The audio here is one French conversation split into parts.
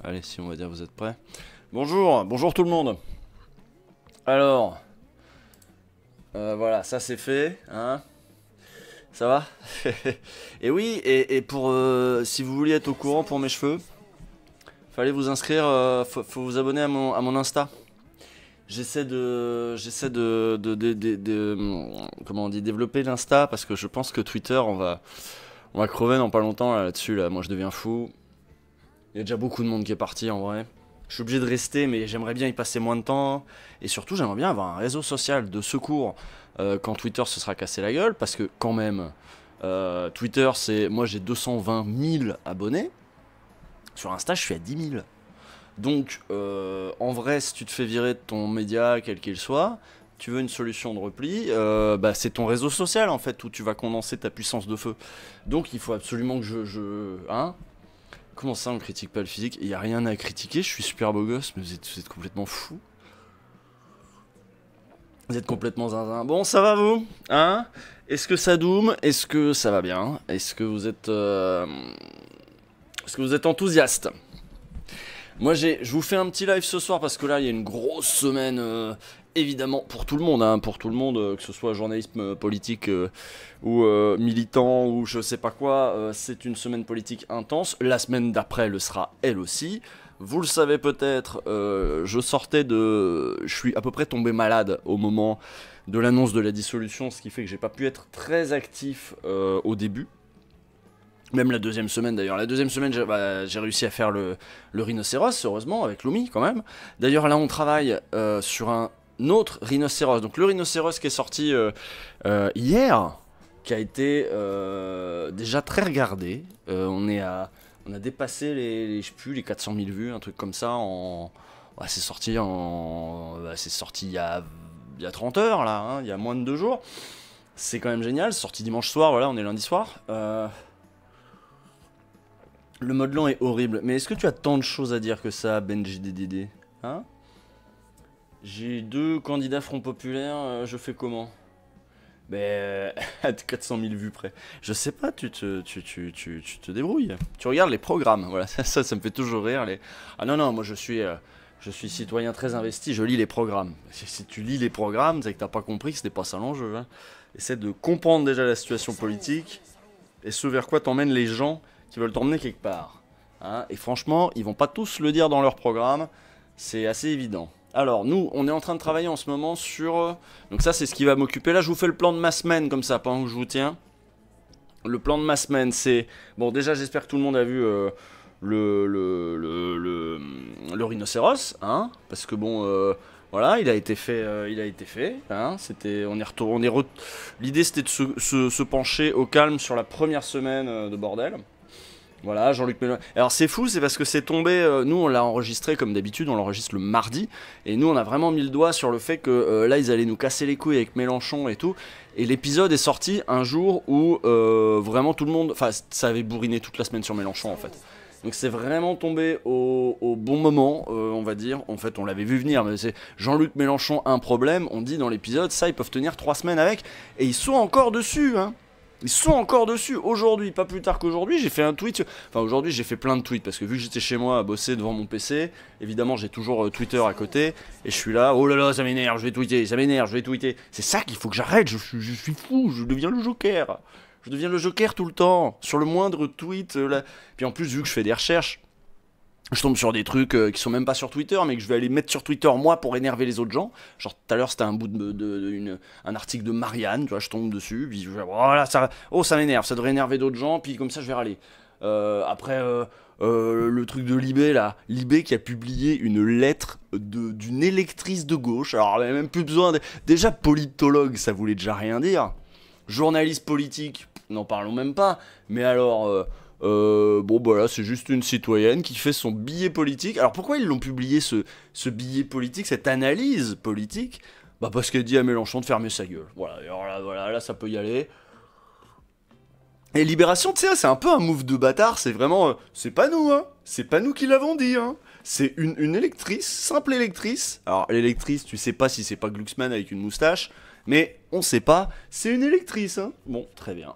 Allez, si on va dire vous êtes prêts. Bonjour, bonjour tout le monde. Alors, voilà, ça c'est fait, hein. Ça va. Et oui, et pour si vous vouliez être au courant pour mes cheveux, fallait vous inscrire, faut vous abonner à mon Insta. J'essaie comment on dit, développer l'Insta parce que je pense que Twitter, on va crever dans pas longtemps là-dessus là. Moi je deviens fou. Il y a déjà beaucoup de monde qui est parti en vrai. Je suis obligé de rester, mais j'aimerais bien y passer moins de temps. Et surtout, j'aimerais bien avoir un réseau social de secours quand Twitter se sera cassé la gueule. Parce que quand même, Twitter, c'est... Moi, j'ai 220 000 abonnés. Sur Insta, je suis à 10 000. Donc, en vrai, si tu te fais virer de ton média, quel qu'il soit, tu veux une solution de repli, bah, c'est ton réseau social, en fait, où tu vas condenser ta puissance de feu. Donc, il faut absolument que hein. Comment ça on critique pas le physique? Il y a rien à critiquer, je suis super beau gosse, mais vous êtes complètement fou. Vous êtes complètement zinzin. Bon, ça va vous? Hein? Est-ce que ça doom? Est-ce que ça va bien? Est-ce que vous êtes enthousiaste? Moi je vous fais un petit live ce soir parce que là il y a une grosse semaine évidemment pour tout le monde, hein, pour tout le monde, que ce soit journalisme politique ou militant ou je sais pas quoi, c'est une semaine politique intense. La semaine d'après le sera elle aussi. Vous le savez peut-être, je suis à peu près tombé malade au moment de l'annonce de la dissolution, ce qui fait que j'ai pas pu être très actif au début. Même la deuxième semaine d'ailleurs. La deuxième semaine, j'ai réussi à faire le rhinocéros, heureusement, avec Lumi quand même. D'ailleurs, là, on travaille sur un autre rhinocéros. Donc, le rhinocéros qui est sorti hier, qui a été déjà très regardé. On a dépassé je sais plus, les 400 000 vues, un truc comme ça. Ouais, c'est sorti il y a 30 heures, là, hein, il y a moins de 2 jours. C'est quand même génial. C'est sorti dimanche soir, voilà, on est lundi soir. Le mode lent est horrible. Mais est-ce que tu as tant de choses à dire que ça, BenjiDDD? Hein? J'ai 2 candidats Front Populaire, je fais comment? Ben, à 400 000 vues près. Je sais pas, tu te débrouilles. Tu regardes les programmes, voilà, ça me fait toujours rire. Ah non, moi je suis citoyen très investi, je lis les programmes. Si tu lis les programmes, c'est que t'as pas compris que c'était pas ça l'enjeu. Hein. Essaie de comprendre déjà la situation politique et ce vers quoi t'emmènent les gens qui veulent t'emmener quelque part. Hein, et franchement, ils vont pas tous le dire dans leur programme, c'est assez évident. Alors, nous, on est en train de travailler en ce moment sur... Donc ça, c'est ce qui va m'occuper. Là, je vous fais le plan de ma semaine, comme ça, pendant que je vous tiens. Le plan de ma semaine, c'est... Bon, déjà, j'espère que tout le monde a vu le rhinocéros, hein, parce que bon... voilà, il a été fait, hein, l'idée c'était de se pencher au calme sur la première semaine de bordel. Voilà, Jean-Luc Mélenchon. Alors c'est fou, c'est parce que c'est tombé, nous on l'a enregistré comme d'habitude, on l'enregistre le mardi, et nous on a vraiment mis le doigt sur le fait que là ils allaient nous casser les couilles avec Mélenchon et tout, et l'épisode est sorti un jour où vraiment tout le monde, enfin ça avait bourriné toute la semaine sur Mélenchon en fait. Donc c'est vraiment tombé au bon moment, on va dire. En fait, on l'avait vu venir, mais c'est Jean-Luc Mélenchon un problème. On dit dans l'épisode, ça, ils peuvent tenir 3 semaines avec. Et ils sont encore dessus, hein. Ils sont encore dessus. Aujourd'hui, pas plus tard qu'aujourd'hui, j'ai fait un tweet. Enfin, aujourd'hui, j'ai fait plein de tweets parce que vu que j'étais chez moi à bosser devant mon PC, évidemment, j'ai toujours Twitter à côté. Et je suis là, oh là là, ça m'énerve, je vais tweeter, ça m'énerve, je vais tweeter. C'est ça qu'il faut que j'arrête, je suis fou, je deviens le Joker. Je deviens le Joker tout le temps, sur le moindre tweet. Là. Puis en plus, vu que je fais des recherches, je tombe sur des trucs qui sont même pas sur Twitter, mais que je vais aller mettre sur Twitter moi pour énerver les autres gens. Genre tout à l'heure, c'était un bout un article de Marianne, tu vois, je tombe dessus, puis voilà, ça m'énerve, ça devrait énerver d'autres gens, puis comme ça, je vais râler. Après, le truc de Libé, là, Libé qui a publié une lettre d'une électrice de gauche. Alors, elle avait même plus besoin Déjà, politologue, ça voulait déjà rien dire. Journaliste politique, n'en parlons même pas. Mais alors, bon voilà, c'est juste une citoyenne qui fait son billet politique. Alors pourquoi ils l'ont publié ce billet politique, cette analyse politique? Bah parce qu'elle dit à Mélenchon de fermer sa gueule. Voilà, alors là ça peut y aller. Et Libération, tu sais, c'est un peu un move de bâtard, c'est vraiment... c'est pas nous, hein. C'est pas nous qui l'avons dit, hein. C'est une électrice, simple électrice. Alors l'électrice, tu sais pas si c'est pas Glucksmann avec une moustache, mais on sait pas, c'est une électrice, hein. Bon, très bien.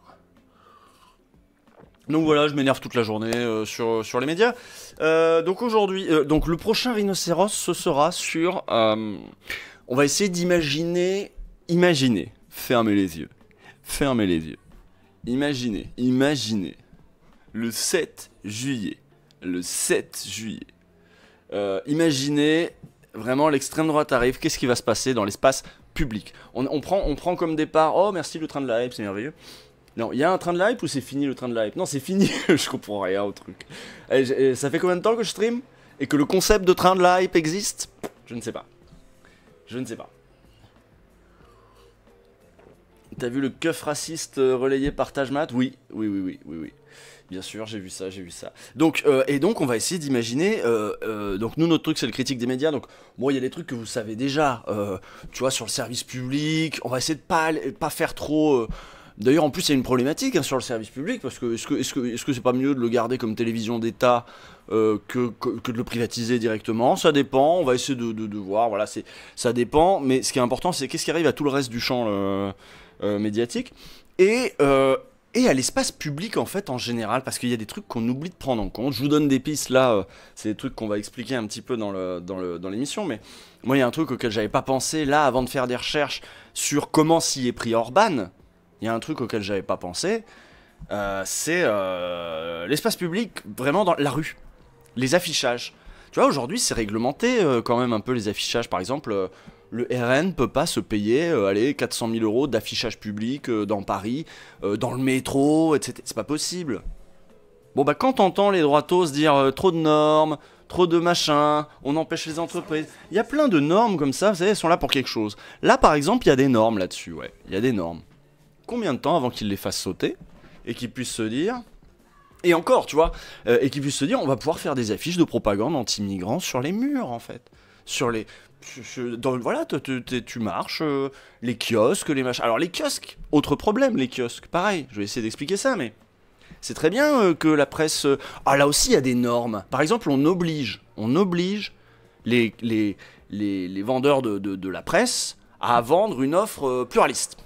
Donc voilà, je m'énerve toute la journée sur les médias. Donc aujourd'hui, donc le prochain rhinocéros, ce sera sur... on va essayer d'imaginer... Imaginez, fermez les yeux. Fermez les yeux. Imaginez. Le 7 juillet. Le 7 juillet. Imaginez, vraiment, l'extrême droite arrive. Qu'est-ce qui va se passer dans l'espace public? On prend comme départ... Oh, merci le train de la hype, c'est merveilleux. Non, il y a un train de la hype ou c'est fini le train de la hype? Non, c'est fini, je comprends rien au truc. Ça fait combien de temps que je stream? Et que le concept de train de la hype existe? Je ne sais pas. Je ne sais pas. T'as vu le keuf raciste relayé par Tajmat? Oui. Bien sûr, j'ai vu ça. Donc, on va essayer d'imaginer. Donc, nous, notre truc, c'est le critique des médias. Donc, bon, il y a des trucs que vous savez déjà. Tu vois, sur le service public. On va essayer de pas faire trop. D'ailleurs, en plus, il y a une problématique hein, sur le service public, parce que est-ce que c'est pas mieux de le garder comme télévision d'État que de le privatiser directement? Ça dépend, on va essayer de voir, voilà, ça dépend, mais ce qui est important, c'est qu'est-ce qui arrive à tout le reste du champ médiatique, et à l'espace public, en fait, en général, parce qu'il y a des trucs qu'on oublie de prendre en compte. Je vous donne des pistes, là, c'est des trucs qu'on va expliquer un petit peu dans l'émission, mais moi, il y a un truc auquel j'avais pas pensé, là, avant de faire des recherches sur comment s'y est pris Orban. Il y a un truc auquel j'avais pas pensé, c'est l'espace public, vraiment dans la rue, les affichages. Tu vois, aujourd'hui, c'est réglementé quand même un peu les affichages. Par exemple, le RN peut pas se payer, 400 000 € d'affichage public dans Paris, dans le métro, etc. C'est pas possible. Bon, bah, quand t'entends les droitos dire trop de normes, trop de machins, on empêche les entreprises. Il y a plein de normes comme ça, vous savez, elles sont là pour quelque chose. Là, par exemple, il y a des normes là-dessus, ouais. Il y a des normes. Combien de temps avant qu'ils les fassent sauter et qu'ils puissent se dire, et encore tu vois, et qu'ils puissent se dire on va pouvoir faire des affiches de propagande anti-migrants sur les murs en fait, sur les, voilà, tu marches, les kiosques, les machins. Alors les kiosques, autre problème, les kiosques, pareil, je vais essayer d'expliquer ça, mais c'est très bien que la presse, ah là aussi il y a des normes. Par exemple on oblige les vendeurs de la presse à vendre une offre pluraliste.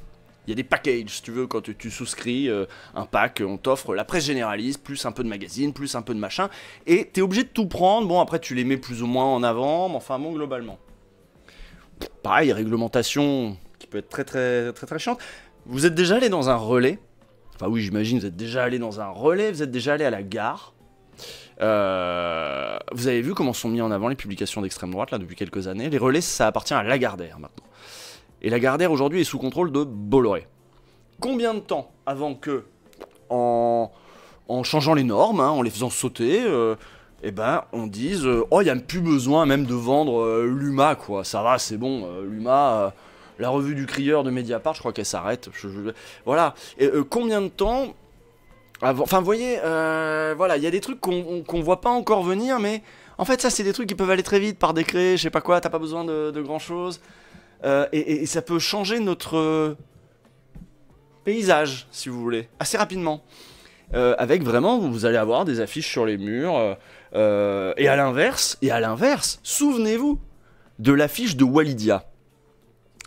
Il y a des packages, si tu veux, quand tu souscris un pack, on t'offre la presse généraliste, plus un peu de magazine, plus un peu de machin, et t'es obligé de tout prendre. Bon, après, tu les mets plus ou moins en avant, mais enfin, bon, globalement. Pareil, réglementation qui peut être très chiante. Vous êtes déjà allé dans un relais? Enfin, oui, j'imagine, vous êtes déjà allé dans un relais, vous êtes déjà allé à la gare. Vous avez vu comment sont mis en avant les publications d'extrême droite, là, depuis quelques années. Les relais, ça appartient à Lagardère, maintenant. Et Lagardère aujourd'hui est sous contrôle de Bolloré. Combien de temps avant que, en changeant les normes, hein, en les faisant sauter, eh ben on dise oh il n'y a plus besoin même de vendre l'UMA quoi, ça va c'est bon, l'UMA, la revue du crieur de Mediapart, je crois qu'elle s'arrête. Voilà. Et combien de temps avant, enfin vous voyez, voilà, il y a des trucs qu'on voit pas encore venir, mais en fait ça c'est des trucs qui peuvent aller très vite par décret, je sais pas quoi, t'as pas besoin de grand chose. Et ça peut changer notre paysage, si vous voulez, assez rapidement. Avec vraiment, vous allez avoir des affiches sur les murs. Et à l'inverse, souvenez-vous de l'affiche de Walidia.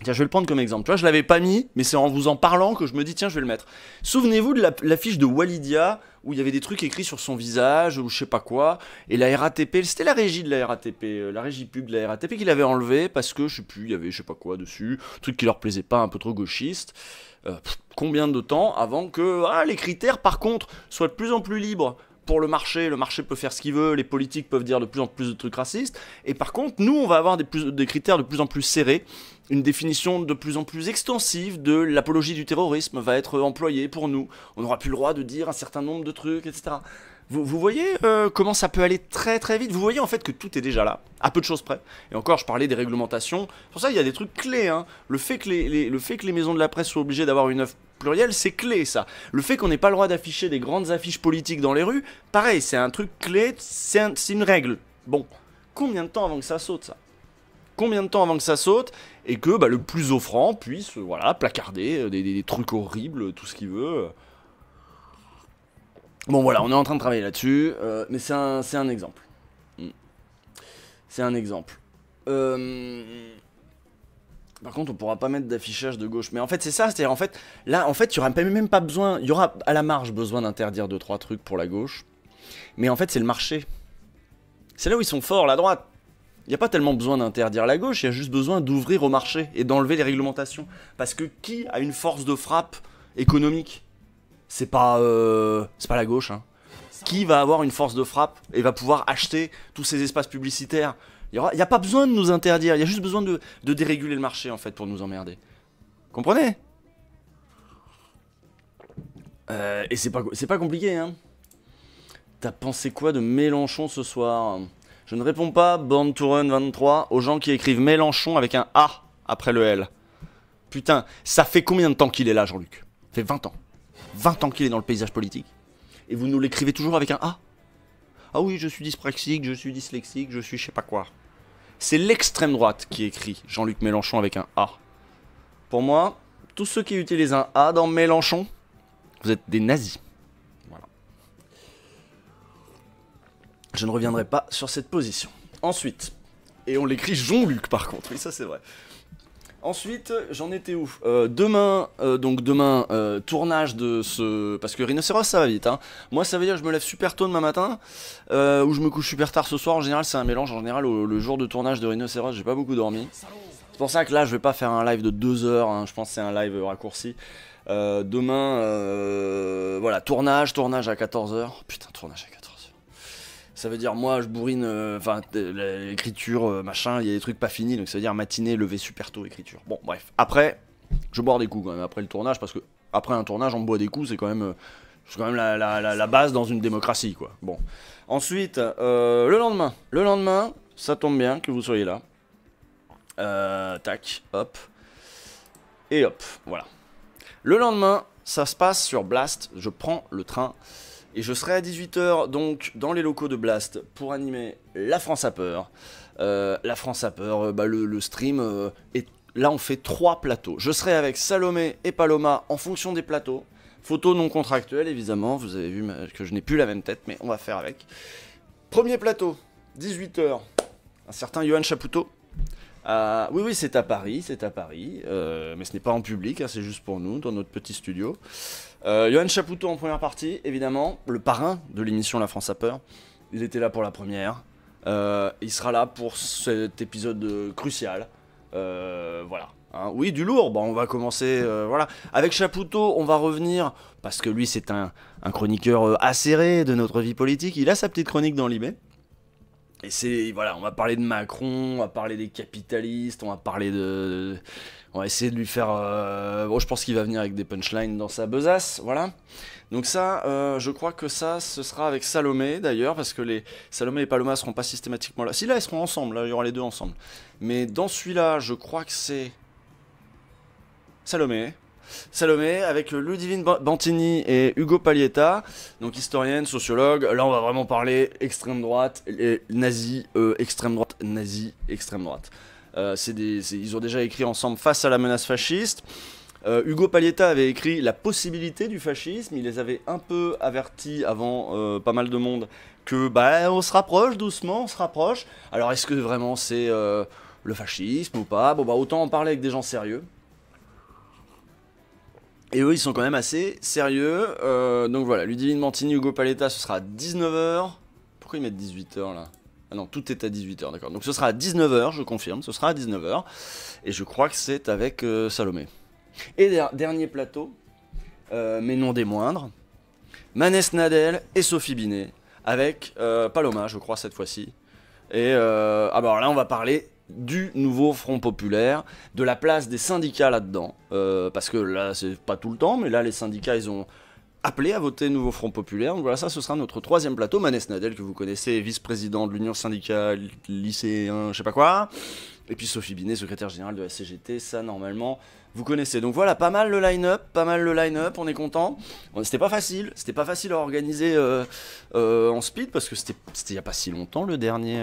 Tiens, je vais le prendre comme exemple. Tu vois, je l'avais pas mis, mais c'est en vous en parlant que je me dis, tiens, je vais le mettre. Souvenez-vous de l'affiche de Walidia, où il y avait des trucs écrits sur son visage, ou je sais pas quoi, et la RATP, c'était la régie de la RATP, la régie pub de la RATP qui l'avait enlevé, parce que, je sais plus, il y avait je sais pas quoi dessus, truc qui leur plaisait pas, un peu trop gauchiste. Combien de temps avant que les critères, par contre, soient de plus en plus libres pour le marché peut faire ce qu'il veut, les politiques peuvent dire de plus en plus de trucs racistes, et par contre, nous, on va avoir des critères de plus en plus serrés, une définition de plus en plus extensive de l'apologie du terrorisme va être employée pour nous, on n'aura plus le droit de dire un certain nombre de trucs, etc. Vous voyez comment ça peut aller très très vite. Vous voyez en fait que tout est déjà là, à peu de choses près. Et encore, je parlais des réglementations. Pour ça, il y a des trucs clés. Hein. Le fait que les maisons de la presse soient obligées d'avoir une œuvre plurielle, c'est clé ça. Le fait qu'on n'ait pas le droit d'afficher des grandes affiches politiques dans les rues, pareil, c'est un truc clé, c'est une règle. Bon, combien de temps avant que ça saute ça? Combien de temps avant que ça saute et que le plus offrant puisse placarder des trucs horribles, tout ce qu'il veut. Bon voilà, on est en train de travailler là-dessus, mais c'est un exemple. C'est un exemple. Par contre, on pourra pas mettre d'affichage de gauche. Mais en fait, c'est ça. C'est-à-dire, en fait, là, en fait, il y aura même pas besoin. Il y aura à la marge besoin d'interdire 2-3 trucs pour la gauche. Mais en fait, c'est le marché. C'est là où ils sont forts, la droite. Il n'y a pas tellement besoin d'interdire la gauche, il y a juste besoin d'ouvrir au marché et d'enlever les réglementations. Parce que qui a une force de frappe économique? C'est pas la gauche. Hein. Qui va avoir une force de frappe et va pouvoir acheter tous ces espaces publicitaires? Il n'y a pas besoin de nous interdire, il y a juste besoin de déréguler le marché en fait pour nous emmerder. Comprenez? Et c'est pas compliqué, hein. T'as pensé quoi de Mélenchon ce soir? Je ne réponds pas, Born to Run 23, aux gens qui écrivent Mélenchon avec un A après le L. Putain, ça fait combien de temps qu'il est là, Jean-Luc? Ça fait 20 ans. 20 ans qu'il est dans le paysage politique. Et vous nous l'écrivez toujours avec un A? Ah oui, je suis dyspraxique, je suis dyslexique, je suis je sais pas quoi. C'est l'extrême droite qui écrit Jean-Luc Mélenchon avec un A. Pour moi, tous ceux qui utilisent un A dans Mélenchon, vous êtes des nazis. Voilà. Je ne reviendrai pas sur cette position. Ensuite, et on l'écrit Jean-Luc par contre, oui ça c'est vrai. Ensuite, j'en étais où? Demain, tournage de ce... Parce que Rhinocéros, ça va vite. Hein. Moi, ça veut dire que je me lève super tôt demain matin, ou je me couche super tard ce soir. En général, c'est un mélange. En général, le jour de tournage de Rhinocéros, j'ai pas beaucoup dormi. C'est pour ça que là, je vais pas faire un live de 2 heures. Hein. Je pense que c'est un live raccourci. Demain, voilà, tournage à 14h. Putain, tournage à 14h. Ça veut dire, moi, je bourrine, l'écriture, machin, il y a des trucs pas finis, donc ça veut dire matinée, lever super tôt, écriture. Bon, bref. Après, je bois des coups quand même, après le tournage, parce que après un tournage, on boit des coups, c'est quand même la base dans une démocratie, quoi. Bon. Ensuite, le lendemain, ça tombe bien que vous soyez là. Tac, hop. Et hop, voilà. Le lendemain, ça se passe sur Blast, je prends le train. Et je serai à 18h donc dans les locaux de Blast pour animer La France a peur. La France a peur, le stream. Et là on fait 3 plateaux. Je serai avec Salomé et Paloma en fonction des plateaux. Photos non contractuelles évidemment. Vous avez vu que je n'ai plus la même tête mais on va faire avec. Premier plateau, 18h. Un certain Johan Chapoutot. Oui, c'est à Paris, mais ce n'est pas en public, hein, c'est juste pour nous, dans notre petit studio. Johan Chapoutot en première partie, évidemment, le parrain de l'émission La France a peur. Il était là pour la première. Il sera là pour cet épisode crucial. Voilà. Hein. Oui, du lourd. Bon, on va commencer. Voilà. Avec Chapoutot, on va revenir, parce que lui, c'est un chroniqueur acéré de notre vie politique. Il a sa petite chronique dans l'IB. Et c'est, voilà, on va parler de Macron, on va parler des capitalistes, on va parler de... On va essayer de lui faire... Bon, je pense qu'il va venir avec des punchlines dans sa besace, voilà. Donc ça, je crois que ça, ce sera avec Salomé, d'ailleurs, parce que Salomé et Paloma seront pas systématiquement là. Si, là, ils seront ensemble, là, il y aura les deux ensemble. Mais dans celui-là, je crois que c'est... Salomé avec Ludivine Bantini et Hugo Paglietta, donc historienne, sociologue. Là on va vraiment parler extrême droite, nazi, extrême droite, nazi, extrême droite. Ils ont déjà écrit ensemble Face à la menace fasciste. Hugo Paglietta avait écrit La possibilité du fascisme, il les avait un peu avertis avant pas mal de monde que on se rapproche doucement, on se rapproche. Alors est-ce que vraiment c'est le fascisme ou pas? Bon autant en parler avec des gens sérieux. Et eux, ils sont quand même assez sérieux. Donc voilà, Ludivine Bantini, Hugo Paglietta, ce sera à 19h. Pourquoi ils mettent 18h là? Ah non, tout est à 18h, d'accord. Donc ce sera à 19h, je confirme, ce sera à 19h. Et je crois que c'est avec Salomé. Et dernier plateau, mais non des moindres, Manès Nadel et Sophie Binet, avec Paloma, je crois, cette fois-ci. Et alors là, on va parler du nouveau Front Populaire, de la place des syndicats là-dedans, parce que là c'est pas tout le temps, mais là les syndicats ils ont appelé à voter nouveau Front Populaire, donc voilà, ça ce sera notre 3e plateau. Manès Nadel que vous connaissez, vice-président de l'Union syndicale lycéen, je sais pas quoi, et puis Sophie Binet, secrétaire générale de la CGT, ça normalement vous connaissez. Donc voilà, pas mal le line-up, on est content. C'était pas facile à organiser en speed, parce que c'était il y a pas si longtemps le dernier...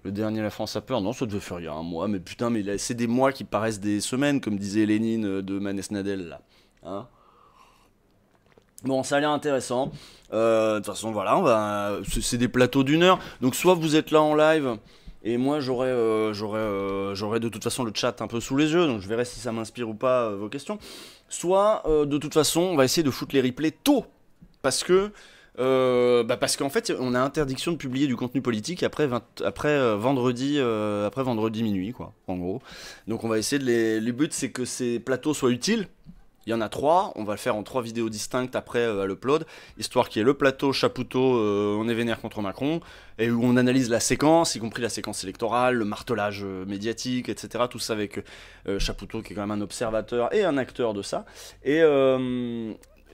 Le dernier La France a peur, non, ça devait faire il y a un mois, mais putain, mais c'est des mois qui paraissent des semaines, comme disait Lénine de Manès Nadel, là. Hein, bon, ça a l'air intéressant. De toute façon, voilà, c'est des plateaux d'1 heure. Donc, soit vous êtes là en live Et moi, j'aurai de toute façon le chat un peu sous les yeux, donc je verrai si ça m'inspire ou pas vos questions. Soit, de toute façon, on va essayer de foutre les replays tôt, parce que parce qu'en fait, on a interdiction de publier du contenu politique après, vendredi minuit, quoi, en gros. Donc on va essayer le but, c'est que ces plateaux soient utiles. Il y en a 3, on va le faire en 3 vidéos distinctes après à l'upload, histoire qu'il y ait le plateau Chapoutot, on est vénère contre Macron, et où on analyse la séquence, y compris la séquence électorale, le martelage médiatique, etc. Tout ça avec Chapoutot qui est quand même un observateur et un acteur de ça.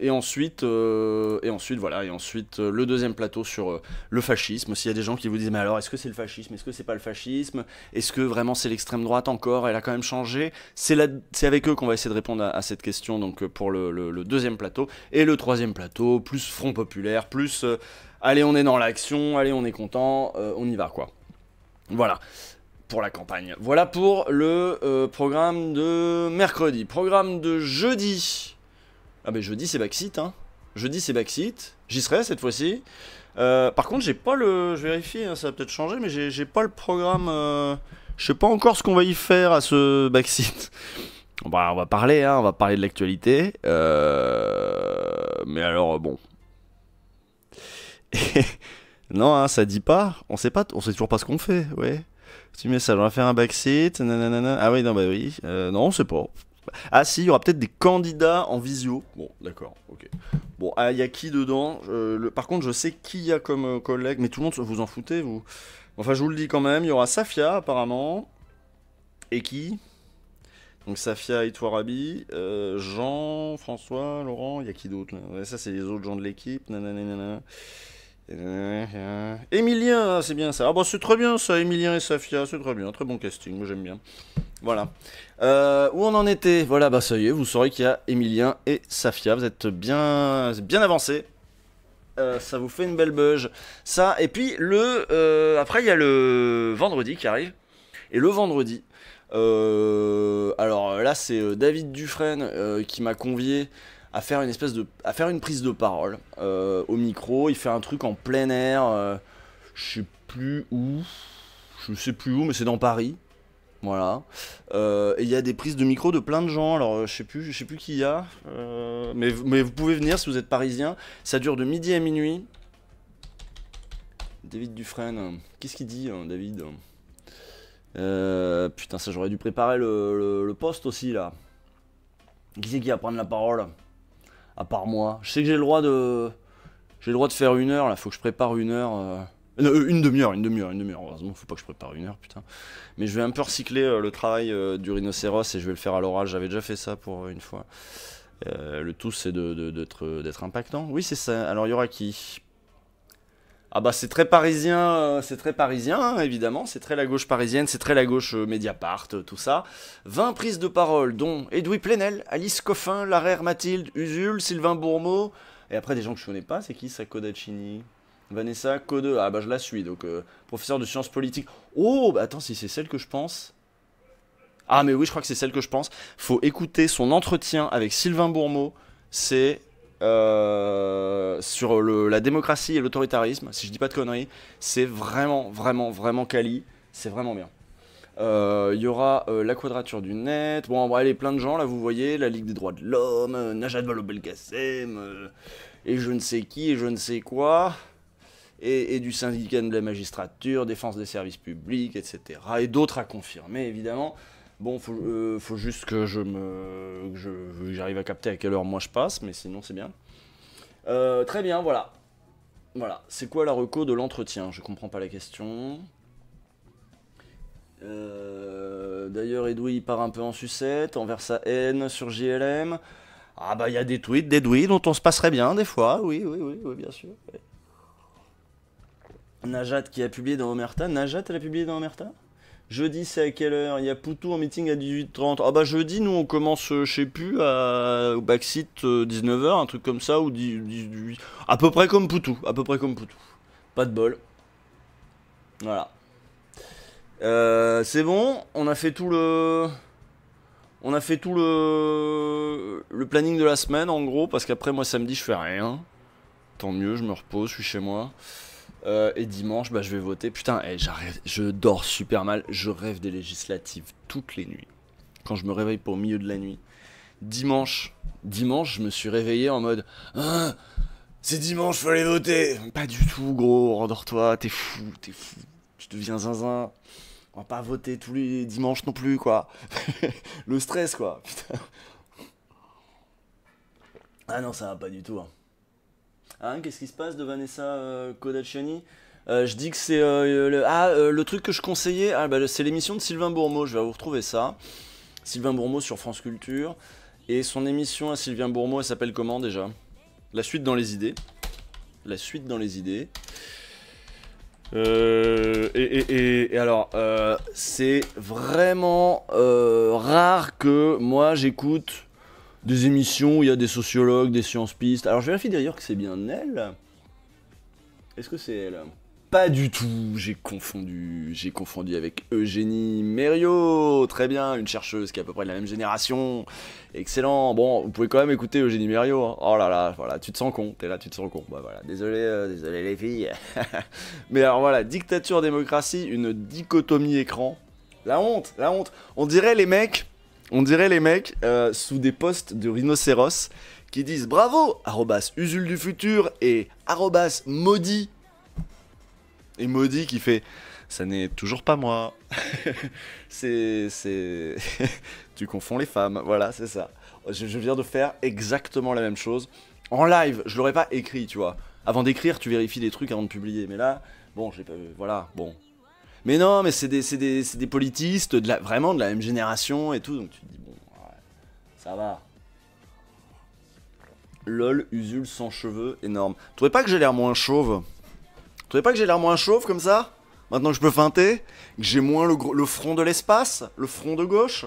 Et ensuite, voilà, le deuxième plateau sur le fascisme. S'il y a des gens qui vous disent, mais alors, est-ce que c'est le fascisme, est-ce que c'est pas le fascisme, est-ce que vraiment c'est l'extrême droite encore, elle a quand même changé, c'est avec eux qu'on va essayer de répondre à cette question, donc pour le deuxième plateau. Et le troisième plateau, plus Front Populaire, plus, allez, on est dans l'action, allez, on est content, on y va, quoi. Voilà. Pour la campagne. Voilà pour le programme de mercredi. Programme de jeudi. Ah ben jeudi c'est Backseat, hein. Jeudi c'est Backseat, j'y serai cette fois-ci. Par contre j'ai pas le... Je vérifie, hein, ça va peut-être changer, mais j'ai pas le programme... Je sais pas encore ce qu'on va y faire à ce Backseat. Bah, on va parler, hein, on va parler de l'actualité. Mais alors, bon... non, hein, ça dit pas. On sait toujours pas ce qu'on fait, ouais. Petit message, on va faire un Backseat, nanana. Ah oui, non, bah oui. Non, on sait pas. Ah si, il y aura peut-être des candidats en visio. Bon, d'accord, ok. Bon, il y a qui dedans par contre, je sais qui y a comme collègue, mais tout le monde, vous en foutez, vous? Enfin, je vous le dis quand même, il y aura Safia, apparemment. Et qui? Donc Safia et Rabi, Jean, François, Laurent, il y a qui d'autre là? Ouais, ça, c'est les autres gens de l'équipe, nanana. Emilien, c'est bien ça. Ah bah c'est très bien ça, Emilien et Safia, c'est très bien, très bon casting, moi j'aime bien. Voilà. Où on en était? Voilà, bah ça y est, vous saurez qu'il y a Emilien et Safia, vous êtes bien avancés. Ça vous fait une belle buzz. Ça, et puis après il y a le vendredi qui arrive. Et le vendredi, alors là c'est David Dufresne qui m'a convié à faire une prise de parole au micro. Il fait un truc en plein air, je sais plus où, mais c'est dans Paris. Voilà. Et il y a des prises de micro de plein de gens. Alors je sais plus qui il y a. Mais vous pouvez venir si vous êtes parisien. Ça dure de midi à minuit. David Dufresne. Qu'est-ce qu'il dit, David? Putain, ça j'aurais dû préparer le post aussi là. Qui c'est qui va prendre la parole? À part moi. Je sais que j'ai le droit de faire 1 heure là. Faut que je prépare 1 heure. Une demi-heure. Heureusement, faut pas que je prépare 1 heure, putain. Mais je vais un peu recycler le travail du rhinocéros et je vais le faire à l'oral. J'avais déjà fait ça pour une fois. Le tout, c'est d'être impactant. Oui, c'est ça. Alors, il y aura qui? Ah bah c'est très parisien, hein, évidemment, c'est très la gauche parisienne, c'est très la gauche Mediapart, tout ça. 20 prises de parole, dont Edoui Plenel, Alice Coffin, Larère Mathilde, Usul, Sylvain Bourmeau, et après des gens que je connais pas, c'est qui ça? Codacini, Vanessa Code, ah bah je la suis, donc professeur de sciences politiques. Oh, bah attends, si c'est celle que je pense... Ah mais oui, je crois que c'est celle que je pense. Faut écouter son entretien avec Sylvain Bourmeau, c'est... sur la démocratie et l'autoritarisme, si je dis pas de conneries, c'est vraiment quali, c'est vraiment bien. Il y aura la Quadrature du Net, bon allez, plein de gens là, vous voyez, la Ligue des droits de l'homme, Najat Vallaud-Belkacem, et je ne sais qui, et je ne sais quoi, et du syndicat de la magistrature, défense des services publics, etc. Et d'autres à confirmer, évidemment. Bon, faut juste que j'arrive à capter à quelle heure moi je passe, mais sinon c'est bien. Très bien, voilà. Voilà, c'est quoi la reco de l'entretien? Je comprends pas la question. D'ailleurs, Edoui il part un peu en sucette envers sa haine sur JLM. Ah bah il y a des tweets d'Edoui dont on se passerait bien des fois, oui, bien sûr. Ouais. Najat qui a publié dans Omerta. Najat, elle a publié dans Omerta? Jeudi, c'est à quelle heure? Il y a Poutou en meeting à 18h30. Ah bah jeudi, nous on commence, je sais plus, au Backseat 19h, un truc comme ça, ou 18... À peu près comme Poutou, Pas de bol. Voilà. C'est bon, on a fait tout le... le planning de la semaine, en gros, parce qu'après, moi, samedi, je fais rien. Tant mieux, je me repose, je suis chez moi. Et dimanche, bah, je vais voter. Putain, je dors super mal. Je rêve des législatives toutes les nuits. Quand je me réveille pour au milieu de la nuit. Dimanche, je me suis réveillé en mode ah, c'est dimanche, faut aller voter. Pas du tout, gros, rendors-toi, t'es fou. Tu deviens zinzin. On va pas voter tous les dimanches non plus, quoi. Le stress, quoi. Putain. Ah non, ça va pas du tout. Hein, qu'est-ce qui se passe de Vanessa Kodachani? Je dis que c'est le truc que je conseillais. Ah, bah, c'est l'émission de Sylvain Bourmeau. Je vais vous retrouver ça. Sylvain Bourmeau sur France Culture. Et son émission à Sylvain Bourmeau, elle s'appelle comment déjà? La suite dans les idées. La suite dans les idées. Et alors, c'est vraiment rare que moi j'écoute des émissions où il y a des sociologues, des sciences pistes. Alors je vérifie d'ailleurs que c'est bien elle. Est-ce que c'est elle? Pas du tout, j'ai confondu avec Eugénie Mériot. Très bien, une chercheuse qui est à peu près de la même génération. Excellent. Bon, vous pouvez quand même écouter Eugénie Mériot. Hein. Oh là là, voilà, tu te sens con, t'es là, tu te sens con. Bah voilà, désolé les filles. Mais alors voilà, dictature, démocratie, une dichotomie écran. La honte. On dirait les mecs sous des posts de rhinocéros qui disent bravo, @Usul du futur et @maudit. Et maudit qui fait ça n'est toujours pas moi. c'est tu confonds les femmes, voilà, c'est ça. Je viens de faire exactement la même chose en live. Je l'aurais pas écrit, tu vois. Avant d'écrire, tu vérifies des trucs avant de publier. Mais là, bon, j'ai pas, voilà, bon. Mais non, mais c'est des politistes vraiment de la même génération et tout. Donc tu te dis bon, ouais, ça va. LOL, Usul sans cheveux, énorme. Tu trouvez pas que j'ai l'air moins chauve? Tu trouvez pas que j'ai l'air moins chauve comme ça? Maintenant que je peux feinter, que j'ai moins le front de l'espace, le front de gauche.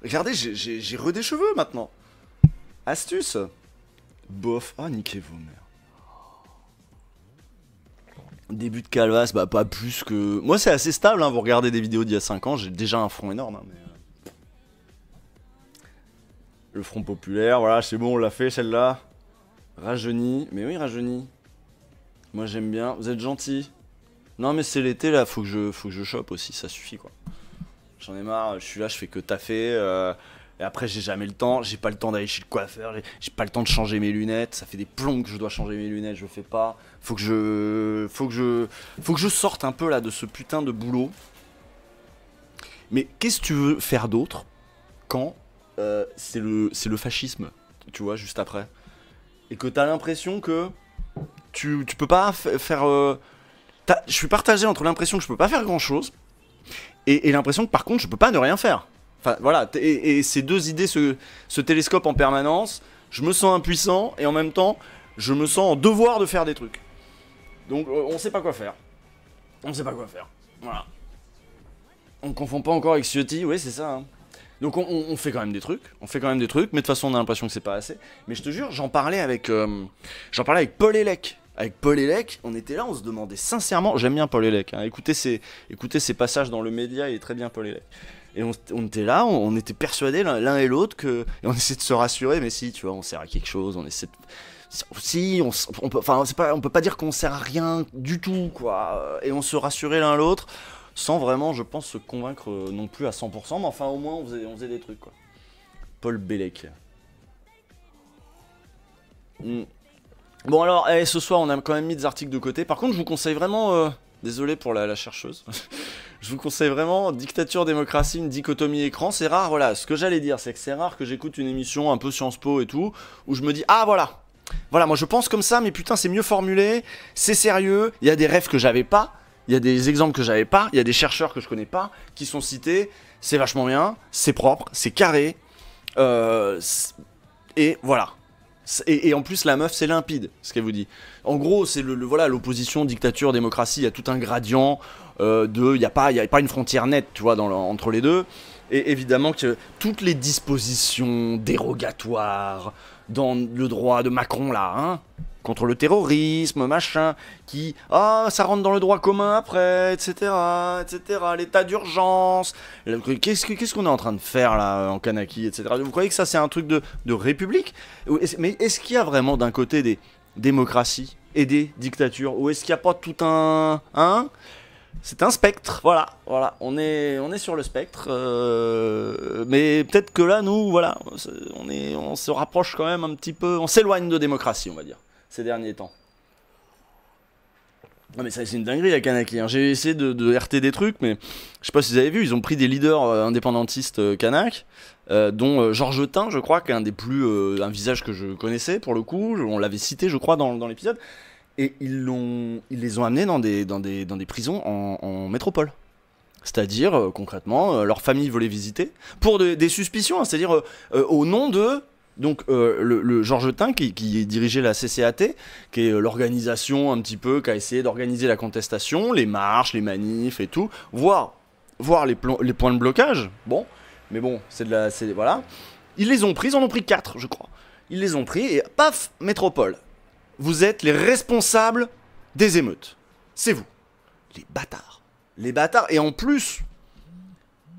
Regardez, j'ai des cheveux maintenant. Astuce. Bof. Ah, niquez vos mères. Début de calvasse, bah pas plus que... Moi c'est assez stable, hein. Vous regardez des vidéos d'il y a 5 ans, j'ai déjà un front énorme. Hein, mais... Le front populaire, voilà, c'est bon, on l'a fait celle-là. Rajeuni, mais oui rajeuni. Moi j'aime bien, vous êtes gentil. Non mais c'est l'été là, faut que je chope aussi, ça suffit quoi. J'en ai marre, je suis là, je fais que taffer. Et après j'ai jamais le temps, j'ai pas le temps d'aller chez le coiffeur, j'ai pas le temps de changer mes lunettes. Ça fait des plombs que je dois changer mes lunettes, je le fais pas. Faut que je sorte un peu là de ce putain de boulot. Mais qu'est-ce que tu veux faire d'autre quand c'est le fascisme, tu vois, juste après. Et que t'as l'impression que tu peux pas faire... je suis partagé entre l'impression que je peux pas faire grand chose et l'impression que par contre je peux pas ne rien faire. Enfin voilà, et ces deux idées se télescopent en permanence. Je me sens impuissant et en même temps je me sens en devoir de faire des trucs. Donc on sait pas quoi faire. On sait pas quoi faire. Voilà. On confond pas encore avec Ciotti, oui c'est ça. Hein. Donc on fait quand même des trucs, mais de toute façon on a l'impression que c'est pas assez. Mais je te jure, j'en parlais avec Paul Hellec. Avec Paul Hellec, on était là, on se demandait sincèrement, j'aime bien Paul Hellec, hein, écoutez ses passages dans le média, il est très bien Paul Hellec. Et on était là, on était persuadés l'un et l'autre que, et on essayait de se rassurer, mais si, tu vois, on sert à quelque chose, on essaie de... Si, on peut pas dire qu'on sert à rien du tout, quoi. Et on se rassurait l'un l'autre, sans vraiment, je pense, se convaincre non plus à 100%, mais enfin au moins on faisait des trucs, quoi. Paul Hellec. Bon alors, ce soir on a quand même mis des articles de côté. Par contre, je vous conseille vraiment... désolé pour la chercheuse. Je vous conseille vraiment dictature, démocratie, une dichotomie écran. C'est rare, voilà. Ce que j'allais dire, c'est que c'est rare que j'écoute une émission un peu Sciences Po et tout, où je me dis, ah voilà. Voilà, moi je pense comme ça, mais putain, c'est mieux formulé, c'est sérieux, il y a des rêves que j'avais pas, il y a des exemples que j'avais pas, il y a des chercheurs que je connais pas, qui sont cités, c'est vachement bien, c'est propre, c'est carré, et voilà. Et en plus la meuf c'est limpide ce qu'elle vous dit. En gros c'est voilà l'opposition dictature démocratie, il y a tout un gradient il y a pas une frontière nette tu vois entre les deux. Et évidemment que toutes les dispositions dérogatoires dans le droit de Macron là, hein, contre le terrorisme, machin, qui ça rentre dans le droit commun après, etc., l'état d'urgence. Qu'est-ce qu'on est en train de faire là en Kanaki, etc. Vous croyez que ça c'est un truc de république? Mais est-ce qu'il y a vraiment d'un côté des démocraties aider dictature? Ou est-ce qu'il n'y a pas tout un... Hein? C'est un spectre, voilà, on est sur le spectre, mais peut-être que là, nous, voilà, on se rapproche quand même un petit peu, on s'éloigne de démocratie, on va dire, ces derniers temps. Non mais ça c'est une dinguerie la Kanaki, hein. J'ai essayé de RT des trucs, mais je sais pas si vous avez vu, ils ont pris des leaders indépendantistes Kanak, dont Georges Tin, je crois, qui est un des plus, un visage que je connaissais pour le coup, on l'avait cité je crois dans l'épisode. Et ils les ont amenés dans des prisons en métropole. C'est-à-dire, concrètement, leur famille veut les visiter pour des suspicions, hein, c'est-à-dire au nom de... Donc le Georges Tin qui dirigeait la CCAT, qui est l'organisation un petit peu, qui a essayé d'organiser la contestation, les marches, les manifs et tout, voir les points de blocage, bon, mais bon, voilà. Ils les ont pris, ils en ont pris 4, je crois. Ils les ont pris et paf, métropole. Vous êtes les responsables des émeutes. C'est vous. Les bâtards. Les bâtards. Et en plus,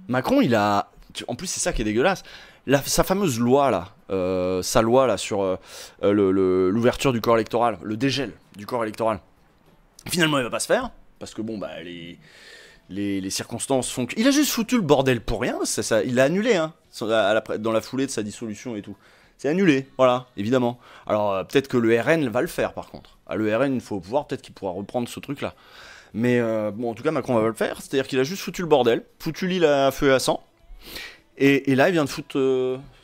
Macron, il a... En plus, c'est ça qui est dégueulasse. Sa fameuse loi, là, sa loi, là, sur l'ouverture du corps électoral, le dégel du corps électoral, finalement, il va pas se faire. Parce que, bon, bah, les circonstances font que... Il a juste foutu le bordel pour rien. Il l'a annulé, hein, dans la foulée de sa dissolution et tout. C'est annulé, voilà, évidemment. Alors, peut-être que le RN va le faire, par contre. À le RN, il faut pouvoir, peut-être qu'il pourra reprendre ce truc-là. Mais, bon, en tout cas, Macron va le faire. C'est-à-dire qu'il a juste foutu le bordel, foutu l'île à feu et à sang. Et là, il vient de foutre...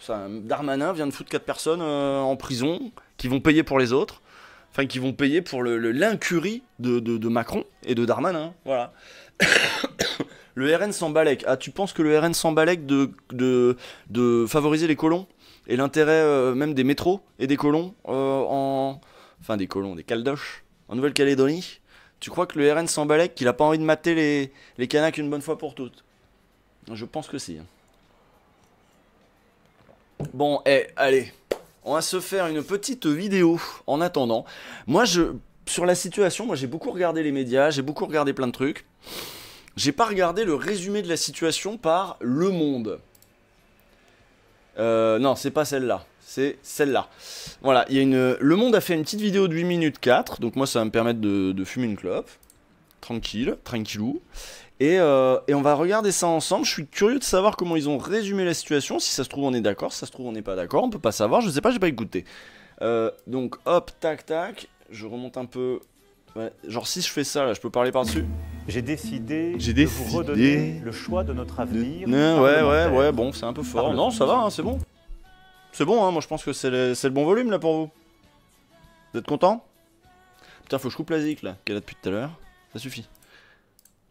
Darmanin vient de foutre 4 personnes en prison, qui vont payer pour les autres. Enfin, qui vont payer pour l'incurie de Macron et de Darmanin, voilà. Le RN s'en balèque. Ah, tu penses que le RN s'en balèque de favoriser les colons? Et l'intérêt même des métros et des colons Enfin des colons, des caldoches en Nouvelle-Calédonie. Tu crois que le RN s'en balèque, qu'il a pas envie de mater les Kanaks une bonne fois pour toutes? Je pense que si. Bon, allez. On va se faire une petite vidéo en attendant. Moi, sur la situation, moi j'ai beaucoup regardé les médias, j'ai beaucoup regardé plein de trucs. J'ai pas regardé le résumé de la situation par Le Monde. Non, c'est pas celle-là, c'est celle-là. Voilà, Le Monde a fait une petite vidéo de 8 minutes 4, donc moi ça va me permettre de fumer une clope. Tranquille, tranquillou. Et on va regarder ça ensemble. Je suis curieux de savoir comment ils ont résumé la situation. Si ça se trouve on est d'accord, si ça se trouve on n'est pas d'accord, on peut pas savoir, je sais pas, j'ai pas écouté. Donc hop, tac tac, je remonte un peu. Ouais, genre si je fais ça là, je peux parler par-dessus. J'ai décidé de vous redonner le choix de notre avenir. Ouais, bon, c'est un peu fort. Non, ça va, hein, c'est bon. C'est bon, hein, moi je pense que c'est le bon volume là pour vous. Vous êtes content? Putain, faut que je coupe la zik là, qu'elle a depuis tout à l'heure. Ça suffit.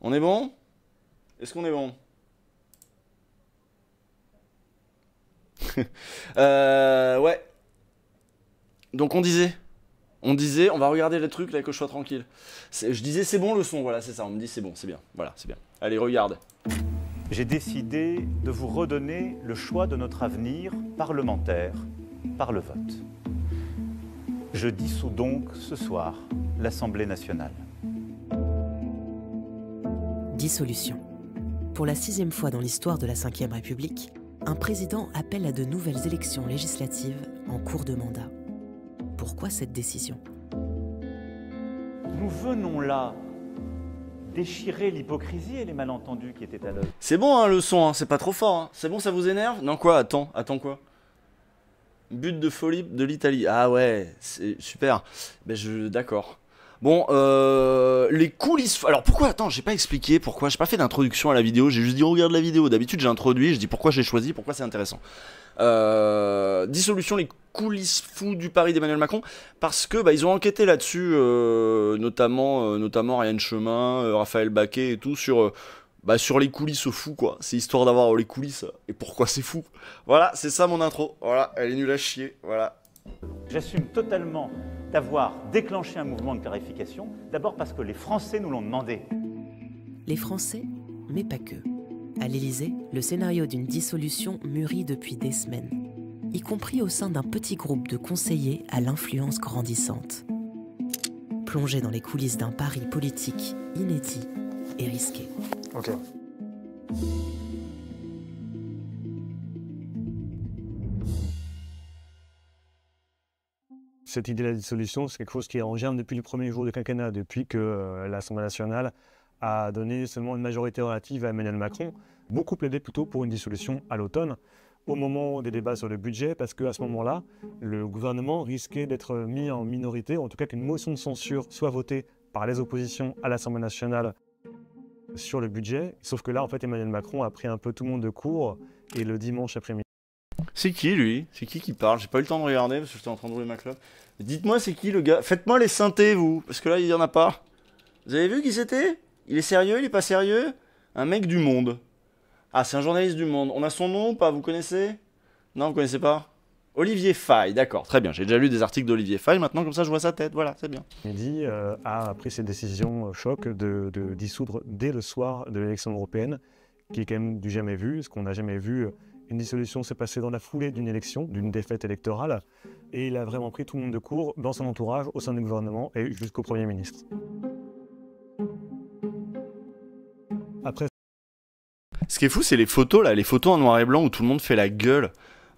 On est bon? Est-ce qu'on est bon? Ouais. Donc on disait, on va regarder le truc là que je sois tranquille. Je disais c'est bon le son, voilà, c'est ça. On me dit c'est bon, c'est bien, voilà, c'est bien. Allez, regarde. J'ai décidé de vous redonner le choix de notre avenir parlementaire par le vote. Je dissous donc ce soir l'Assemblée nationale. Dissolution. Pour la 6e fois dans l'histoire de la Ve République, un président appelle à de nouvelles élections législatives en cours de mandat. Pourquoi cette décision? Nous venons là déchirer l'hypocrisie et les malentendus qui étaient à l'œuvre. C'est bon hein, le son, hein, c'est pas trop fort. Hein. C'est bon, ça vous énerve? Non quoi, attends quoi? But de folie de l'Italie. Ah ouais, c'est super. Ben d'accord. Bon, les coulisses... Alors pourquoi, attends, j'ai pas expliqué pourquoi, j'ai pas fait d'introduction à la vidéo, j'ai juste dit regarde la vidéo. D'habitude j'ai introduit, je dis pourquoi j'ai choisi, pourquoi c'est intéressant. Dissolution, les coulisses fous du pari d'Emmanuel Macron, parce que bah, ils ont enquêté là-dessus, notamment Ryan Chemin, Raphaël Baquet et tout, sur les coulisses fous quoi. C'est histoire d'avoir les coulisses et pourquoi c'est fou. Voilà, c'est ça mon intro, voilà, elle est nulle à chier, voilà. J'assume totalement d'avoir déclenché un mouvement de clarification, d'abord parce que les Français nous l'ont demandé. Les Français, mais pas que. À l'Élysée, le scénario d'une dissolution mûrit depuis des semaines, y compris au sein d'un petit groupe de conseillers à l'influence grandissante. Plongés dans les coulisses d'un pari politique inédit et risqué. Ok. cette idée de la dissolution, c'est quelque chose qui est en germe depuis le premier jour du quinquennat, depuis que l'Assemblée nationale a donné seulement une majorité relative à Emmanuel Macron. Beaucoup plaidaient plutôt pour une dissolution à l'automne, au moment des débats sur le budget, parce qu'à ce moment-là, le gouvernement risquait d'être mis en minorité, en tout cas qu'une motion de censure soit votée par les oppositions à l'Assemblée nationale sur le budget. Sauf que là, en fait, Emmanuel Macron a pris un peu tout le monde de court, et le dimanche après-midi. C'est qui lui? C'est qui parle? J'ai pas eu le temps de regarder parce que j'étais en train de rouler ma clope. Dites-moi c'est qui le gars? Faites-moi les synthés vous, parce que là il y en a pas. Vous avez vu qui c'était? Il est sérieux? Il est pas sérieux? Un mec du Monde. Ah, c'est un journaliste du Monde. On a son nom ou pas? Vous connaissez? Non, vous connaissez pas? Olivier Faye, d'accord, très bien. J'ai déjà lu des articles d'Olivier Faye, maintenant comme ça je vois sa tête, voilà, c'est bien. Midi a pris cette décision choc de dissoudre dès le soir de l'élection européenne, qui est quand même du jamais vu, ce qu'on n'a jamais vu. Une dissolution s'est passée dans la foulée d'une élection, d'une défaite électorale, et il a vraiment pris tout le monde de court dans son entourage, au sein du gouvernement et jusqu'au Premier ministre. Après, ce qui est fou, c'est les photos là, les photos en noir et blanc où tout le monde fait la gueule.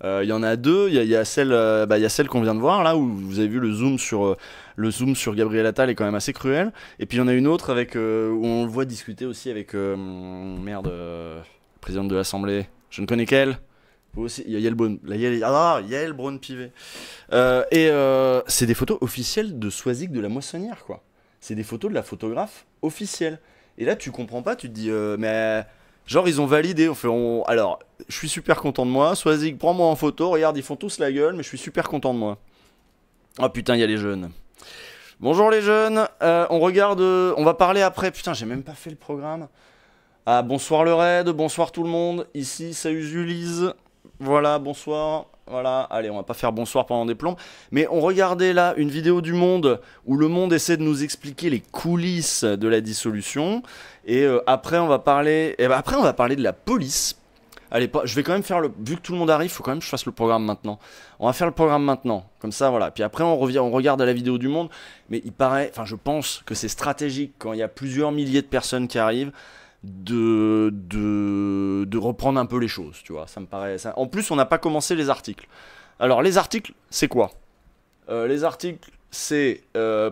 Il y en a deux, il y a celle qu'on vient de voir là où vous avez vu le zoom sur Gabriel Attal est quand même assez cruel. Et puis il y en a une autre avec où on le voit discuter aussi avec présidente de l'Assemblée. Je ne connais qu'elle. Vous aussi, il y a Yael Braun-Pivet. C'est des photos officielles de Soisic de la Moissonnière quoi. C'est des photos de la photographe officielle. Et là tu comprends pas, tu te dis mais genre ils ont validé, alors je suis super content de moi, Soisic prends-moi en photo, regarde ils font tous la gueule mais je suis super content de moi. Oh putain il y a les jeunes. Bonjour les jeunes, on va parler après, putain j'ai même pas fait le programme. Ah bonsoir le raid, bonsoir tout le monde, ici ça usulise, voilà bonsoir. Voilà, allez, on va pas faire bonsoir pendant des plombs, mais on regardait là une vidéo du Monde où le Monde essaie de nous expliquer les coulisses de la dissolution, et après on va parler, de la police. Allez, je vais quand même faire vu que tout le monde arrive, il faut quand même que je fasse le programme maintenant. On va faire le programme maintenant, comme ça voilà. Puis après on regarde la vidéo du Monde, mais je pense que c'est stratégique quand il y a plusieurs milliers de personnes qui arrivent. De reprendre un peu les choses, tu vois, ça me paraît... En plus, on n'a pas commencé les articles. Alors, les articles, c'est quoi? Les articles, c'est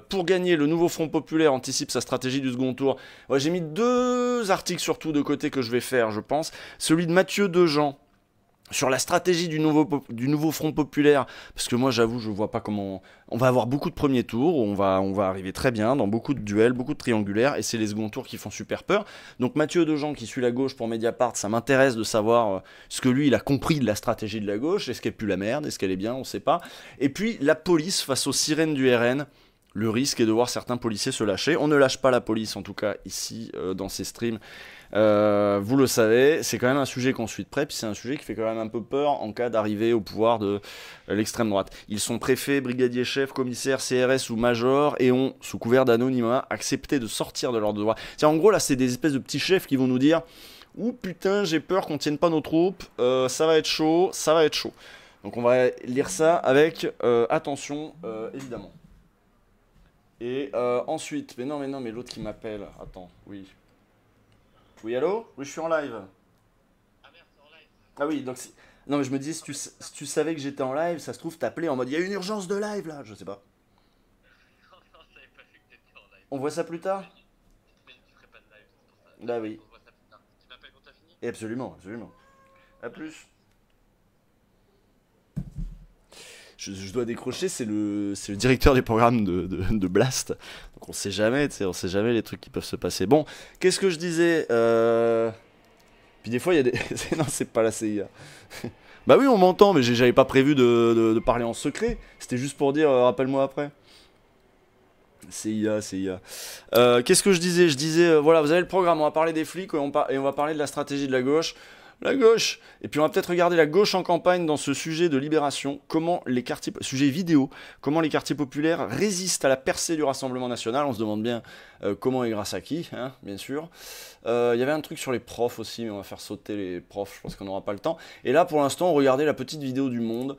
pour gagner, le nouveau Front Populaire anticipe sa stratégie du second tour. Ouais, j'ai mis deux articles surtout de côté que je vais faire, je pense. Celui de Mathieu Dejean, sur la stratégie du nouveau Front Populaire, parce que moi j'avoue je vois pas comment... On va avoir beaucoup de premiers tours, on va arriver très bien dans beaucoup de duels, beaucoup de triangulaires, et c'est les seconds tours qui font super peur. Donc Mathieu Dejean qui suit la gauche pour Mediapart, ça m'intéresse de savoir ce que lui il a compris de la stratégie de la gauche, est-ce qu'elle pue la merde, est-ce qu'elle est bien, on sait pas. Et puis la police face aux sirènes du RN, le risque est de voir certains policiers se lâcher. On ne lâche pas la police en tout cas ici dans ces streams. Vous le savez, c'est quand même un sujet qu'on suit de près, puis c'est un sujet qui fait quand même un peu peur en cas d'arrivée au pouvoir de l'extrême droite. Ils sont préfets, brigadiers chefs, commissaires, CRS ou majors et ont, sous couvert d'anonymat, accepté de sortir de leur devoir. En gros là c'est des espèces de petits chefs qui vont nous dire « Ouh putain j'ai peur qu'on tienne pas nos troupes, ça va être chaud, ça va être chaud ». Donc on va lire ça avec attention évidemment. Et ensuite, mais non, mais l'autre qui m'appelle, attends, oui. Oui, allô? Oui, je suis en live. Ah merde, c'est en live. Ah oui, donc non, mais je me disais, si tu savais que j'étais en live, ça se trouve, t'appelais en mode, il y a une urgence de live, là, je sais pas. Non, j'avais pas vu que t'étais en live. On voit ça plus tard? Mais tu ferais pas de live, c'est pour ça. Bah oui. On voit ça plus tard. Tu m'appelles quand t'as fini? Et absolument, absolument. A plus. Je dois décrocher, c'est le directeur des programmes de Blast. Donc on sait jamais, tu sais, on sait jamais les trucs qui peuvent se passer. Bon, qu'est-ce que je disais Puis des fois, il y a des... non, c'est pas la CIA. Bah oui, on m'entend, mais j'avais pas prévu de parler en secret. C'était juste pour dire, rappelle-moi après. CIA. Qu'est-ce que je disais? Je disais, voilà, vous avez le programme, on va parler des flics et on va parler de la stratégie de la gauche. La gauche. Et puis on va peut-être regarder la gauche en campagne dans ce sujet de libération, sujet vidéo, comment les quartiers populaires résistent à la percée du Rassemblement National. On se demande bien comment et grâce à qui, hein, bien sûr. Il y avait un truc sur les profs aussi, mais on va faire sauter les profs, je pense qu'on n'aura pas le temps. Et là pour l'instant on regardait la petite vidéo du Monde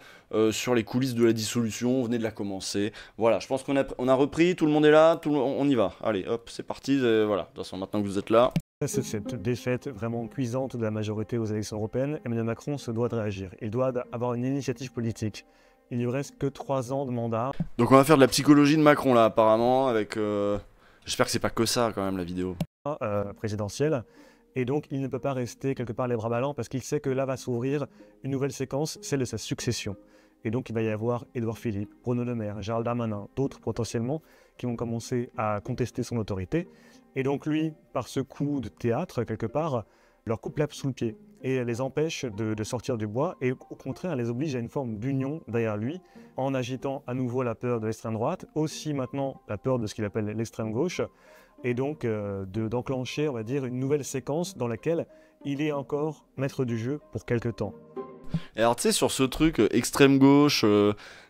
sur les coulisses de la dissolution, on venait de la commencer. Voilà, je pense qu'on a repris, tout le monde est là, on y va. Allez, hop, c'est parti, voilà, de toute façon maintenant que vous êtes là. C'est cette défaite vraiment cuisante de la majorité aux élections européennes. Emmanuel Macron se doit de réagir. Il doit avoir une initiative politique. il lui reste que 3 ans de mandat. Donc on va faire de la psychologie de Macron là apparemment avec... J'espère que c'est pas que ça quand même la vidéo. Présidentielle. Et donc, il ne peut pas rester quelque part les bras ballants parce qu'il sait que là va s'ouvrir une nouvelle séquence, celle de sa succession. Et donc, il va y avoir Édouard Philippe, Bruno Le Maire, Gérald Darmanin, d'autres potentiellement qui vont commencer à contester son autorité. Et donc, lui, par ce coup de théâtre, quelque part, leur coupe l'herbe sous le pied et les empêche de sortir du bois et au contraire, les oblige à une forme d'union derrière lui en agitant à nouveau la peur de l'extrême droite, aussi maintenant la peur de ce qu'il appelle l'extrême gauche. Et donc d'enclencher, on va dire, une nouvelle séquence dans laquelle il est encore maître du jeu pour quelque temps. Et alors tu sais, sur ce truc extrême gauche,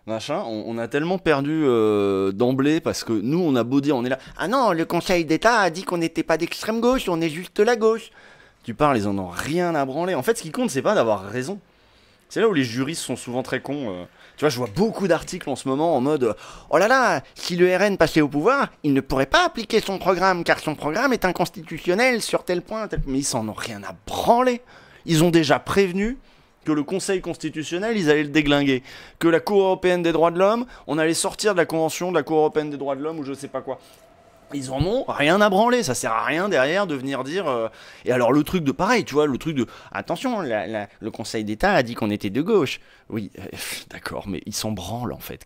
machin, on a tellement perdu d'emblée parce que nous on a beau dire, on est là, ah non, le Conseil d'État a dit qu'on n'était pas d'extrême gauche, on est juste la gauche. Tu parles, ils en ont rien à branler. En fait, ce qui compte, c'est pas d'avoir raison. C'est là où les juristes sont souvent très cons. Tu vois, je vois beaucoup d'articles en ce moment en mode oh là là, si le RN passait au pouvoir, il ne pourrait pas appliquer son programme car son programme est inconstitutionnel sur tel point, tel... Mais ils s'en ont rien à branler. Ils ont déjà prévenu que le Conseil constitutionnel, ils allaient le déglinguer. Que la Cour européenne des droits de l'homme, on allait sortir de la convention de la Cour européenne des droits de l'homme ou je sais pas quoi. Ils en ont rien à branler, ça sert à rien derrière de venir dire... Et alors le truc de pareil, tu vois, le truc de... Attention, le Conseil d'État a dit qu'on était de gauche. Oui, d'accord, mais ils s'en branlent en fait.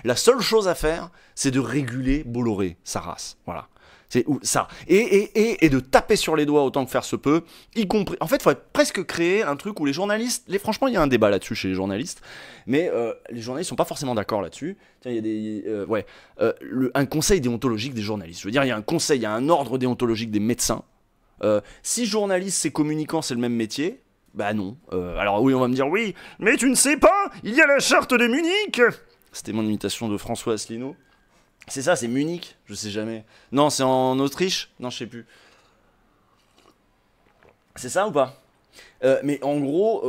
La seule chose à faire, c'est de réguler Bolloré, sa race, voilà. C'est ça. Et de taper sur les doigts autant que faire se peut, y compris... En fait, il faudrait presque créer un truc où les journalistes... Franchement, il y a un débat là-dessus chez les journalistes, mais les journalistes sont pas forcément d'accord là-dessus. Tiens, il y a des... un conseil déontologique des journalistes. Je veux dire, il y a un conseil, il y a un ordre déontologique des médecins. Si journaliste, c'est communicant, c'est le même métier, bah non. Alors oui, on va me dire, oui, mais tu ne sais pas, il y a la charte de Munich. C'était mon imitation de François Asselineau. C'est ça, c'est Munich, je sais jamais. Non, c'est en Autriche. Non, je sais plus. C'est ça ou pas? Mais en gros,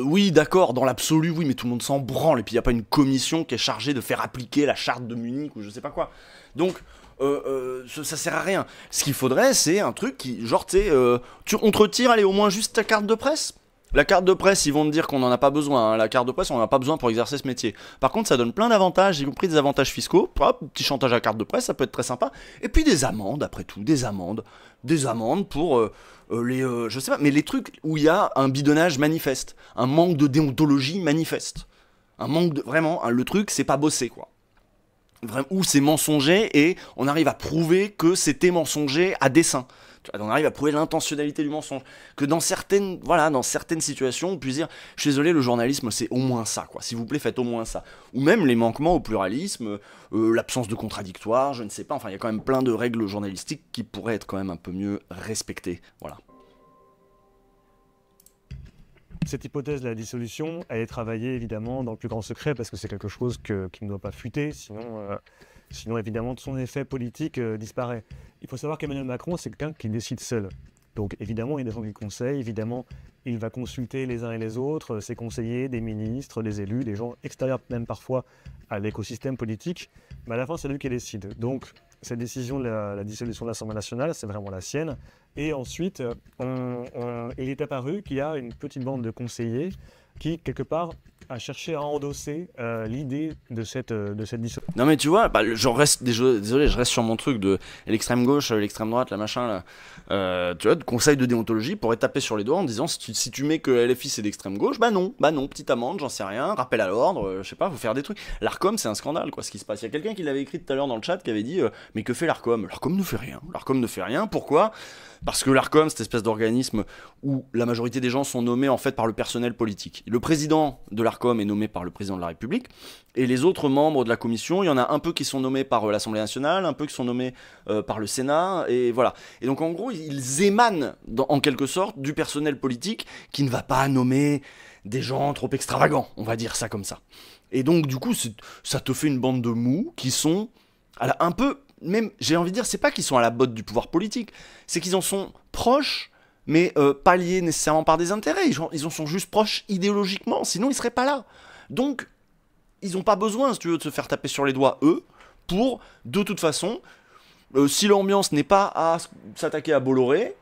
oui, d'accord, dans l'absolu, oui, mais tout le monde s'en branle. Et puis il n'y a pas une commission qui est chargée de faire appliquer la charte de Munich ou je sais pas quoi. Donc, ça sert à rien. Ce qu'il faudrait, c'est un truc qui, genre, tu sais, on te retire, allez, au moins juste ta carte de presse. La carte de presse, ils vont te dire qu'on n'en a pas besoin. Hein. La carte de presse, on n'en a pas besoin pour exercer ce métier. Par contre, ça donne plein d'avantages, y compris des avantages fiscaux. Hop, petit chantage à la carte de presse, ça peut être très sympa. Et puis des amendes, après tout, des amendes. Des amendes pour je sais pas, mais les trucs où il y a un bidonnage manifeste. Un manque de déontologie manifeste. Un manque de... Vraiment, hein, le truc, c'est pas bossé, quoi. Où c'est mensonger et on arrive à prouver que c'était mensonger à dessein. On arrive à prouver l'intentionnalité du mensonge. Que dans certaines, voilà, dans certaines situations, on puisse dire, je suis désolé, le journalisme, c'est au moins ça, quoi. S'il vous plaît, faites au moins ça. Ou même les manquements au pluralisme, l'absence de contradictoire, je ne sais pas. Enfin, il y a quand même plein de règles journalistiques qui pourraient être quand même un peu mieux respectées. Voilà. Cette hypothèse de la dissolution, elle est travaillée évidemment dans le plus grand secret parce que c'est quelque chose qui ne doit pas fuiter, sinon évidemment son effet politique disparaît. Il faut savoir qu'Emmanuel Macron, c'est quelqu'un qui décide seul. Donc évidemment, il y a des gens qui le conseillent, évidemment, il va consulter les uns et les autres, ses conseillers, des ministres, des élus, des gens extérieurs même parfois à l'écosystème politique, mais à la fin, c'est lui qui décide. Donc cette décision de la dissolution de l'Assemblée nationale, c'est vraiment la sienne. Et ensuite, il est apparu qu'il y a une petite bande de conseillers qui, quelque part, a cherché à endosser l'idée de cette dissolution. Non mais tu vois, bah, désolé, je reste sur mon truc de l'extrême gauche, l'extrême droite, la machin là. Tu vois, le conseil de déontologie pourrait taper sur les doigts en disant si tu mets que LFI c'est d'extrême gauche, bah non, petite amende, j'en sais rien, rappel à l'ordre, je sais pas, faut faire des trucs. L'Arcom c'est un scandale quoi, ce qui se passe. Il y a quelqu'un qui l'avait écrit tout à l'heure dans le chat qui avait dit mais que fait l'Arcom? L'Arcom ne fait rien. L'Arcom ne fait rien. Pourquoi? Parce que l'Arcom, cette espèce d'organisme où la majorité des gens sont nommés en fait par le personnel politique. Le président de l'Arcom est nommé par le président de la République, et les autres membres de la commission, il y en a un peu qui sont nommés par l'Assemblée nationale, un peu qui sont nommés par le Sénat, et voilà. Et donc en gros, ils émanent en quelque sorte du personnel politique qui ne va pas nommer des gens trop extravagants, on va dire ça comme ça. Et donc du coup, ça te fait une bande de mous qui sont un peu... Même, j'ai envie de dire, c'est pas qu'ils sont à la botte du pouvoir politique, c'est qu'ils en sont proches, mais pas liés nécessairement par des intérêts. Ils en sont juste proches idéologiquement, sinon ils seraient pas là. Donc, ils n'ont pas besoin, si tu veux, de se faire taper sur les doigts, eux, pour, de toute façon, si l'ambiance n'est pas à s'attaquer à Bolloré,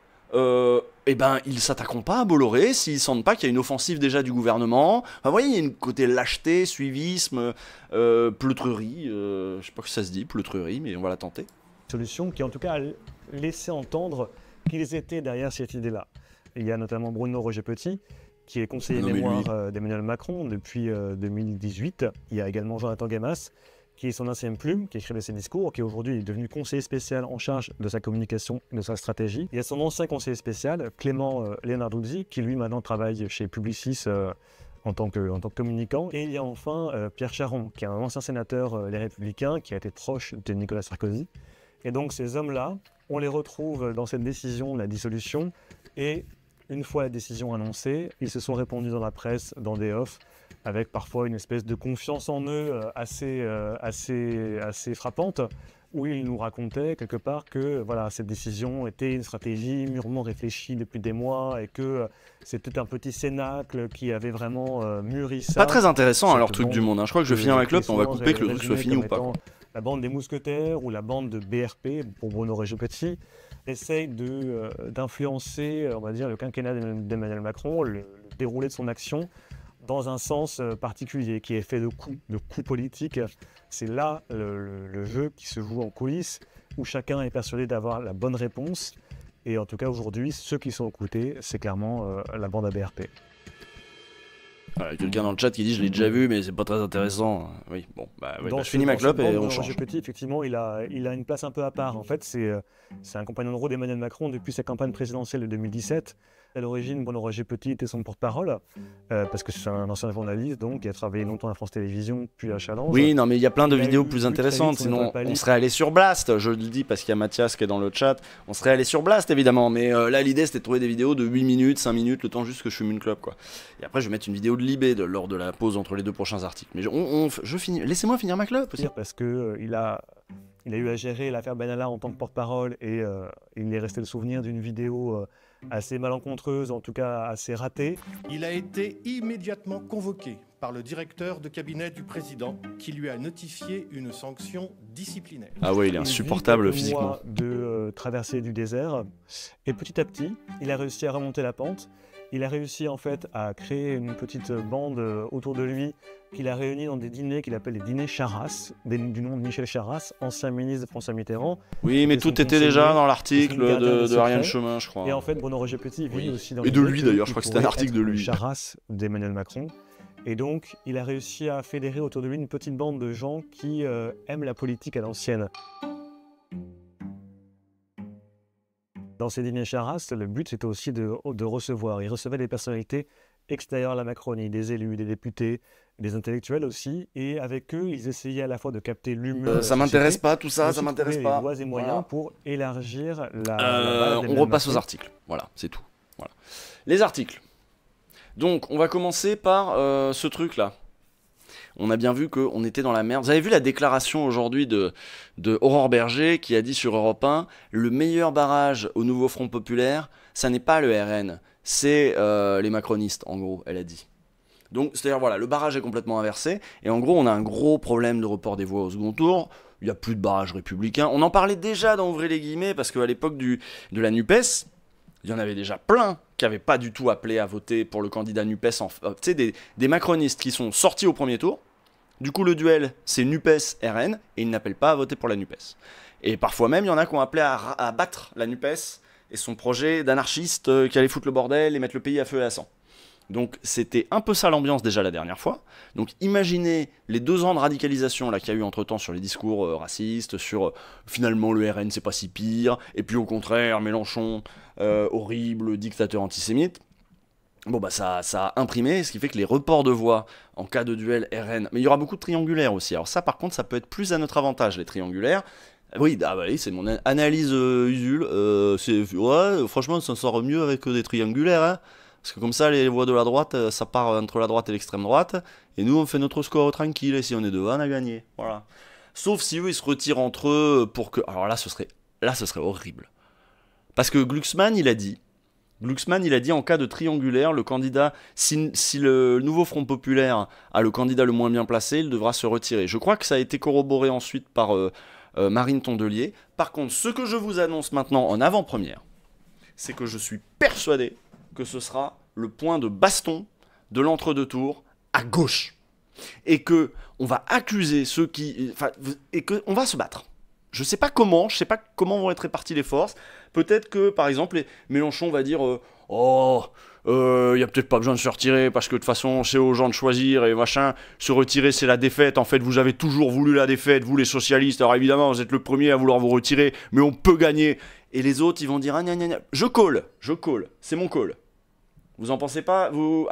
eh ben, ils s'attaqueront pas à Bolloré s'ils sentent pas qu'il y a une offensive déjà du gouvernement. Enfin, vous voyez, il y a une côté lâcheté, suivisme, pleutrerie, je sais pas que ça se dit, pleutrerie, mais on va la tenter. Solution qui en tout cas a laissé entendre qu'ils étaient derrière cette idée-là. Il y a notamment Bruno Roger-Petit, qui est conseiller mémoire d'Emmanuel Macron depuis 2018. Il y a également Jonathan Gamas, qui est son ancienne plume, qui écrivait ses discours, qui aujourd'hui est devenu conseiller spécial en charge de sa communication et de sa stratégie. Il y a son ancien conseiller spécial, Clément Leonarduzzi, qui lui maintenant travaille chez Publicis en tant que communicant. Et il y a enfin Pierre Charon, qui est un ancien sénateur Les Républicains, qui a été proche de Nicolas Sarkozy. Et donc ces hommes-là, on les retrouve dans cette décision de la dissolution. Et une fois la décision annoncée, ils se sont répandus dans la presse, dans des offs, avec parfois une espèce de confiance en eux assez frappante, où ils nous racontaient quelque part que voilà, cette décision était une stratégie mûrement réfléchie depuis des mois et que c'était un petit cénacle qui avait vraiment mûri ça. Pas très intéressant leur truc du monde, hein. Je crois que je vais finir avec l'autre, on va couper que le truc soit fini ou pas. La bande des mousquetaires ou la bande de BRP, pour Bruno Roger-Petit, essaye d'influencer, on va dire, le quinquennat d'Emmanuel Macron, le déroulé de son action, dans un sens particulier, qui est fait de coups politiques. C'est là le jeu qui se joue en coulisses, où chacun est persuadé d'avoir la bonne réponse. Et en tout cas, aujourd'hui, ceux qui sont aux côtés, c'est clairement la bande ABRP. Voilà, quelqu'un dans le chat qui dit je l'ai déjà vu mais c'est pas très intéressant. Oui, bon, je finis ma clope et on change. Roger Petit, effectivement, il a une place un peu à part. En fait, c'est un compagnon de route d'Emmanuel Macron depuis sa campagne présidentielle de 2017. À l'origine, Bruno Roger Petit était son porte-parole, parce que c'est un ancien journaliste, donc il a travaillé longtemps à France Télévisions, puis à Challenge. Oui, non, mais il y a plein de vidéos plus intéressantes, sinon on serait allé sur Blast, je le dis parce qu'il y a Mathias qui est dans le chat, on serait allé sur Blast évidemment, mais là l'idée c'était de trouver des vidéos de 8 minutes, 5 minutes, le temps juste que je fume une clope, quoi. Et après je vais mettre une vidéo de Libé lors de la pause entre les deux prochains articles. Mais je finis, laissez-moi finir ma clope aussi. Parce que il a eu à gérer l'affaire Benalla en tant que porte-parole et il est resté le souvenir d'une vidéo assez malencontreuse, en tout cas assez ratée. Il a été immédiatement convoqué par le directeur de cabinet du président qui lui a notifié une sanction disciplinaire. Ah ouais, il est insupportable physiquement. De traverser du désert et petit à petit, il a réussi à remonter la pente. Il a réussi en fait à créer une petite bande autour de lui qu'il a réunie dans des dîners qu'il appelle les dîners Charras, du nom de Michel Charras, ancien ministre de François Mitterrand. Oui, mais tout était déjà dans l'article de Ariane Chemin, je crois. Et en fait, Bruno Roger Petit vit aussi dans et de lui d'ailleurs, je crois que c'était un article de lui. Charras d'Emmanuel Macron. Et donc, il a réussi à fédérer autour de lui une petite bande de gens qui aiment la politique à l'ancienne. Dans ces dîners Charras, le but c'était aussi de recevoir. Il recevait des personnalités extérieures à la Macronie, des élus, des députés, des intellectuels aussi. Et avec eux, ils essayaient à la fois de capter l'humeur. Ça m'intéresse pas tout ça, ça m'intéresse pas. Voies et moyens pour élargir la base. On repasse aux articles. Voilà, c'est tout. Voilà. Les articles. Donc, on va commencer par ce truc-là. On a bien vu qu'on était dans la merde. Vous avez vu la déclaration aujourd'hui de Aurore Berger qui a dit sur Europe 1 le meilleur barrage au nouveau Front Populaire, ça n'est pas le RN, c'est les macronistes, en gros, elle a dit. Donc, c'est-à-dire, voilà, le barrage est complètement inversé. Et en gros, on a un gros problème de report des voix au second tour. Il n'y a plus de barrage républicain. On en parlait déjà dans Ouvrez les guillemets, parce qu'à l'époque de la NUPES, il y en avait déjà plein qui n'avaient pas du tout appelé à voter pour le candidat NUPES. Tu sais, des macronistes qui sont sortis au premier tour. Du coup, le duel, c'est NUPES-RN, et ils n'appellent pas à voter pour la NUPES. Et parfois même, il y en a qui ont appelé à battre la NUPES et son projet d'anarchiste qui allait foutre le bordel et mettre le pays à feu et à sang. Donc c'était un peu ça l'ambiance déjà la dernière fois. Donc imaginez les 2 ans de radicalisation là qu'il y a eu entre-temps sur les discours racistes, sur finalement le RN c'est pas si pire, et puis au contraire Mélenchon, horrible dictateur antisémite. Bon bah ça a imprimé, ce qui fait que les reports de voix en cas de duel RN, mais il y aura beaucoup de triangulaires aussi. Alors ça par contre ça peut être plus à notre avantage les triangulaires. Oui, c'est mon analyse Usul. Ouais, franchement ça sort mieux avec des triangulaires, hein. Parce que comme ça, les voix de la droite, ça part entre la droite et l'extrême droite. Et nous, on fait notre score tranquille. Et si on est devant, on a gagné. Voilà. Sauf si eux, ils se retirent entre eux pour que... Alors là, ce serait horrible. Parce que Glucksmann, il a dit en cas de triangulaire, le candidat, si le nouveau Front Populaire a le candidat le moins bien placé, il devra se retirer. Je crois que ça a été corroboré ensuite par Marine Tondelier. Par contre, ce que je vous annonce maintenant en avant-première, c'est que je suis persuadé que ce sera le point de baston de l'entre-deux tours à gauche. Et que on va accuser ceux qui... Enfin, et qu'on va se battre. Je sais pas comment vont être réparties les forces. Peut-être que, par exemple, Mélenchon va dire il y a peut-être pas besoin de se retirer parce que de toute façon, c'est aux gens de choisir et machin. Se retirer, c'est la défaite. En fait, vous avez toujours voulu la défaite, vous les socialistes. Alors évidemment, vous êtes le premier à vouloir vous retirer, mais on peut gagner. Et les autres, ils vont dire gna gna gna. Je call. C'est mon call. Vous en pensez pas, vous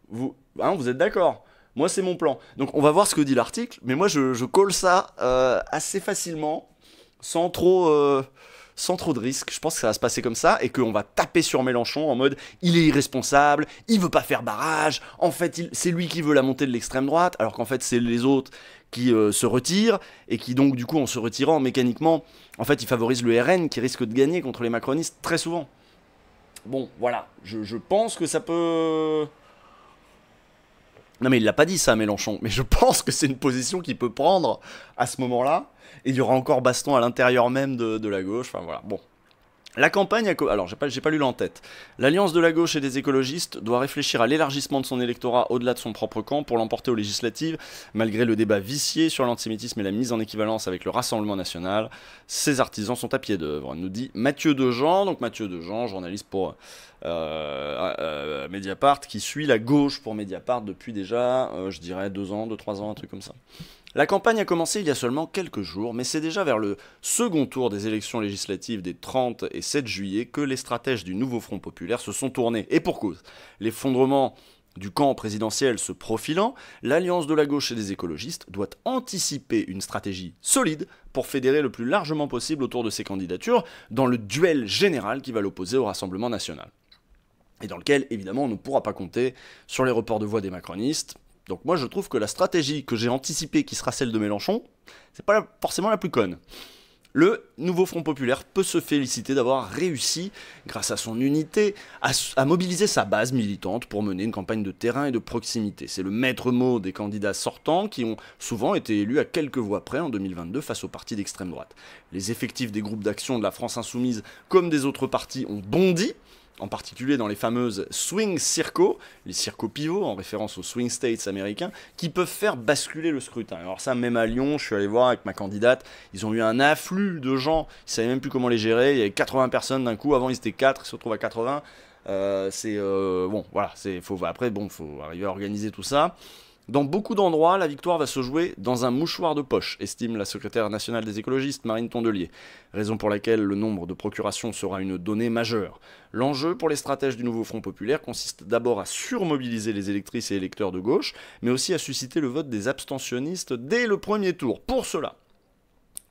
vous êtes d'accord? Moi, c'est mon plan. Donc, on va voir ce que dit l'article, mais moi, je colle ça assez facilement, sans trop de risques. Je pense que ça va se passer comme ça, et qu'on va taper sur Mélenchon en mode « il est irresponsable, il veut pas faire barrage, en fait, c'est lui qui veut la montée de l'extrême droite, alors qu'en fait, c'est les autres qui se retirent, et qui donc, du coup, en se retirant mécaniquement, en fait, il favorise le RN qui risque de gagner contre les macronistes très souvent. » Bon, voilà, je pense que ça peut... Non mais il l'a pas dit ça, Mélenchon, mais je pense que c'est une position qu'il peut prendre à ce moment-là, et il y aura encore baston à l'intérieur même de la gauche, enfin voilà, bon. La campagne a... Alors, j'ai pas lu l'en-tête. L'Alliance de la gauche et des écologistes doit réfléchir à l'élargissement de son électorat au-delà de son propre camp pour l'emporter aux législatives, malgré le débat vicié sur l'antisémitisme et la mise en équivalence avec le Rassemblement national. Ses artisans sont à pied d'œuvre, nous dit Mathieu Dejean. Donc Mathieu Dejean, journaliste pour Mediapart, qui suit la gauche pour Mediapart depuis déjà, je dirais, 2 ans, 2-3 ans, un truc comme ça. La campagne a commencé il y a seulement quelques jours, mais c'est déjà vers le second tour des élections législatives des 30 et 7 juillet que les stratèges du nouveau Front populaire se sont tournés. Et pour cause, l'effondrement du camp présidentiel se profilant, l'Alliance de la gauche et des écologistes doit anticiper une stratégie solide pour fédérer le plus largement possible autour de ses candidatures dans le duel général qui va l'opposer au Rassemblement national. Et dans lequel, évidemment, on ne pourra pas compter sur les reports de voix des macronistes. Donc moi je trouve que la stratégie que j'ai anticipée, qui sera celle de Mélenchon, c'est pas forcément la plus conne. Le nouveau Front populaire peut se féliciter d'avoir réussi, grâce à son unité, à mobiliser sa base militante pour mener une campagne de terrain et de proximité. C'est le maître mot des candidats sortants qui ont souvent été élus à quelques voix près en 2022 face aux partis d'extrême droite. Les effectifs des groupes d'action de la France Insoumise comme des autres partis ont bondi, en particulier dans les fameuses swing circos, les circos pivots, en référence aux swing states américains, qui peuvent faire basculer le scrutin. Alors ça, même à Lyon, je suis allé voir avec ma candidate, ils ont eu un afflux de gens, ils savaient même plus comment les gérer, il y avait 80 personnes d'un coup, avant ils étaient 4, ils se retrouvent à 80, bon, voilà, après, faut arriver à organiser tout ça. Dans beaucoup d'endroits, la victoire va se jouer dans un mouchoir de poche, estime la secrétaire nationale des écologistes Marine Tondelier, raison pour laquelle le nombre de procurations sera une donnée majeure. L'enjeu pour les stratèges du nouveau Front populaire consiste d'abord à surmobiliser les électrices et électeurs de gauche, mais aussi à susciter le vote des abstentionnistes dès le premier tour. Pour cela,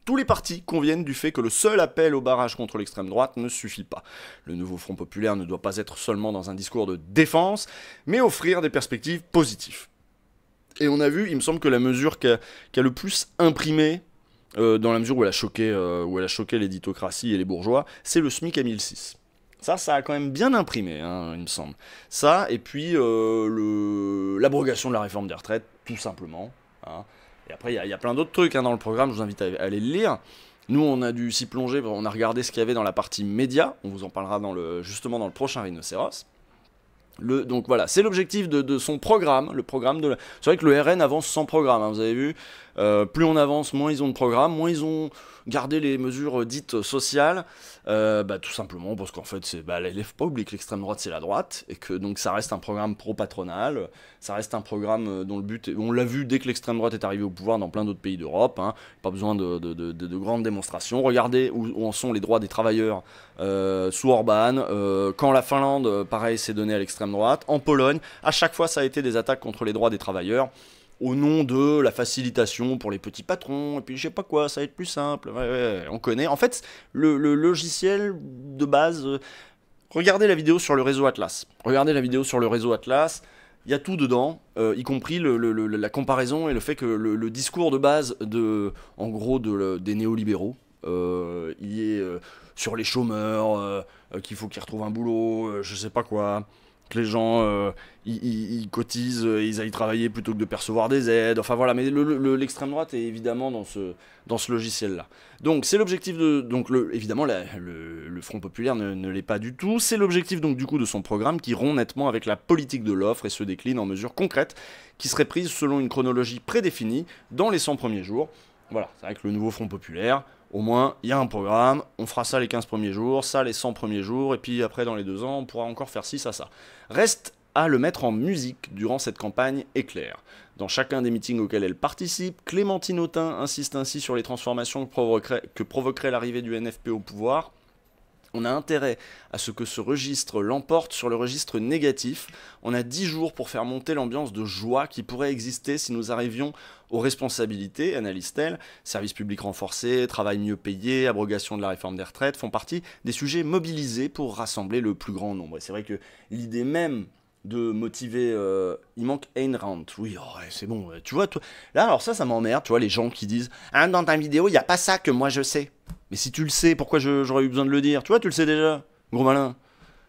tous les partis conviennent du fait que le seul appel au barrage contre l'extrême droite ne suffit pas. Le nouveau Front populaire ne doit pas être seulement dans un discours de défense, mais offrir des perspectives positives. Et on a vu, il me semble que la mesure qui a le plus imprimé, dans la mesure où elle a choqué l'éditocratie et les bourgeois, c'est le SMIC à 1006. Ça a quand même bien imprimé, hein, il me semble. Ça, et puis l'abrogation de la réforme des retraites, tout simplement. Hein. Et après, il y a plein d'autres trucs dans le programme, je vous invite à aller le lire. Nous, on a dû s'y plonger, on a regardé ce qu'il y avait dans la partie média, on vous en parlera justement dans le prochain Rhinocéros. Donc voilà, c'est l'objectif de son programme, C'est vrai que le RN avance sans programme, hein, vous avez vu, plus on avance, moins ils ont de programme, moins ils ont gardé les mesures dites sociales, tout simplement parce qu'en fait, l'élève pas oublie que l'extrême droite c'est la droite, et que donc ça reste un programme pro-patronal, ça reste un programme dont le but, on l'a vu dès que l'extrême droite est arrivée au pouvoir dans plein d'autres pays d'Europe, hein, pas besoin de grandes démonstrations. Regardez où en sont les droits des travailleurs sous Orban, quand la Finlande, pareil, s'est donnée à l'extrême droite, en Pologne, à chaque fois ça a été des attaques contre les droits des travailleurs, au nom de la facilitation pour les petits patrons, et puis je sais pas quoi, ça va être plus simple, ouais, on connaît. En fait, le logiciel de base, regardez la vidéo sur le réseau Atlas, il y a tout dedans, y compris la comparaison et le fait que le discours de base des néolibéraux, il est sur les chômeurs, qu'il faut qu'ils retrouvent un boulot, je sais pas quoi, que les gens ils cotisent, ils aillent travailler plutôt que de percevoir des aides. Enfin voilà, mais l'extrême droite est évidemment dans ce logiciel-là. Donc c'est l'objectif de... Donc évidemment, le Front Populaire ne l'est pas du tout. C'est l'objectif donc du coup de son programme qui rompt nettement avec la politique de l'offre et se décline en mesures concrètes qui seraient prises selon une chronologie prédéfinie dans les 100 premiers jours. Voilà, c'est vrai que le nouveau Front Populaire... Au moins, il y a un programme, on fera ça les 15 premiers jours, ça les 100 premiers jours, et puis après, dans les 2 ans, on pourra encore faire ci, ça. Reste à le mettre en musique durant cette campagne éclair. Dans chacun des meetings auxquels elle participe, Clémentine Autain insiste ainsi sur les transformations que provoquerait l'arrivée du NFP au pouvoir. On a intérêt à ce que ce registre l'emporte sur le registre négatif. On a 10 jours pour faire monter l'ambiance de joie qui pourrait exister si nous arrivions aux responsabilités, analyse-t-elle. Services publics renforcés, travail mieux payé, abrogation de la réforme des retraites font partie des sujets mobilisés pour rassembler le plus grand nombre. Et c'est vrai que l'idée même de motiver... il manque Ayn Rand. Oui, oh, ouais, c'est bon. Tu vois, toi, là, alors ça m'emmerde, tu vois, les gens qui disent « Ah, dans ta vidéo, il n'y a pas ça que moi je sais. » Mais si tu le sais, pourquoi j'aurais eu besoin de le dire? Tu vois, tu le sais déjà, gros malin.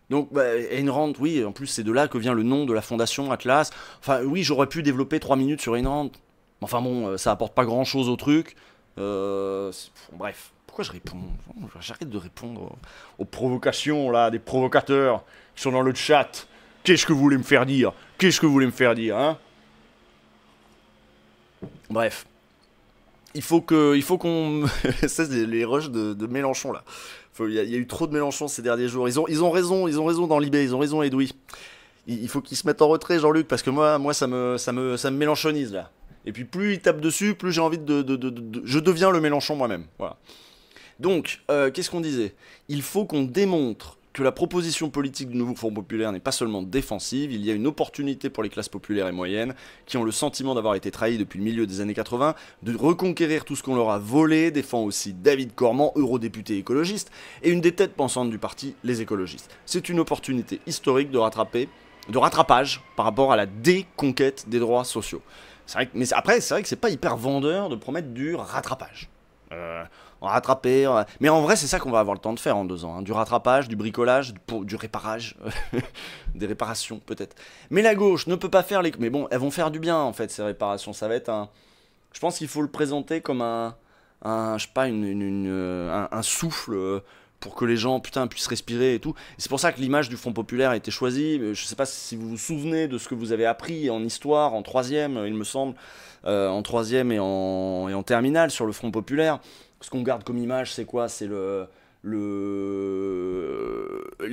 Donc, Ayn Rand, oui, en plus, c'est de là que vient le nom de la fondation Atlas. Enfin, oui, j'aurais pu développer 3 minutes sur Ayn Rand. Enfin bon, ça apporte pas grand-chose au truc. Bref, pourquoi je réponds? J'arrête de répondre aux provocations, là, des provocateurs qui sont dans le chat. Qu'est-ce que vous voulez me faire dire? Qu'est-ce que vous voulez me faire dire, hein? Bref. Il faut qu'on... Ça, c'est les rushs de Mélenchon, là. Il y a eu trop de Mélenchon ces derniers jours. Ils ont raison dans l'IB, ils ont raison, Edoui. Il faut qu'ils se mettent en retrait, Jean-Luc, parce que moi ça me mélenchonise, là. Et puis plus ils tapent dessus, plus j'ai envie je deviens le Mélenchon moi-même. Voilà. Donc, qu'est-ce qu'on disait? Il faut qu'on démontre que la proposition politique du nouveau Front Populaire n'est pas seulement défensive, il y a une opportunité pour les classes populaires et moyennes, qui ont le sentiment d'avoir été trahies depuis le milieu des années 80, de reconquérir tout ce qu'on leur a volé, défend aussi David Cormand, eurodéputé écologiste, et une des têtes pensantes du parti, les écologistes. C'est une opportunité historique de rattrapage par rapport à la déconquête des droits sociaux. Mais après, c'est vrai que c'est pas hyper vendeur de promettre du rattrapage. Rattraper, mais en vrai c'est ça qu'on va avoir le temps de faire en 2 ans, hein. Du rattrapage, du bricolage, du réparage, des réparations peut-être. Mais la gauche ne peut pas faire les... Mais bon, elles vont faire du bien en fait ces réparations, ça va être un... Je pense qu'il faut le présenter comme je sais pas, un souffle pour que les gens puissent respirer et tout. Et c'est pour ça que l'image du Front Populaire a été choisie. Je sais pas si vous vous souvenez de ce que vous avez appris en histoire, en 3e il me semble, en 3e et en terminale sur le Front Populaire. Ce qu'on garde comme image, c'est quoi? C'est les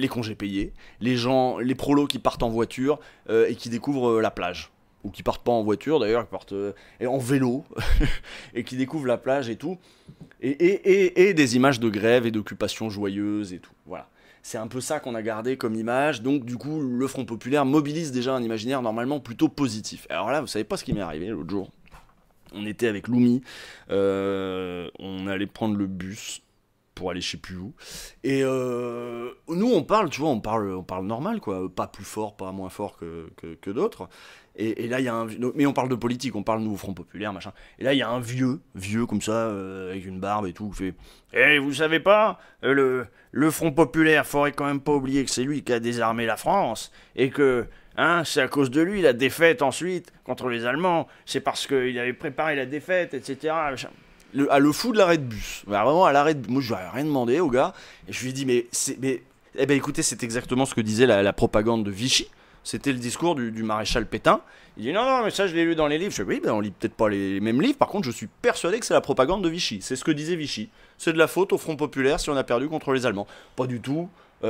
congés payés, les prolos qui partent en voiture et qui découvrent la plage. Ou qui partent pas en voiture d'ailleurs, qui partent en vélo et qui découvrent la plage et tout. Et des images de grève et d'occupation joyeuse et tout. Voilà. C'est un peu ça qu'on a gardé comme image. Donc du coup, le Front Populaire mobilise déjà un imaginaire normalement plutôt positif. Alors là, vous savez pas ce qui m'est arrivé l'autre jour. On était avec Loumi, on allait prendre le bus pour aller je sais plus où. Et nous on parle, tu vois, on parle normal quoi, pas plus fort, pas moins fort que d'autres. Et là il y a mais on parle de politique, on parle nouveau Front Populaire, machin. Et là il y a un vieux comme ça, avec une barbe et tout, qui fait « vous savez pas, le Front Populaire, faudrait quand même pas oublier que c'est lui qui a désarmé la France, et que... Hein, c'est à cause de lui la défaite ensuite contre les Allemands, c'est parce qu'il avait préparé la défaite, etc. » Le fou de l'arrêt de bus. Bah, vraiment à l'arrêt de bus. Moi je lui ai rien demandé au gars. Et je lui ai dit eh ben écoutez, c'est exactement ce que disait la propagande de Vichy. C'était le discours du maréchal Pétain. Il dit non mais ça je l'ai lu dans les livres. Je dis oui, ben on lit peut-être pas les mêmes livres. Par contre je suis persuadé que c'est la propagande de Vichy. C'est ce que disait Vichy. C'est de la faute au Front Populaire si on a perdu contre les Allemands. Pas du tout.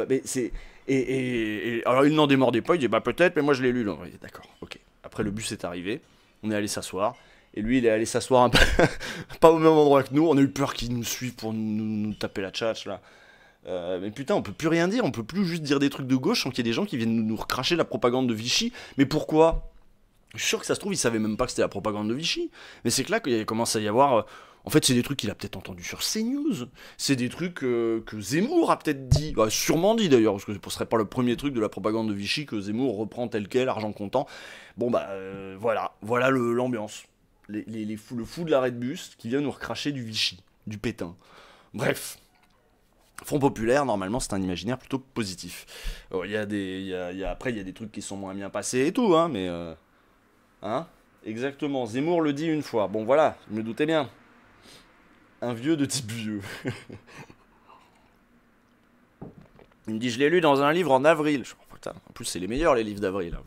Mais c'est... Et alors il n'en démordait pas, il dit bah peut-être, mais moi je l'ai lu. D'accord, ok. Après le bus est arrivé, on est allé s'asseoir, et lui il est allé s'asseoir un peu pas au même endroit que nous, on a eu peur qu'il nous suive pour nous taper la tchatch là. Mais putain, on peut plus rien dire, on peut plus juste dire des trucs de gauche sans qu'il y ait des gens qui viennent nous recracher la propagande de Vichy. Mais pourquoi? Je suis sûr que ça se trouve, il savait même pas que c'était la propagande de Vichy. Mais c'est que là qu'il commence à y avoir... En fait, c'est des trucs qu'il a peut-être entendu sur CNews. C'est des trucs que Zemmour a peut-être dit. Bah, sûrement dit d'ailleurs, parce que ce serait pas le premier truc de la propagande de Vichy que Zemmour reprend tel quel, argent comptant. Bon bah voilà l'ambiance. Le fou de l'arrêt de bus qui vient nous recracher du Vichy, du Pétain. Bref. Front populaire, normalement, c'est un imaginaire plutôt positif. Après, il y a des trucs qui sont moins bien passés et tout, hein, mais... hein, exactement, Zemmour le dit une fois. Bon, voilà, je me doutais bien. Un vieux de type vieux. Il me dit, je l'ai lu dans un livre en avril. Je dis, oh, putain, en plus, c'est les meilleurs, les livres d'avril.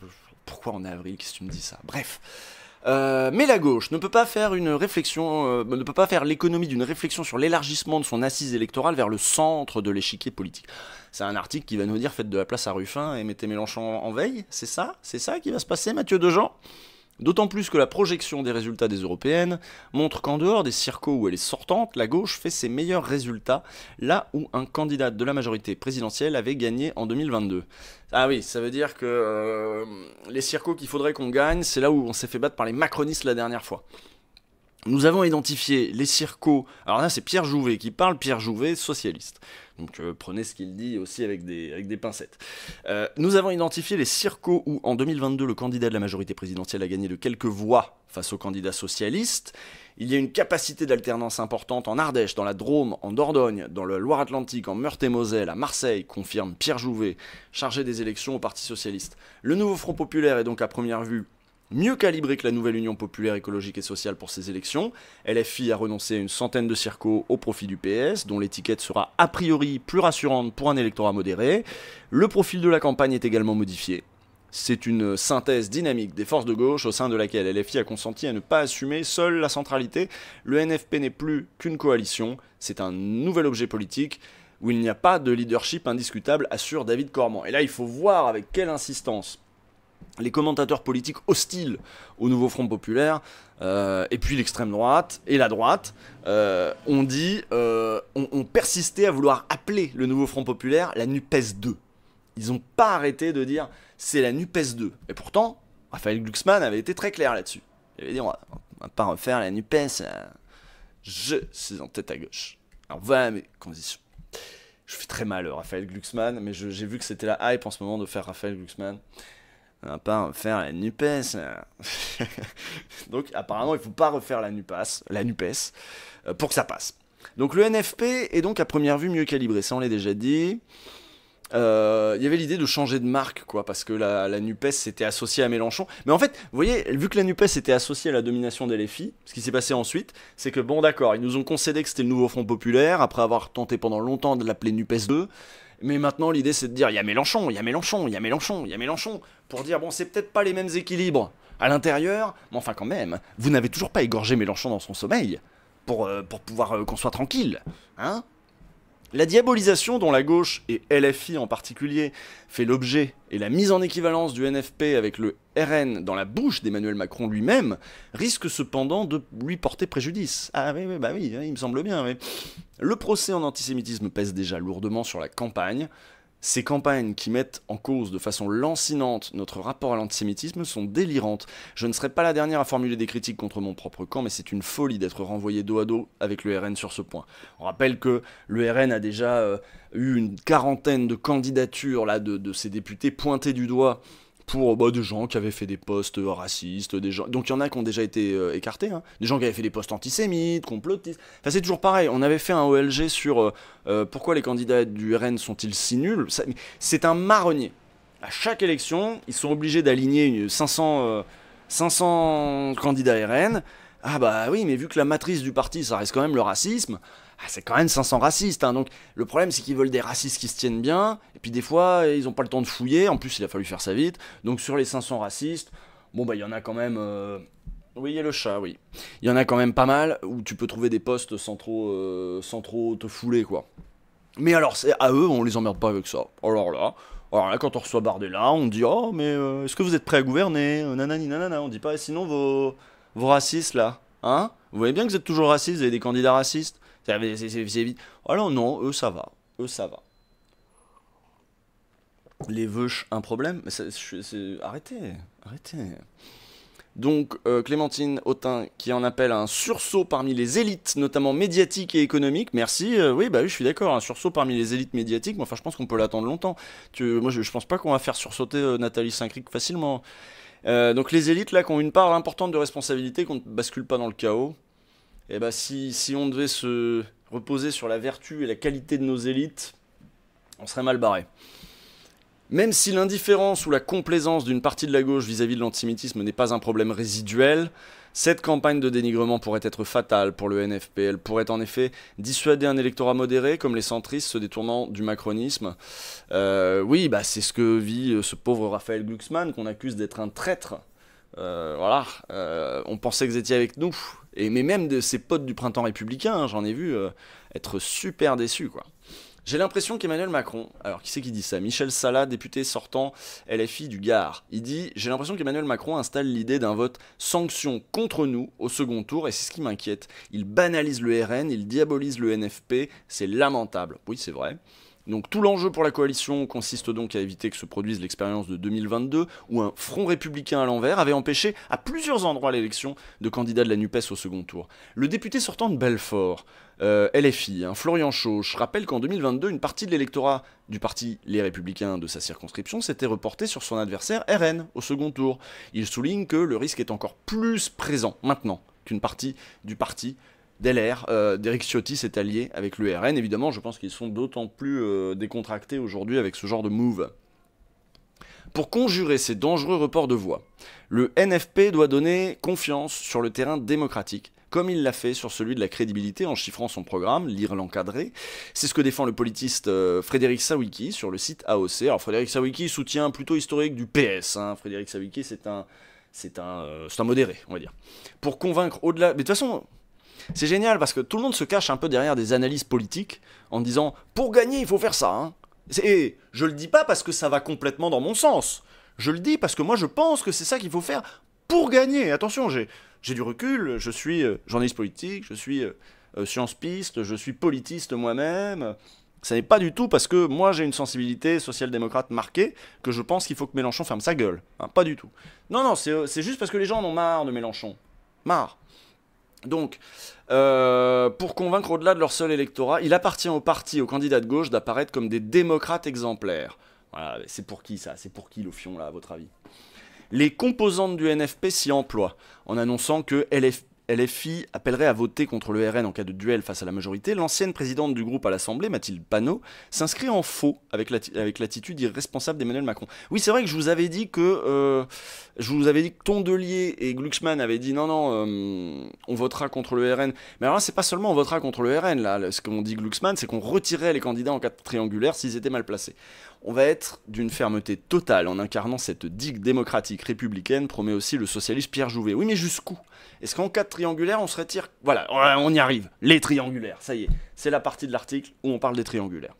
Pourquoi en avril? Qu'est-ce que tu me dis ça? Bref. Mais la gauche ne peut pas faire une réflexion, ne peut pas faire l'économie d'une réflexion sur l'élargissement de son assise électorale vers le centre de l'échiquier politique. C'est un article qui va nous dire faites de la place à Ruffin et mettez Mélenchon en veille. C'est ça qui va se passer, Mathieu Dejean? D'autant plus que la projection des résultats des européennes montre qu'en dehors des circos où elle est sortante, la gauche fait ses meilleurs résultats là où un candidat de la majorité présidentielle avait gagné en 2022. Ah oui, ça veut dire que les circos qu'il faudrait qu'on gagne, c'est là où on s'est fait battre par les macronistes la dernière fois. Nous avons identifié les circos... Alors là, c'est Pierre Jouvet qui parle, Pierre Jouvet, socialiste. Donc prenez ce qu'il dit aussi avec des pincettes. Nous avons identifié les circos où, en 2022, le candidat de la majorité présidentielle a gagné de quelques voix face au candidat socialiste. Il y a une capacité d'alternance importante en Ardèche, dans la Drôme, en Dordogne, dans le Loire-Atlantique, en Meurthe-et-Moselle, à Marseille, confirme Pierre Jouvet, chargé des élections au Parti socialiste. Le nouveau Front populaire est donc à première vue mieux calibré que la nouvelle Union populaire écologique et sociale pour ces élections. LFI a renoncé à une centaine de circos au profit du PS, dont l'étiquette sera a priori plus rassurante pour un électorat modéré. Le profil de la campagne est également modifié. C'est une synthèse dynamique des forces de gauche au sein de laquelle LFI a consenti à ne pas assumer seule la centralité. Le NFP n'est plus qu'une coalition, c'est un nouvel objet politique où il n'y a pas de leadership indiscutable, assure David Cormand. Et là, il faut voir avec quelle insistance les commentateurs politiques hostiles au nouveau Front populaire, et puis l'extrême droite et la droite, ont persisté à vouloir appeler le nouveau Front populaire la NUPES 2. Ils n'ont pas arrêté de dire c'est la NUPES 2. Et pourtant, Raphaël Glucksmann avait été très clair là-dessus. Il avait dit on va pas refaire la NUPES, je suis en tête à gauche. Alors voilà mes conditions. Je fais très mal Raphaël Glucksmann, mais j'ai vu que c'était la hype en ce moment de faire Raphaël Glucksmann. On va pas refaire la NUPES. Donc apparemment il faut pas refaire la NUPES, pour que ça passe. Donc le NFP est donc à première vue mieux calibré, ça on l'a déjà dit. Il y avait l'idée de changer de marque, quoi, parce que la NUPES s'était associée à Mélenchon. Mais en fait, vous voyez, vu que la NUPES était associée à la domination des LFI, ce qui s'est passé ensuite, c'est que bon d'accord, ils nous ont concédé que c'était le nouveau Front populaire, après avoir tenté pendant longtemps de l'appeler NUPES 2. Mais maintenant, l'idée, c'est de dire, il y a Mélenchon, pour dire, bon, c'est peut-être pas les mêmes équilibres à l'intérieur, mais enfin, quand même, vous n'avez toujours pas égorgé Mélenchon dans son sommeil, pour pouvoir qu'on soit tranquille, hein. La diabolisation dont la gauche, et LFI en particulier, fait l'objet, et la mise en équivalence du NFP avec le RN dans la bouche d'Emmanuel Macron lui-même, risque cependant de lui porter préjudice. Ah oui, il me semble bien. Oui. Le procès en antisémitisme pèse déjà lourdement sur la campagne. Ces campagnes qui mettent en cause de façon lancinante notre rapport à l'antisémitisme sont délirantes. Je ne serai pas la dernière à formuler des critiques contre mon propre camp, mais c'est une folie d'être renvoyé dos à dos avec le RN sur ce point. On rappelle que le RN a déjà eu une quarantaine de candidatures là, de ses députés pointés du doigt pour des gens qui avaient fait des posts racistes, des gens... donc il y en a qui ont déjà été écartés, hein. Des gens qui avaient fait des posts antisémites, complotistes, enfin c'est toujours pareil, on avait fait un OLG sur pourquoi les candidats du RN sont-ils si nuls, c'est un marronnier. À chaque élection, ils sont obligés d'aligner 500 candidats RN, ah bah oui, mais vu que la matrice du parti, ça reste quand même le racisme, c'est quand même 500 racistes, hein. Donc le problème c'est qu'ils veulent des racistes qui se tiennent bien, et puis des fois ils ont pas le temps de fouiller, en plus il a fallu faire ça vite, donc sur les 500 racistes, bon bah il y en a quand même, oui il y a le chat, oui, il y en a quand même pas mal, où tu peux trouver des postes sans trop te fouler quoi. Mais alors c'est à eux, on les emmerde pas avec ça, alors là quand on reçoit Bardella, on dit oh mais est-ce que vous êtes prêts à gouverner, nanani nanana, on dit pas sinon vos racistes là, hein, vous voyez bien que vous êtes toujours racistes, vous avez des candidats racistes. Alors non, eux ça va. Les veuches, un problème. Mais arrêtez. Donc Clémentine Autain qui en appelle à un sursaut parmi les élites, notamment médiatiques et économiques. Merci, oui, je suis d'accord, un sursaut parmi les élites médiatiques, mais enfin je pense qu'on peut l'attendre longtemps. Moi je pense pas qu'on va faire sursauter Nathalie Saint-Cric facilement. Donc les élites là qui ont une part importante de responsabilité, qu'on ne bascule pas dans le chaos. Et si on devait se reposait sur la vertu et la qualité de nos élites, on serait mal barré. Même si l'indifférence ou la complaisance d'une partie de la gauche vis-à-vis de l'antisémitisme n'est pas un problème résiduel, cette campagne de dénigrement pourrait être fatale pour le NFP. Elle pourrait en effet dissuader un électorat modéré, comme les centristes se détournant du macronisme. Oui, bah c'est ce que vit ce pauvre Raphaël Glucksmann, qu'on accuse d'être un traître. Voilà, on pensait que vous étiez avec nous. Mais même de ses potes du printemps républicain, hein, j'en ai vu être super déçus, quoi. J'ai l'impression qu'Emmanuel Macron, alors qui c'est qui dit ça? Michel Salah, député sortant LFI du Gard. Il dit « J'ai l'impression qu'Emmanuel Macron installe l'idée d'un vote sanction contre nous au second tour, et c'est ce qui m'inquiète. Il banalise le RN, il diabolise le NFP, c'est lamentable. » Oui, c'est vrai. Donc tout l'enjeu pour la coalition consiste donc à éviter que se produise l'expérience de 2022 où un front républicain à l'envers avait empêché à plusieurs endroits l'élection de candidats de la NUPES au second tour. Le député sortant de Belfort, LFI, Florian Chauche, rappelle qu'en 2022, une partie de l'électorat du parti Les Républicains de sa circonscription s'était reportée sur son adversaire RN au second tour. Il souligne que le risque est encore plus présent maintenant qu'une partie du parti d'LR, d'Éric Ciotti s'est allié avec le RN. Évidemment, je pense qu'ils sont d'autant plus décontractés aujourd'hui avec ce genre de move. Pour conjurer ces dangereux reports de voix, le NFP doit donner confiance sur le terrain démocratique, comme il l'a fait sur celui de la crédibilité en chiffrant son programme, lire l'encadré. C'est ce que défend le politiste Frédéric Sawicki sur le site AOC. Alors Frédéric Sawicki, soutien plutôt historique du PS. Hein. Frédéric Sawicki, c'est un modéré, on va dire. Pour convaincre au-delà... Mais de toute façon... C'est génial parce que tout le monde se cache un peu derrière des analyses politiques en disant « Pour gagner, il faut faire ça hein. ». Et je le dis pas parce que ça va complètement dans mon sens. Je le dis parce que moi je pense que c'est ça qu'il faut faire pour gagner. Attention, j'ai du recul, je suis journaliste politique, je suis science-piste, je suis politiste moi-même. Ça n'est pas du tout parce que moi j'ai une sensibilité social-démocrate marquée que je pense qu'il faut que Mélenchon ferme sa gueule. Hein, pas du tout. Non, c'est juste parce que les gens en ont marre de Mélenchon. Marre. Donc, pour convaincre au-delà de leur seul électorat, il appartient au parti, aux candidats de gauche, d'apparaître comme des démocrates exemplaires. Voilà, c'est pour qui ça? C'est pour qui le fion là, à votre avis? Les composantes du NFP s'y emploient, en annonçant que LFI appellerait à voter contre le RN en cas de duel face à la majorité. L'ancienne présidente du groupe à l'Assemblée, Mathilde Panot, s'inscrit en faux avec l'attitude irresponsable d'Emmanuel Macron. Oui, c'est vrai que je vous avais dit que Tondelier et Glucksmann avaient dit non, on votera contre le RN. Mais alors là, c'est pas seulement on votera contre le RN. Là, ce qu'on dit Glucksmann, c'est qu'on retirait les candidats en cas de triangulaire s'ils étaient mal placés. On va être d'une fermeté totale en incarnant cette digue démocratique républicaine, promet aussi le socialiste Pierre Jouvet. Oui, mais jusqu'où? Est-ce qu'en cas de triangulaire, on se retire? Voilà, on y arrive. Les triangulaires, ça y est. C'est la partie de l'article où on parle des triangulaires.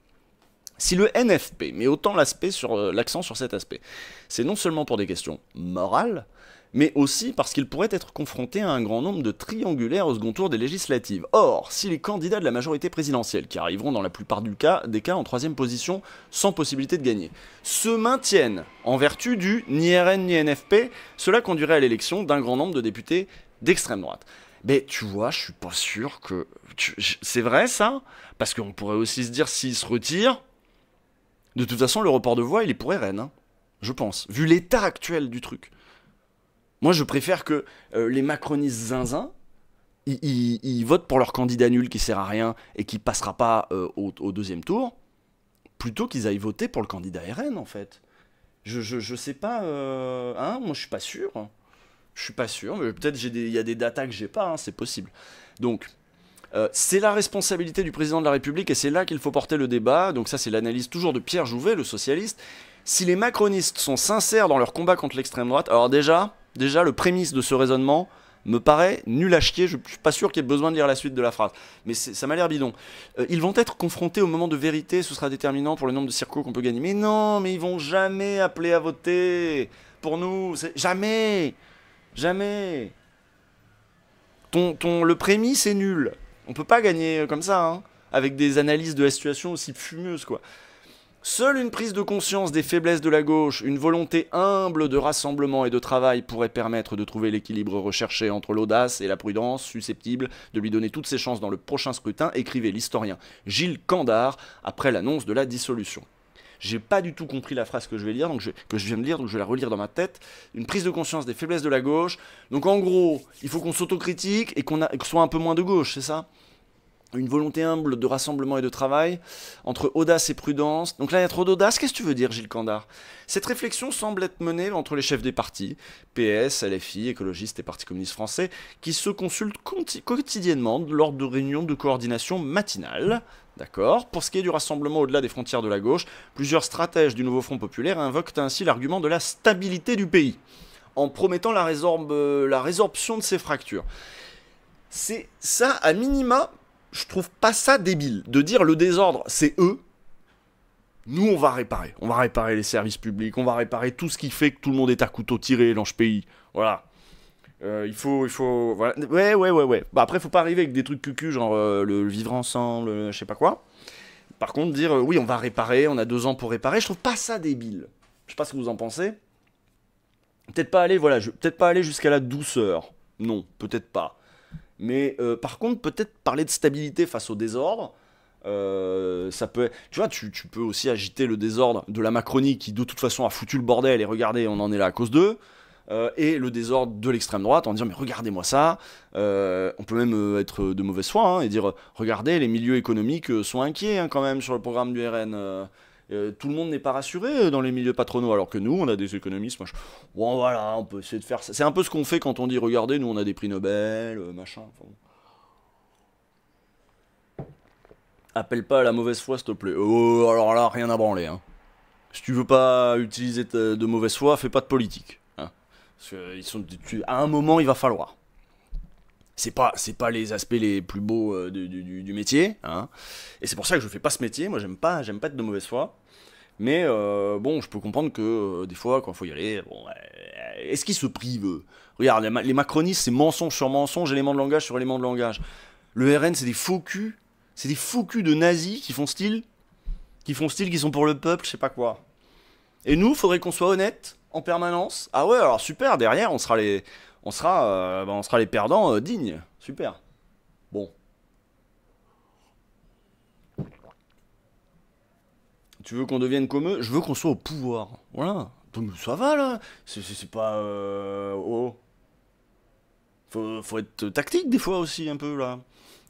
Si le NFP met autant l'accent sur cet aspect, c'est non seulement pour des questions morales, mais aussi parce qu'il pourrait être confronté à un grand nombre de triangulaires au second tour des législatives. Or, si les candidats de la majorité présidentielle, qui arriveront dans la plupart des cas en troisième position, sans possibilité de gagner, se maintiennent en vertu du ni RN ni NFP, cela conduirait à l'élection d'un grand nombre de députés d'extrême droite. Mais tu vois, je suis pas sûr que... C'est vrai ça? Parce qu'on pourrait aussi se dire, s'ils se retirent, de toute façon, le report de voix, il est pour RN, hein, je pense, vu l'état actuel du truc. Moi, je préfère que les macronistes zinzins, ils votent pour leur candidat nul qui sert à rien et qui passera pas au deuxième tour, plutôt qu'ils aillent voter pour le candidat RN, en fait. Je sais pas... hein, moi, je suis pas sûr. Je suis pas sûr, mais peut-être il y a des datas que j'ai pas, hein, c'est possible. Donc... c'est la responsabilité du président de la République et c'est là qu'il faut porter le débat. Donc ça, c'est l'analyse toujours de Pierre Jouvet, le socialiste. Si les macronistes sont sincères dans leur combat contre l'extrême droite, alors déjà, le prémisse de ce raisonnement me paraît nul à chier. Je suis pas sûr qu'il y ait besoin de lire la suite de la phrase, mais ça m'a l'air bidon. Ils vont être confrontés au moment de vérité, ce sera déterminant pour le nombre de circos qu'on peut gagner. Mais non, mais ils vont jamais appeler à voter pour nous. Jamais. Le prémisse est nul. On peut pas gagner comme ça, hein, avec des analyses de la situation aussi fumeuses, quoi. Seule une prise de conscience des faiblesses de la gauche, une volonté humble de rassemblement et de travail pourrait permettre de trouver l'équilibre recherché entre l'audace et la prudence, susceptible de lui donner toutes ses chances dans le prochain scrutin, écrivait l'historien Gilles Candard après l'annonce de la dissolution. J'ai pas du tout compris la phrase que je viens de lire, donc je vais la relire dans ma tête. Une prise de conscience des faiblesses de la gauche. Donc en gros, il faut qu'on s'autocritique et qu'on soit un peu moins de gauche, c'est ça? une volonté humble de rassemblement et de travail, entre audace et prudence. Donc là, il y a trop d'audace. Qu'est-ce que tu veux dire, Gilles Candard? Cette réflexion semble être menée entre les chefs des partis, PS, LFI, écologistes et Parti communiste français, qui se consultent quotidiennement lors de réunions de coordination matinale. D'accord. Pour ce qui est du rassemblement au-delà des frontières de la gauche, plusieurs stratèges du nouveau Front populaire invoquent ainsi l'argument de la stabilité du pays, en promettant la résorption de ces fractures. C'est ça, à minima, je trouve pas ça débile. De dire le désordre, c'est eux. Nous, on va réparer. On va réparer les services publics, on va réparer tout ce qui fait que tout le monde est à couteau tiré dans ce pays. Voilà. Il faut... Voilà. Ouais. Bah après, faut pas arriver avec des trucs cucu, genre le vivre ensemble, je sais pas quoi. Par contre, dire, oui, on va réparer, on a 2 ans pour réparer, je trouve pas ça débile. Je sais pas ce que vous en pensez. Peut-être pas aller jusqu'à la douceur. Non, peut-être pas. Mais par contre, peut-être parler de stabilité face au désordre, ça peut... Tu vois, tu peux aussi agiter le désordre de la Macronie qui de toute façon a foutu le bordel et regardez, on en est là à cause d'eux, et le désordre de l'extrême droite en disant mais regardez-moi ça, on peut même être de mauvaise foi et dire regardez, les milieux économiques sont inquiets quand même sur le programme du RN. Tout le monde n'est pas rassuré dans les milieux patronaux, alors que nous, on a des économistes, machin. Bon, voilà, on peut essayer de faire ça. C'est un peu ce qu'on fait quand on dit, regardez, nous, on a des prix Nobel, machin. Enfin, bon. Appelle pas à la mauvaise foi, s'il te plaît. Oh, alors là, rien à branler. Hein. Si tu veux pas utiliser de mauvaise foi, fais pas de politique. Hein. Parce que à un moment, il va falloir. C'est pas les aspects les plus beaux du métier, hein. Et c'est pour ça que je fais pas ce métier. Moi, j'aime pas être de mauvaise foi. Mais bon, je peux comprendre que des fois, quand il faut y aller, bon, est-ce qu'ils se privent? Regarde, les macronistes, c'est mensonge sur mensonge, élément de langage sur élément de langage. Le RN, c'est des faux culs. C'est des faux culs de nazis qui font style, qui sont pour le peuple, je sais pas quoi. Et nous, faudrait qu'on soit honnête en permanence. Ah ouais, alors super, derrière, on sera les perdants dignes. Super. Bon. Tu veux qu'on devienne comme eux? Je veux qu'on soit au pouvoir. Voilà. Ça va là. C'est pas... Oh. Faut être tactique des fois aussi un peu là.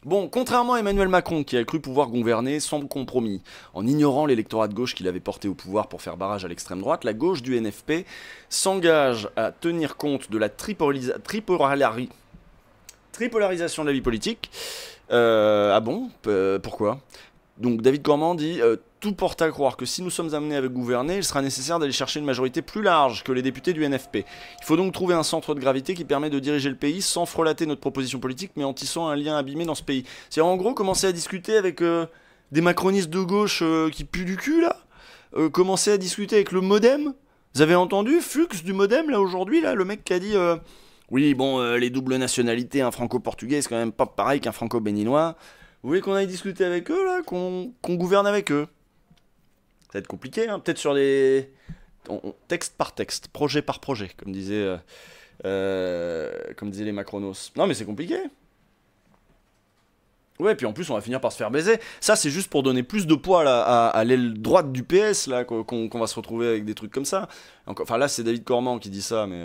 Bon, contrairement à Emmanuel Macron qui a cru pouvoir gouverner sans compromis, en ignorant l'électorat de gauche qu'il avait porté au pouvoir pour faire barrage à l'extrême droite, la gauche du NFP s'engage à tenir compte de la tripolarisation de la vie politique. Ah bon? Pourquoi? Donc David Cormand dit tout porte à croire que si nous sommes amenés à gouverner, il sera nécessaire d'aller chercher une majorité plus large que les députés du NFP. Il faut donc trouver un centre de gravité qui permet de diriger le pays sans frelater notre proposition politique, mais en tissant un lien abîmé dans ce pays. C'est-à-dire en gros commencer à discuter avec des macronistes de gauche qui puent du cul là, commencer à discuter avec le MoDem. Vous avez entendu Fuchs du MoDem là aujourd'hui là, le mec qui a dit oui bon les doubles nationalités, un franco-portugais c'est quand même pas pareil qu'un franco-béninois. Vous voulez qu'on aille discuter avec eux, là, qu'on gouverne avec eux? Ça va être compliqué, hein, peut-être sur des... texte par texte, projet par projet, comme disaient les Macronos. Non, mais c'est compliqué. Ouais, puis en plus, on va finir par se faire baiser. Ça, c'est juste pour donner plus de poids là, à l'aile droite du PS, là, qu'on va se retrouver avec des trucs comme ça. Enfin, là, c'est David Cormand qui dit ça, mais...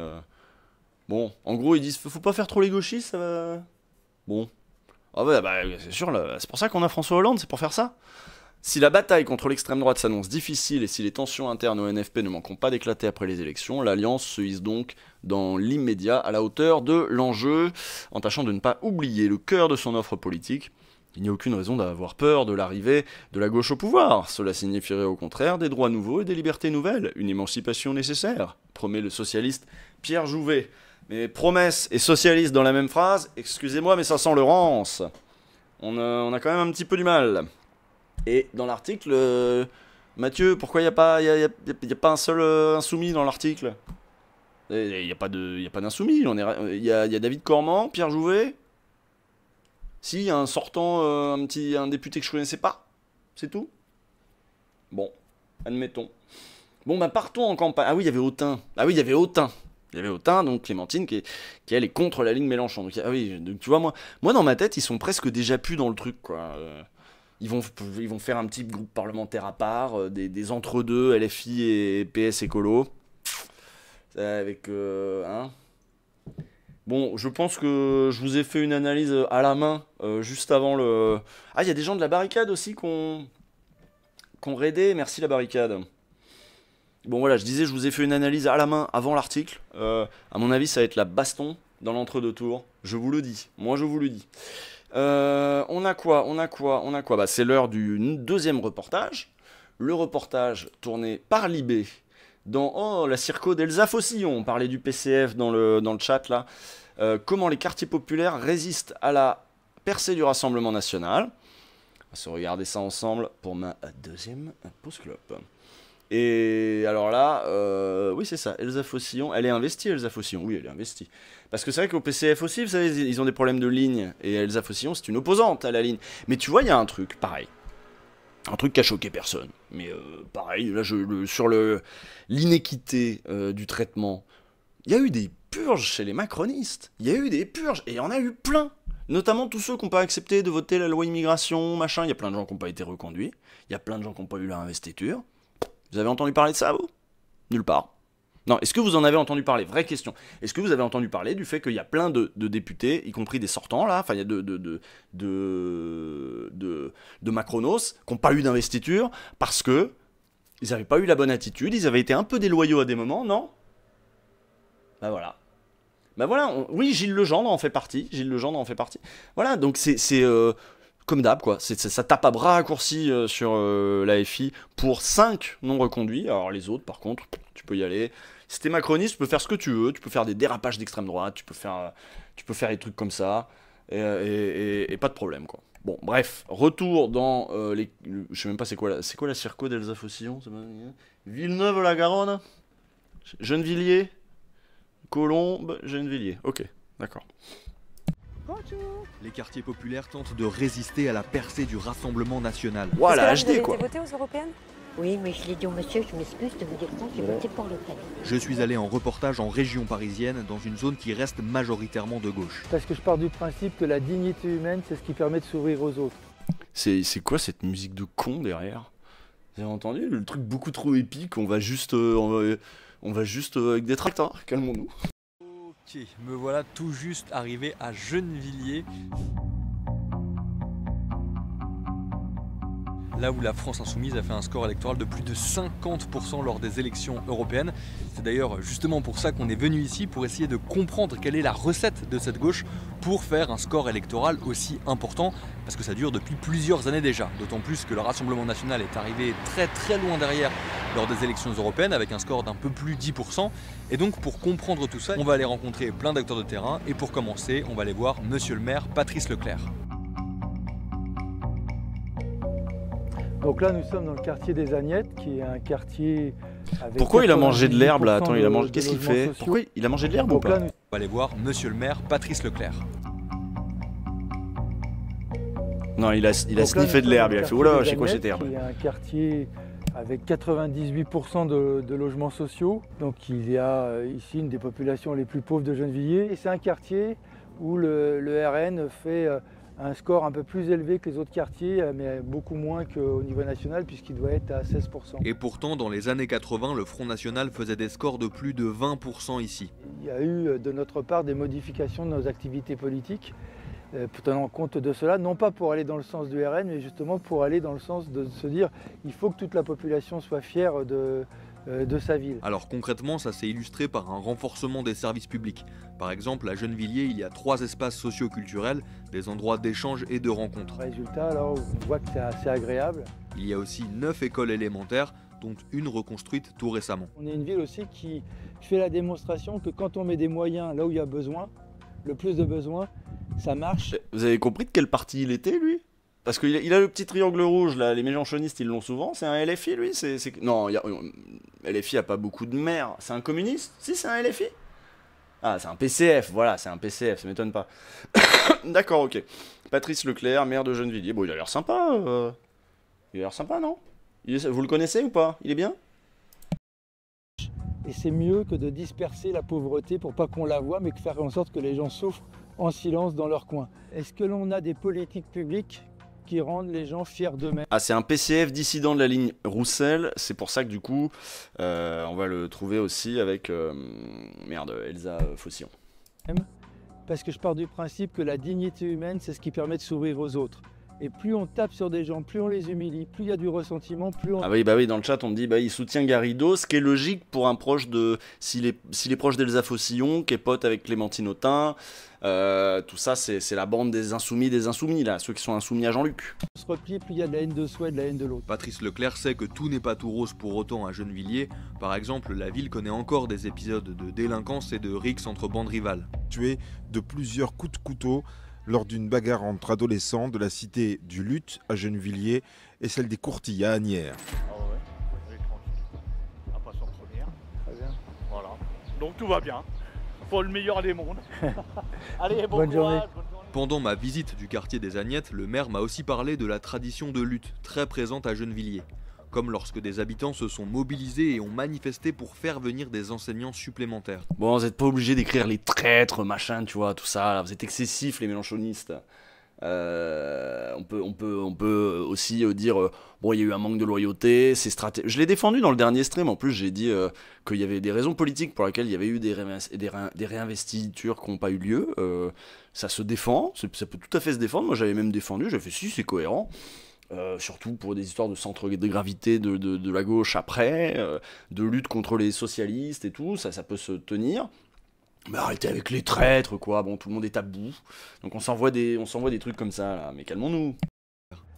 Bon, en gros, ils disent, faut pas faire trop les gauchistes, ça va... Bon... Ah ouais, bah, c'est sûr, c'est pour ça qu'on a François Hollande, c'est pour faire ça. Si la bataille contre l'extrême droite s'annonce difficile et si les tensions internes au NFP ne manqueront pas d'éclater après les élections, l'Alliance se hisse donc dans l'immédiat à la hauteur de l'enjeu, en tâchant de ne pas oublier le cœur de son offre politique. Il n'y a aucune raison d'avoir peur de l'arrivée de la gauche au pouvoir. Cela signifierait au contraire des droits nouveaux et des libertés nouvelles, une émancipation nécessaire, promet le socialiste Pierre Jouvet. Mais promesse et socialiste dans la même phrase, excusez-moi, mais ça sent le rance. On a quand même un petit peu du mal. Et dans l'article, Mathieu, pourquoi il n'y a pas un seul insoumis dans l'article? Il n'y a pas d'insoumis. Il y a David Cormand, Pierre Jouvet. Si, il y a un sortant, un député que je connaissais pas. C'est tout. Bon, admettons. Bon, bah partons en campagne. Ah oui, il y avait Autain. Il y avait Autain, donc Clémentine, qui elle est contre la ligne Mélenchon. Donc, ah oui, donc, tu vois, moi dans ma tête, ils sont presque déjà plus dans le truc, quoi. Ils vont faire un petit groupe parlementaire à part, des entre-deux, LFI et PS écolo. Avec, hein. Bon, je pense que je vous ai fait une analyse à la main, juste avant le... Ah, il y a des gens de la barricade aussi qu'on raidé, merci la barricade. Bon voilà, je disais, je vous ai fait une analyse à la main avant l'article. À mon avis, ça va être la baston dans l'entre-deux tours. Je vous le dis, moi je vous le dis. On a quoi? Bah, c'est l'heure du deuxième reportage. Le reportage tourné par Libé dans la circo d'Elsa Faucillon. On parlait du PCF dans le chat là. Comment les quartiers populaires résistent à la percée du Rassemblement national. On va se regarder ça ensemble pour ma deuxième pause clope. Et alors là, oui c'est ça, Elsa Faucillon, elle est investie Elsa Faucillon, oui elle est investie. Parce que c'est vrai qu'au PCF aussi, vous savez, ils ont des problèmes de ligne, et Elsa Faucillon c'est une opposante à la ligne. Mais tu vois, il y a un truc, pareil, un truc qui a choqué personne. Mais pareil, là sur l'inéquité du traitement, il y a eu des purges chez les macronistes, il y a eu des purges, et il y en a eu plein. Notamment tous ceux qui n'ont pas accepté de voter la loi immigration, machin, il y a plein de gens qui n'ont pas été reconduits, il y a plein de gens qui n'ont pas eu leur investiture. Vous avez entendu parler de ça, vous? Nulle part. Non, est-ce que vous en avez entendu parler? Vraie question. Est-ce que vous avez entendu parler du fait qu'il y a plein de députés, y compris des sortants, là, enfin, il y a de Macronos, qui n'ont pas eu d'investiture, parce que ils n'avaient pas eu la bonne attitude, ils avaient été un peu déloyaux à des moments, non? Bah voilà. Bah voilà, oui, Gilles Legendre en fait partie, Voilà, donc c'est comme d'hab, quoi. Ça tape à bras raccourcis sur la FI pour 5 non reconduits. Alors les autres, par contre, tu peux y aller. Si t'es macroniste, tu peux faire ce que tu veux. Tu peux faire des dérapages d'extrême droite. Tu peux faire des trucs comme ça. Et pas de problème, quoi. Bon, bref. Retour dans les... Je sais même pas c'est quoi la circo d'Elsa Faucillon? Villeneuve-la-Garonne, Gennevilliers, Colombes, Gennevilliers. Ok, d'accord. Les quartiers populaires tentent de résister à la percée du Rassemblement national. Voilà, HD quoi. Vous avez été voté aux européennes? Oui, mais je l'ai dit au monsieur, je m'excuse de vous dire ça, j'ai voté pour Le Pen. Je suis allé en reportage en région parisienne, dans une zone qui reste majoritairement de gauche. Parce que je pars du principe que la dignité humaine, c'est ce qui permet de s'ouvrir aux autres. C'est quoi cette musique de con derrière? Vous avez entendu? Le truc beaucoup trop épique, on va juste avec des tracteurs, calmons-nous. Ok, me voilà tout juste arrivé à Gennevilliers. Là où la France Insoumise a fait un score électoral de plus de 50% lors des élections européennes. C'est d'ailleurs justement pour ça qu'on est venu ici, pour essayer de comprendre quelle est la recette de cette gauche pour faire un score électoral aussi important, parce que ça dure depuis plusieurs années déjà, d'autant plus que le Rassemblement national est arrivé très très loin derrière lors des élections européennes avec un score d'un peu plus 10%. Et donc pour comprendre tout ça, on va aller rencontrer plein d'acteurs de terrain, et pour commencer, on va aller voir Monsieur le maire Patrice Leclerc. Donc là, nous sommes dans le quartier des Agnettes, qui est un quartier avec... Pourquoi il a mangé de l'herbe là? Attends, il a mangé... de Qu'est-ce qu'il logements fait? sociaux. Pourquoi il a mangé de l'herbe ou Donc pas? là, nous... On va aller voir Monsieur le maire Patrice Leclerc. Non, il a Donc là, sniffé nous de l'herbe, sommes il a fait dans oula, le c'est quoi quartier cette des herbe? Agnettes, qui est un quartier avec 98% de logements sociaux. Donc il y a ici une des populations les plus pauvres de Gennevilliers. Et c'est un quartier où le RN fait un score un peu plus élevé que les autres quartiers, mais beaucoup moins qu'au niveau national, puisqu'il doit être à 16%. Et pourtant, dans les années 80, le Front National faisait des scores de plus de 20% ici. Il y a eu de notre part des modifications de nos activités politiques, tenant compte de cela, non pas pour aller dans le sens du RN, mais justement pour aller dans le sens de se dire il faut que toute la population soit fière de sa ville. Alors concrètement, ça s'est illustré par un renforcement des services publics. Par exemple, à Gennevilliers, il y a 3 espaces socio-culturels, des endroits d'échange et de rencontres. Résultat, alors on voit que c'est assez agréable. Il y a aussi 9 écoles élémentaires, dont une reconstruite tout récemment. On est une ville aussi qui fait la démonstration que quand on met des moyens là où il y a besoin, le plus de besoin, ça marche. Vous avez compris de quel parti il était, lui? Parce qu'il a le petit triangle rouge, là, les mélenchonistes, ils l'ont souvent. C'est un LFI, lui? Non, LFI a pas beaucoup de maires. C'est un communiste? Si, c'est un LFI? Ah, c'est un PCF, voilà, c'est un PCF, ça m'étonne pas. D'accord, ok. Patrice Leclerc, maire de Gennevilliers. Bon, il a l'air sympa. Il a l'air sympa, non? Vous le connaissez ou pas? Il est bien? Et c'est mieux que de disperser la pauvreté pour pas qu'on la voie, mais de faire en sorte que les gens souffrent en silence dans leur coin. Est-ce que l'on a des politiques publiques qui rendent les gens fiers d'eux-mêmes? Ah, c'est un PCF dissident de la ligne Roussel. C'est pour ça que du coup, on va le trouver aussi avec Elsa Faucillon. parce que je pars du principe que la dignité humaine, c'est ce qui permet de s'ouvrir aux autres. Et plus on tape sur des gens, plus on les humilie, plus il y a du ressentiment, plus on... Ah oui, bah oui, dans le chat on me dit il soutient Garrido, ce qui est logique pour un proche de... S'il est proche d'Elsa Faucillon, qui est pote avec Clémentine Autain, tout ça c'est la bande des insoumis là, ceux qui sont insoumis à Jean-Luc. On se replie, plus il y a de la haine de soi et de la haine de l'autre. Patrice Leclerc sait que tout n'est pas tout rose pour autant à Gennevilliers. Par exemple, la ville connaît encore des épisodes de délinquance et de rixes entre bandes rivales. Tué de plusieurs coups de couteau lors d'une bagarre entre adolescents de la cité du Luth à Gennevilliers et celle des Courtilles à Asnières. Ah ouais, tranquille. On passe en première. Très bien. Voilà. Donc tout va bien. Pour le meilleur des mondes. Allez, bonne journée. Pendant ma visite du quartier des Agnettes, le maire m'a aussi parlé de la tradition de lutte, très présente à Gennevilliers. Comme lorsque des habitants se sont mobilisés et ont manifesté pour faire venir des enseignants supplémentaires. Bon, vous n'êtes pas obligé d'écrire les traîtres, machin, tu vois, tout ça, là. Vous êtes excessifs les mélenchonistes. On peut aussi dire, bon, il y a eu un manque de loyauté, c'est stratégique. Je l'ai défendu dans le dernier stream, en plus j'ai dit qu'il y avait des raisons politiques pour lesquelles il y avait eu des réinvestitures qui n'ont pas eu lieu. Ça se défend, ça peut tout à fait se défendre, moi j'avais même défendu, j'ai fait si, c'est cohérent. Surtout pour des histoires de centre de gravité de la gauche après, de lutte contre les socialistes et tout, ça peut se tenir. Mais arrêtez avec les traîtres, quoi, bon, tout le monde est à bout. Donc on s'envoie des trucs comme ça, là, mais calmons-nous.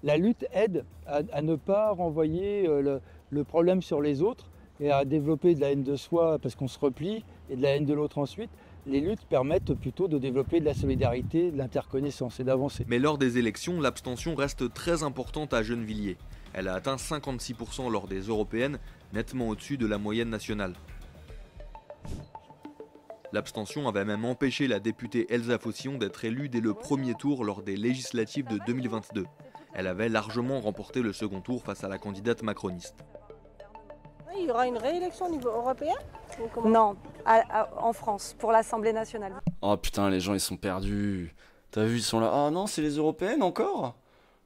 La lutte aide à ne pas renvoyer le problème sur les autres et à développer de la haine de soi parce qu'on se replie et de la haine de l'autre ensuite. Les luttes permettent plutôt de développer de la solidarité, de l'interconnaissance et d'avancer. Mais lors des élections, l'abstention reste très importante à Gennevilliers. Elle a atteint 56% lors des européennes, nettement au-dessus de la moyenne nationale. L'abstention avait même empêché la députée Elsa Faucillon d'être élue dès le premier tour lors des législatives de 2022. Elle avait largement remporté le second tour face à la candidate macroniste. Il y aura une réélection au niveau européen ? Non, en France, pour l'Assemblée nationale. Oh putain, les gens ils sont perdus. T'as vu, ils sont là. Ah non, c'est les européennes encore ?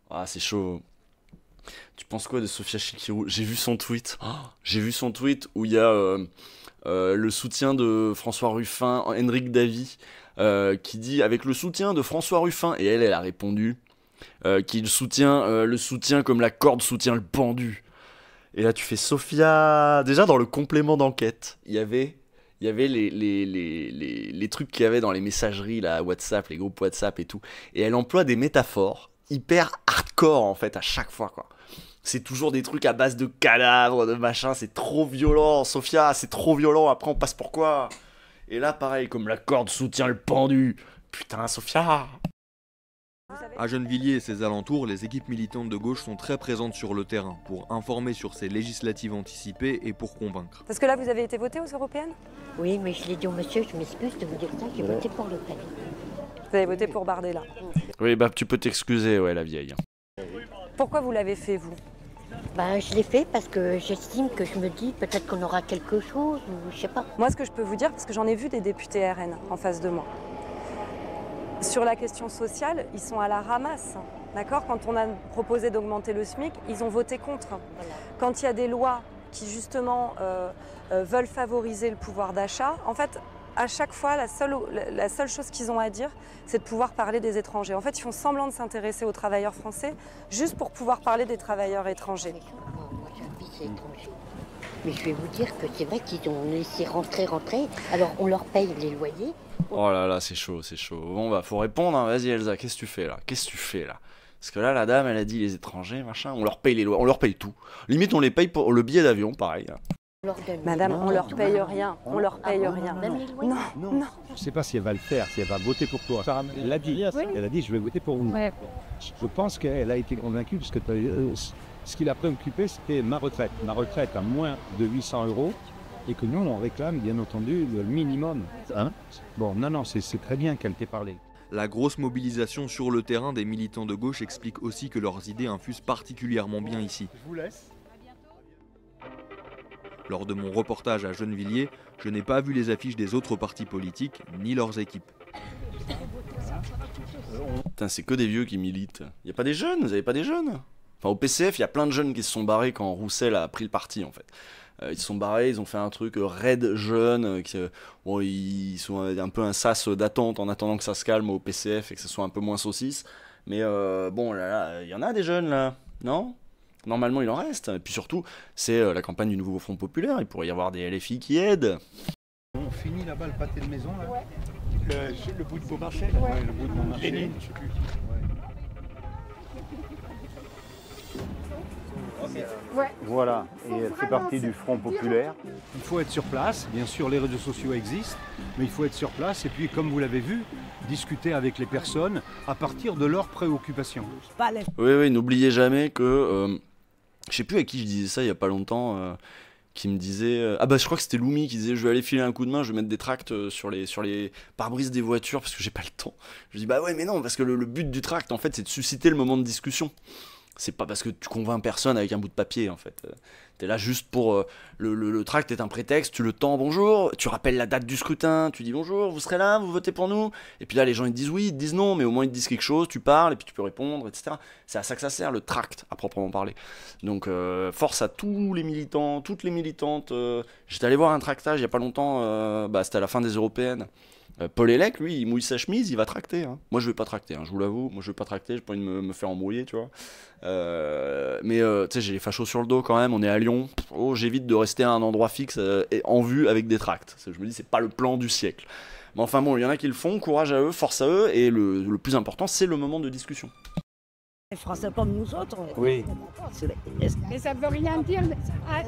Ah, c'est chaud. Tu penses quoi de Sofia Chikirou ? J'ai vu son tweet. Oh, j'ai vu son tweet où il y a le soutien de François Ruffin, Henrik Davy, qui dit avec le soutien de François Ruffin. Et elle a répondu qu'il soutient le soutien comme la corde soutient le pendu. Et là, tu fais Sofia. Déjà, dans le complément d'enquête, il y avait les trucs qu'il y avait dans les messageries, là, WhatsApp, les groupes WhatsApp et tout. Et elle emploie des métaphores hyper hardcore, en fait, à chaque fois, quoi. C'est toujours des trucs à base de cadavres, de machin. C'est trop violent, Sofia, c'est trop violent. Après, on passe pour quoi ? Et là, pareil, comme la corde soutient le pendu. Putain, Sofia. À Gennevilliers et ses alentours, les équipes militantes de gauche sont très présentes sur le terrain pour informer sur ces législatives anticipées et pour convaincre. Parce que là, vous avez été voté aux européennes ? Oui, mais je l'ai dit au monsieur, je m'excuse de vous dire ça, j'ai voté pour Le Pen. Vous avez voté pour Bardella. Oui, bah tu peux t'excuser, ouais, la vieille. Pourquoi vous l'avez fait, vous ? Ben, je l'ai fait parce que j'estime que je me dis peut-être qu'on aura quelque chose, ou je sais pas. Moi, ce que je peux vous dire, parce que j'en ai vu des députés RN en face de moi, sur la question sociale, ils sont à la ramasse. D'accord ? Quand on a proposé d'augmenter le SMIC, ils ont voté contre. Voilà. Quand il y a des lois qui, justement, veulent favoriser le pouvoir d'achat, en fait, à chaque fois, la seule chose qu'ils ont à dire, c'est de pouvoir parler des étrangers. En fait, ils font semblant de s'intéresser aux travailleurs français juste pour pouvoir parler des travailleurs étrangers. Moi, j'ai un fils étranger. Mais je vais vous dire que c'est vrai qu'ils ont laissé rentrer. Alors, on leur paye les loyers. Oh là là, c'est chaud, c'est chaud. Bon, bah, faut répondre, hein. Vas-y, Elsa, qu'est-ce que tu fais là ? Parce que là, la dame, elle a dit les étrangers, machin, on leur paye les lois, on leur paye tout. Limite, on les paye pour le billet d'avion, pareil. Madame, on leur paye rien, on leur paye rien. Non. Je ne sais pas si elle va le faire, si elle va voter pour toi. Elle l'a dit, elle a dit je vais voter pour vous. Ouais. Je pense qu'elle a été convaincue parce que ce qui l'a préoccupée, c'était ma retraite. Ma retraite à moins de 800 €. Et que nous, on réclame, bien entendu, le minimum. Hein ? Bon, non, c'est très bien qu'elle t'ait parlé. La grosse mobilisation sur le terrain des militants de gauche explique aussi que leurs idées infusent particulièrement bien ici. Je vous laisse. Lors de mon reportage à Gennevilliers, je n'ai pas vu les affiches des autres partis politiques, ni leurs équipes. Putain, c'est que des vieux qui militent. Y a pas des jeunes ? Vous avez pas des jeunes ? Enfin, au PCF, il y a plein de jeunes qui se sont barrés quand Roussel a pris le parti, en fait. Ils se sont barrés, ils ont fait un truc raid jeune, bon, ils sont un peu un sas d'attente en attendant que ça se calme au PCF et que ce soit un peu moins saucisse. Mais bon, là, il y en a des jeunes, là, non ? Normalement, il en reste. Et puis surtout, c'est la campagne du Nouveau Front Populaire, il pourrait y avoir des LFI qui aident. On finit là-bas le pâté de maison, là. Le bout de Beaumarchais, Ouais, le bout de Montmarché. Lénine, je sais plus. Ouais. Voilà, et elle fait partie du Front Populaire. Il faut être sur place, bien sûr les réseaux sociaux existent, mais il faut être sur place et puis comme vous l'avez vu, discuter avec les personnes à partir de leurs préoccupations. Oui, n'oubliez jamais que... je sais plus à qui je disais ça il y a pas longtemps, qui me disait... ah bah je crois que c'était Loumi qui disait je vais aller filer un coup de main, je vais mettre des tracts sur les pare-brises des voitures parce que j'ai pas le temps. Je dis bah ouais mais non, parce que le but du tract en fait c'est de susciter le moment de discussion. C'est pas parce que tu convaincs personne avec un bout de papier en fait. T'es là juste pour... le tract est un prétexte, tu le tends, bonjour, tu rappelles la date du scrutin, tu dis bonjour, vous serez là, vous votez pour nous. Et puis là les gens ils te disent oui, ils te disent non, mais au moins ils te disent quelque chose, tu parles et puis tu peux répondre, etc. C'est à ça que ça sert le tract à proprement parler. Donc force à tous les militants, toutes les militantes. J'étais allé voir un tractage il y a pas longtemps, c'était à la fin des européennes. Paul Hellec, lui, il mouille sa chemise, il va tracter. Hein. Moi, je vais pas tracter, hein, je vous l'avoue. Moi, je vais pas tracter, j'ai pas envie de me faire embrouiller, tu vois. Mais tu sais, j'ai les fachos sur le dos quand même. On est à Lyon. Oh, j'évite de rester à un endroit fixe et en vue avec des tracts. Je me dis, c'est pas le plan du siècle. Mais enfin bon, il y en a qui le font. Courage à eux, force à eux. Et le plus important, c'est le moment de discussion. Les Français comme nous autres. Oui. Mais ça veut rien dire.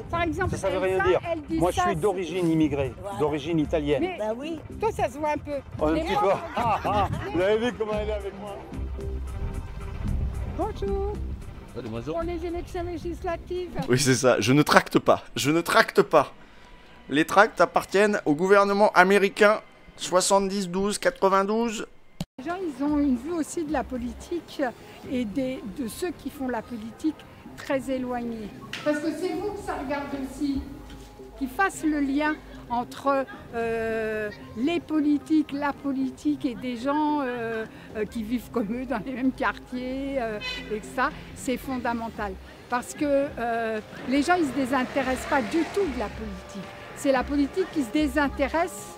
Par exemple, Ça veut rien dire. Moi, je suis d'origine immigrée, d'origine italienne. Mais Bah oui. toi, ça se voit un peu. Un Mais petit moi- peu. Vous avez vu comment elle est avec moi? Bonjour. Pour les élections législatives. Oui, c'est ça. Je ne tracte pas. Je ne tracte pas. Les tracts appartiennent au gouvernement américain 70, 12, 92. Les gens, ils ont une vue aussi de la politique et de ceux qui font la politique très éloignée. Parce que c'est vous que ça regarde aussi, qu'ils fassent le lien entre les politiques, la politique et des gens qui vivent comme eux dans les mêmes quartiers et que ça, c'est fondamental. Parce que les gens, ils ne se désintéressent pas du tout de la politique. C'est la politique qui se désintéresse.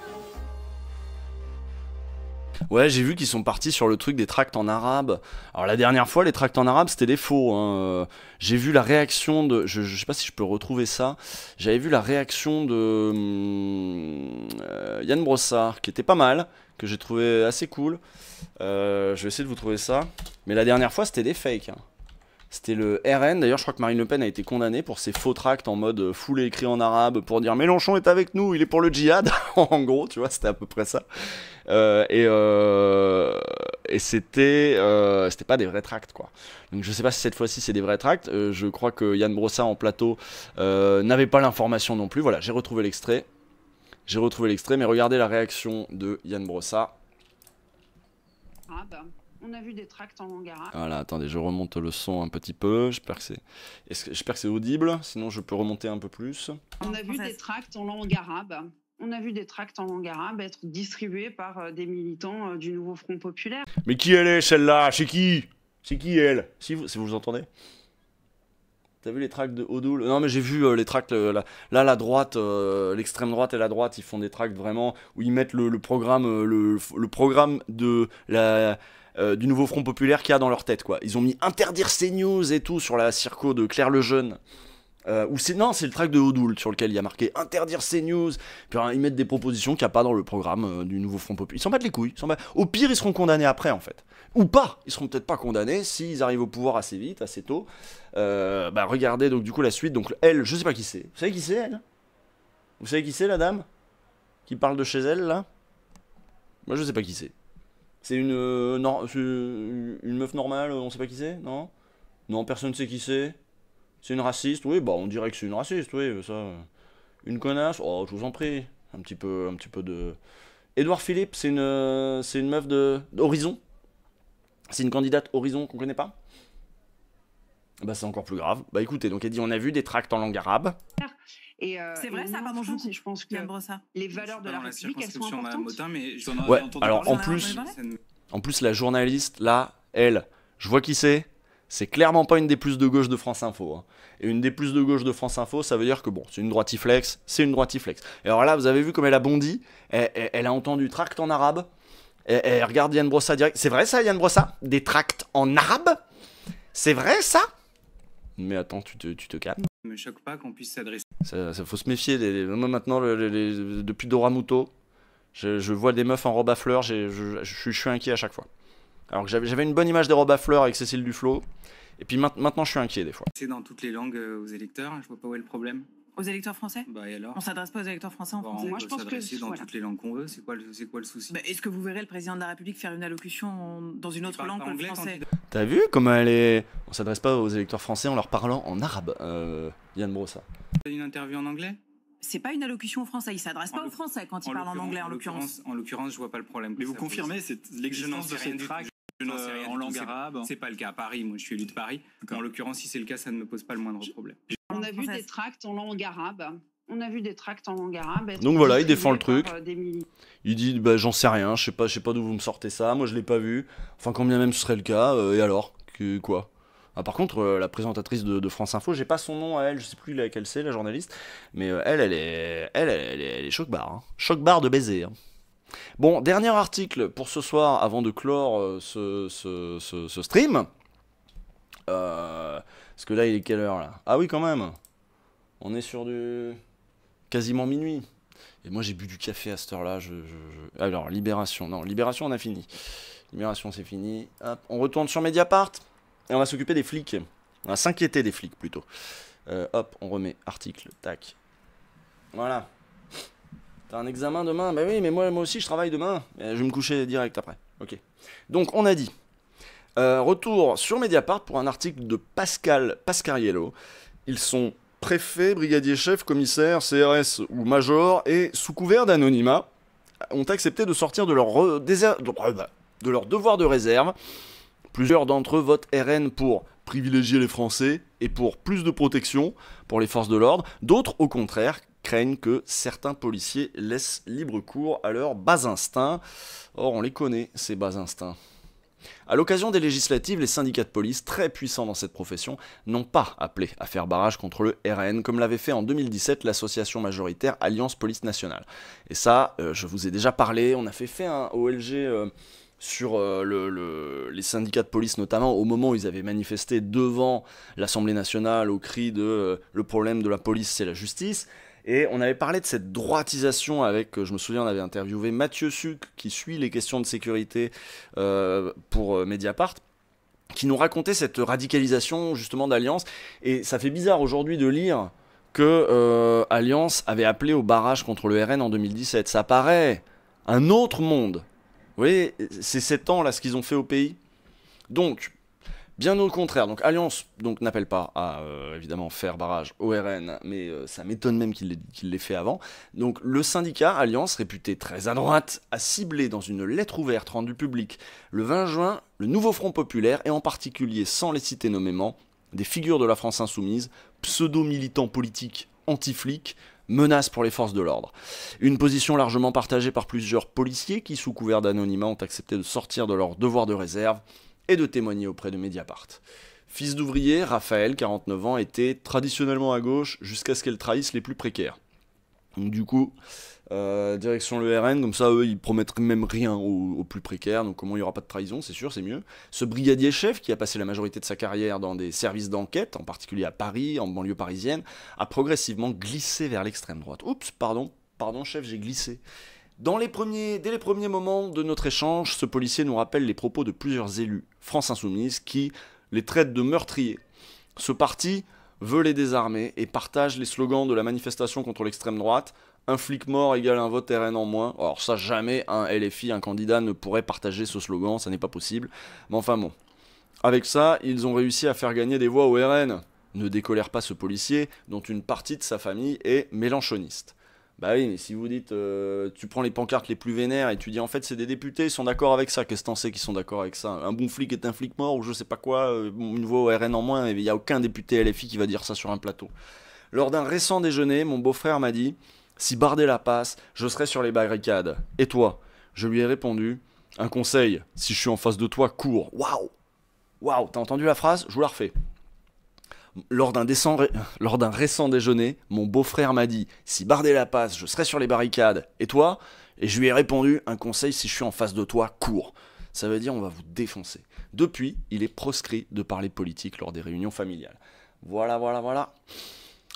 Ouais, j'ai vu qu'ils sont partis sur le truc des tracts en arabe. Alors la dernière fois, les tracts en arabe, c'était des faux. Hein. J'ai vu la réaction de... Je sais pas si je peux retrouver ça. J'avais vu la réaction de Yann Brossard, qui était pas mal, que j'ai trouvé assez cool. Je vais essayer de vous trouver ça. Mais la dernière fois, c'était des fakes. Hein. C'était le RN. D'ailleurs, je crois que Marine Le Pen a été condamnée pour ses faux tracts en mode full écrit en arabe pour dire Mélenchon est avec nous, il est pour le djihad. En gros, tu vois, c'était à peu près ça. Et c'était pas des vrais tracts, quoi. Donc je sais pas si cette fois-ci c'est des vrais tracts. Je crois que Yann Brossard en plateau n'avait pas l'information non plus. Voilà, j'ai retrouvé l'extrait. Mais regardez la réaction de Yann Brossard. Ah bah. On a vu des tracts en langue arabe. Voilà, attendez, je remonte le son un petit peu. J'espère que c'est audible, sinon je peux remonter un peu plus. On a vu des tracts en langue arabe. Être distribués par des militants du Nouveau Front Populaire. Mais qui elle est, celle-là? C'est qui elle? Si vous entendez? T'as vu les tracts de Odoul? Non mais j'ai vu les tracts, là la droite, l'extrême droite et la droite, ils font des tracts vraiment où ils mettent le programme, le programme de du Nouveau Front Populaire qu'il y a dans leur tête, quoi. Ils ont mis interdire CNews et tout sur la circo de Claire Lejeune. C'est le tract de Odoul sur lequel il y a marqué interdire CNews. Puis ils mettent des propositions qu'il n'y a pas dans le programme du Nouveau Front Populaire. Ils s'en battent les couilles. Au pire, ils seront condamnés après, en fait. Ou pas. Ils seront peut-être pas condamnés s'ils arrivent au pouvoir assez vite, assez tôt. Regardez donc du coup la suite. Donc elle, je sais pas qui c'est. Vous savez qui c'est, elle? Vous savez qui c'est, la dame qui parle de chez elle, là? Moi, je sais pas qui c'est. C'est une meuf normale, on sait pas qui c'est? Non? Non, personne ne sait qui c'est. C'est une raciste? Oui, bah on dirait que c'est une raciste, oui, ça. Une connasse? Oh, je vous en prie. Un petit peu de... Édouard Philippe, c'est une meuf d'Horizon. C'est une candidate Horizon qu'on connaît pas? Bah c'est encore plus grave. Bah écoutez, donc elle dit on a vu des tracts en langue arabe. C'est vrai ça, pardon, je pense que les valeurs de la République, elles sont importantes. Ouais, alors en plus la journaliste, là, elle, je vois qui c'est. C'est clairement pas une des plus de gauche de France Info. Hein. Et une des plus de gauche de France Info, ça veut dire que bon, c'est une droitiflex, c'est une droitiflex. Et alors là, vous avez vu comme elle a bondi, elle a entendu tract en arabe, elle regarde Yann Brossa direct. C'est vrai ça, Yann Brossa? Des tracts en arabe? C'est vrai ça? Mais attends, tu te calmes. Ça me choque pas qu'on puisse s'adresser. Ça faut se méfier. Moi maintenant, depuis Dora Muto, je vois des meufs en robe à fleurs, je suis inquiet à chaque fois. Alors que j'avais une bonne image des robes à fleurs avec Cécile Duflot, et puis maintenant je suis inquiet des fois. C'est dans toutes les langues aux électeurs, je vois pas où est le problème. Aux électeurs français? Bah et alors? On s'adresse pas aux électeurs français en français? Moi je pense que dans toutes les langues qu'on veut, c'est quoi le souci? Bah, est-ce que vous verrez le président de la République faire une allocution dans une autre langue que le français? T'as vu comment elle est? On s'adresse pas aux électeurs français en leur parlant en arabe, Yann Brossa. Une interview en anglais? C'est pas une allocution au français, il s'adresse pas aux Français quand il parle en anglais en l'occurrence. En l'occurrence, je vois pas le problème. Mais vous confirmez l'existence de ces tracts en langue arabe? C'est pas le cas à Paris, moi je suis élu de Paris. En l'occurrence, si c'est le cas, ça ne me pose pas le moindre problème. On a vu des tracts en langue arabe. On a vu des tracts en langue arabe. Donc voilà, il défend le truc. Il dit bah, j'en sais rien, je sais pas d'où vous me sortez ça, moi je l'ai pas vu. Enfin, quand bien même ce serait le cas, et alors quoi? Ah, par contre, la présentatrice de France Info, j'ai pas son nom à elle, je sais plus laquelle c'est, la journaliste, mais elle est choc-barre. Hein. Choc-barre de baiser. Hein. Bon, dernier article pour ce soir, avant de clore ce stream. Parce que là, il est quelle heure là? Ah oui, quand même. On est sur du quasiment minuit. Et moi, j'ai bu du café à cette heure-là. Alors, Libération. Non, Libération, on a fini. Libération, c'est fini. Hop, on retourne sur Mediapart. Et on va s'occuper des flics. On va s'inquiéter des flics, plutôt. Hop, on remet article. Tac. Voilà. T'as un examen demain? Bah oui, mais moi aussi, je travaille demain. Je vais me coucher direct après. Ok. Donc, on a dit. Retour sur Mediapart pour un article de Pascal Pascariello. Ils sont préfets, brigadiers chefs, commissaires, CRS ou majors et, sous couvert d'anonymat, ont accepté de sortir de leur devoir de réserve. Plusieurs d'entre eux votent RN pour privilégier les Français et pour plus de protection pour les forces de l'ordre. D'autres, au contraire, craignent que certains policiers laissent libre cours à leurs bas instincts. Or, on les connaît, ces bas instincts. À l'occasion des législatives, les syndicats de police, très puissants dans cette profession, n'ont pas appelé à faire barrage contre le RN, comme l'avait fait en 2017 l'association majoritaire Alliance Police Nationale. Et ça, je vous ai déjà parlé, on a fait un OLG sur les syndicats de police, notamment au moment où ils avaient manifesté devant l'Assemblée nationale au cri de le problème de la police, c'est la justice. Et on avait parlé de cette droitisation avec, je me souviens, on avait interviewé Mathieu Suc, qui suit les questions de sécurité pour Mediapart, qui nous racontait cette radicalisation justement d'Alliance. Et ça fait bizarre aujourd'hui de lire que Alliance avait appelé au barrage contre le RN en 2017. Ça paraît un autre monde. Vous voyez, c'est 7 ans là ce qu'ils ont fait au pays. Donc, bien au contraire, donc Alliance n'appelle pas à évidemment faire barrage au RN, mais ça m'étonne même qu'il l'ait fait avant. Donc le syndicat Alliance, réputé très à droite, a ciblé dans une lettre ouverte rendue publique le 20 juin le nouveau Front Populaire et en particulier, sans les citer nommément, des figures de la France insoumise, pseudo-militants politiques anti-flics, menaces pour les forces de l'ordre. Une position largement partagée par plusieurs policiers qui, sous couvert d'anonymat, ont accepté de sortir de leur devoir de réserve et de témoigner auprès de Mediapart. Fils d'ouvrier, Raphaël, 49 ans, était traditionnellement à gauche jusqu'à ce qu'elle trahisse les plus précaires. Donc du coup, direction le RN, comme ça eux ils promettent même rien aux plus précaires, donc comment il n'y aura pas de trahison, c'est sûr, c'est mieux. Ce brigadier chef, qui a passé la majorité de sa carrière dans des services d'enquête, en particulier à Paris, en banlieue parisienne, a progressivement glissé vers l'extrême droite. Oups, pardon chef, j'ai glissé. Dès les premiers moments de notre échange, ce policier nous rappelle les propos de plusieurs élus France Insoumise qui les traitent de meurtriers. Ce parti veut les désarmer et partage les slogans de la manifestation contre l'extrême droite. Un flic mort égale un vote RN en moins. Alors ça, jamais un LFI, un candidat ne pourrait partager ce slogan, ça n'est pas possible. Mais enfin bon. Avec ça, ils ont réussi à faire gagner des voix au RN. Ne décolère pas ce policier, dont une partie de sa famille est mélenchoniste. Bah oui, mais si vous dites, tu prends les pancartes les plus vénères et tu dis en fait c'est des députés, ils sont d'accord avec ça, qu'est-ce que t'en sais qu'ils sont d'accord avec ça? Un bon flic est un flic mort ou je sais pas quoi, une voix au RN en moins, et il n'y a aucun député LFI qui va dire ça sur un plateau. Lors d'un récent déjeuner, mon beau-frère m'a dit, si Bardella passe, je serai sur les barricades. Et toi? Je lui ai répondu, un conseil, si je suis en face de toi, cours. Waouh! Waouh, t'as entendu la phrase? Je vous la refais. Lors d'un récent déjeuner, mon beau-frère m'a dit « Si Bardella passe, je serai sur les barricades. Et toi ?» Et je lui ai répondu « Un conseil, si je suis en face de toi, cours. » Ça veut dire on va vous défoncer. Depuis, il est proscrit de parler politique lors des réunions familiales. Voilà.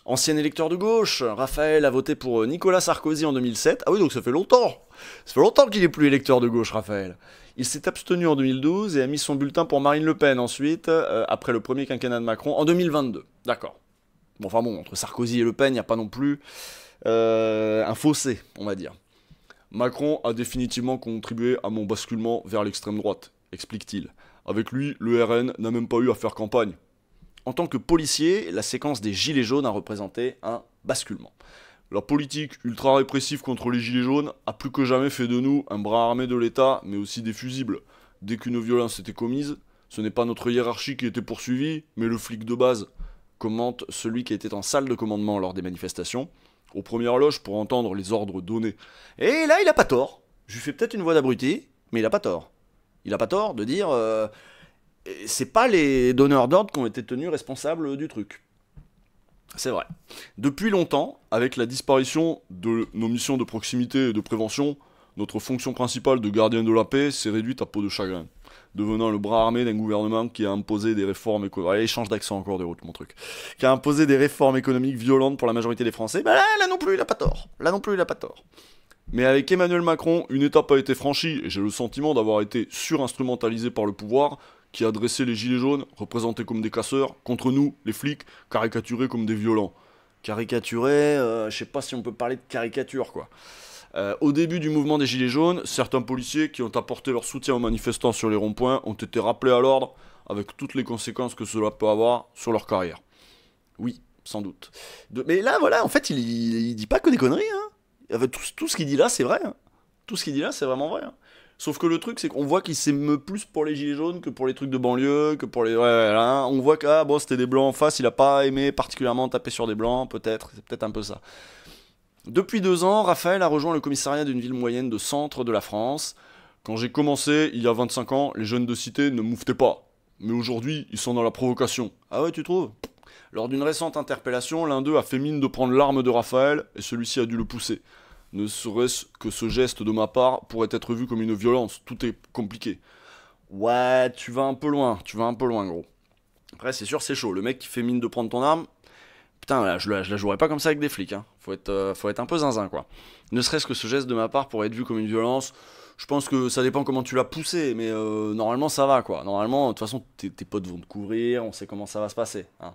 Ancien électeur de gauche, Raphaël a voté pour Nicolas Sarkozy en 2007. Ah oui, donc ça fait longtemps. Ça fait longtemps qu'il n'est plus électeur de gauche, Raphaël. Il s'est abstenu en 2012 et a mis son bulletin pour Marine Le Pen ensuite, après le premier quinquennat de Macron, en 2022. D'accord. Bon, enfin bon, entre Sarkozy et Le Pen, il n'y a pas non plus un fossé, on va dire. Macron a définitivement contribué à mon basculement vers l'extrême droite, explique-t-il. Avec lui, le RN n'a même pas eu à faire campagne. En tant que policier, la séquence des gilets jaunes a représenté un basculement. La politique ultra-répressive contre les gilets jaunes a plus que jamais fait de nous un bras armé de l'État, mais aussi des fusibles. Dès qu'une violence était commise, ce n'est pas notre hiérarchie qui était poursuivie, mais le flic de base, commente celui qui était en salle de commandement lors des manifestations, aux premières loges pour entendre les ordres donnés. Et là, il a pas tort. Je lui fais peut-être une voix d'abruti, mais il a pas tort. Il a pas tort de dire... c'est pas les donneurs d'ordre qui ont été tenus responsables du truc. C'est vrai. Depuis longtemps, avec la disparition de nos missions de proximité et de prévention, notre fonction principale de gardien de la paix s'est réduite à peau de chagrin, devenant le bras armé d'un gouvernement qui a imposé des réformes économiques... Allez, change d'accent encore de route, mon truc. Qui a imposé des réformes économiques violentes pour la majorité des Français. Bah là non plus, il a pas tort. Mais avec Emmanuel Macron, une étape a été franchie, et j'ai le sentiment d'avoir été surinstrumentalisé par le pouvoir, qui a dressé les gilets jaunes, représentés comme des casseurs, contre nous, les flics, caricaturés comme des violents. Caricaturés, je sais pas si on peut parler de caricature, quoi. Au début du mouvement des gilets jaunes, certains policiers qui ont apporté leur soutien aux manifestants sur les ronds-points ont été rappelés à l'ordre, avec toutes les conséquences que cela peut avoir sur leur carrière. Oui, sans doute. Mais là, voilà, en fait, il dit pas que des conneries, hein. Tout ce qu'il dit là, c'est vrai, hein. Tout ce qu'il dit là, c'est vraiment vrai, hein. Sauf que le truc, c'est qu'on voit qu'il s'émeut plus pour les gilets jaunes que pour les trucs de banlieue, que pour les... Ouais, là, on voit que, bon, c'était des blancs en face, il a pas aimé particulièrement taper sur des blancs, peut-être, c'est peut-être un peu ça. Depuis 2 ans, Raphaël a rejoint le commissariat d'une ville moyenne de centre de la France. Quand j'ai commencé, il y a 25 ans, les jeunes de cité ne mouftaient pas. Mais aujourd'hui, ils sont dans la provocation. Ah ouais, tu trouves ? Lors d'une récente interpellation, l'un d'eux a fait mine de prendre l'arme de Raphaël, et celui-ci a dû le pousser. Ne serait-ce que ce geste de ma part pourrait être vu comme une violence, tout est compliqué. Ouais, tu vas un peu loin, gros. Après, c'est sûr, c'est chaud, le mec qui fait mine de prendre ton arme, putain, là, je la jouerais pas comme ça avec des flics, hein. Faut être un peu zinzin, quoi. Ne serait-ce que ce geste de ma part pourrait être vu comme une violence, je pense que ça dépend comment tu l'as poussé, mais normalement ça va, quoi. Normalement, de toute façon, tes potes vont te couvrir, on sait comment ça va se passer, hein.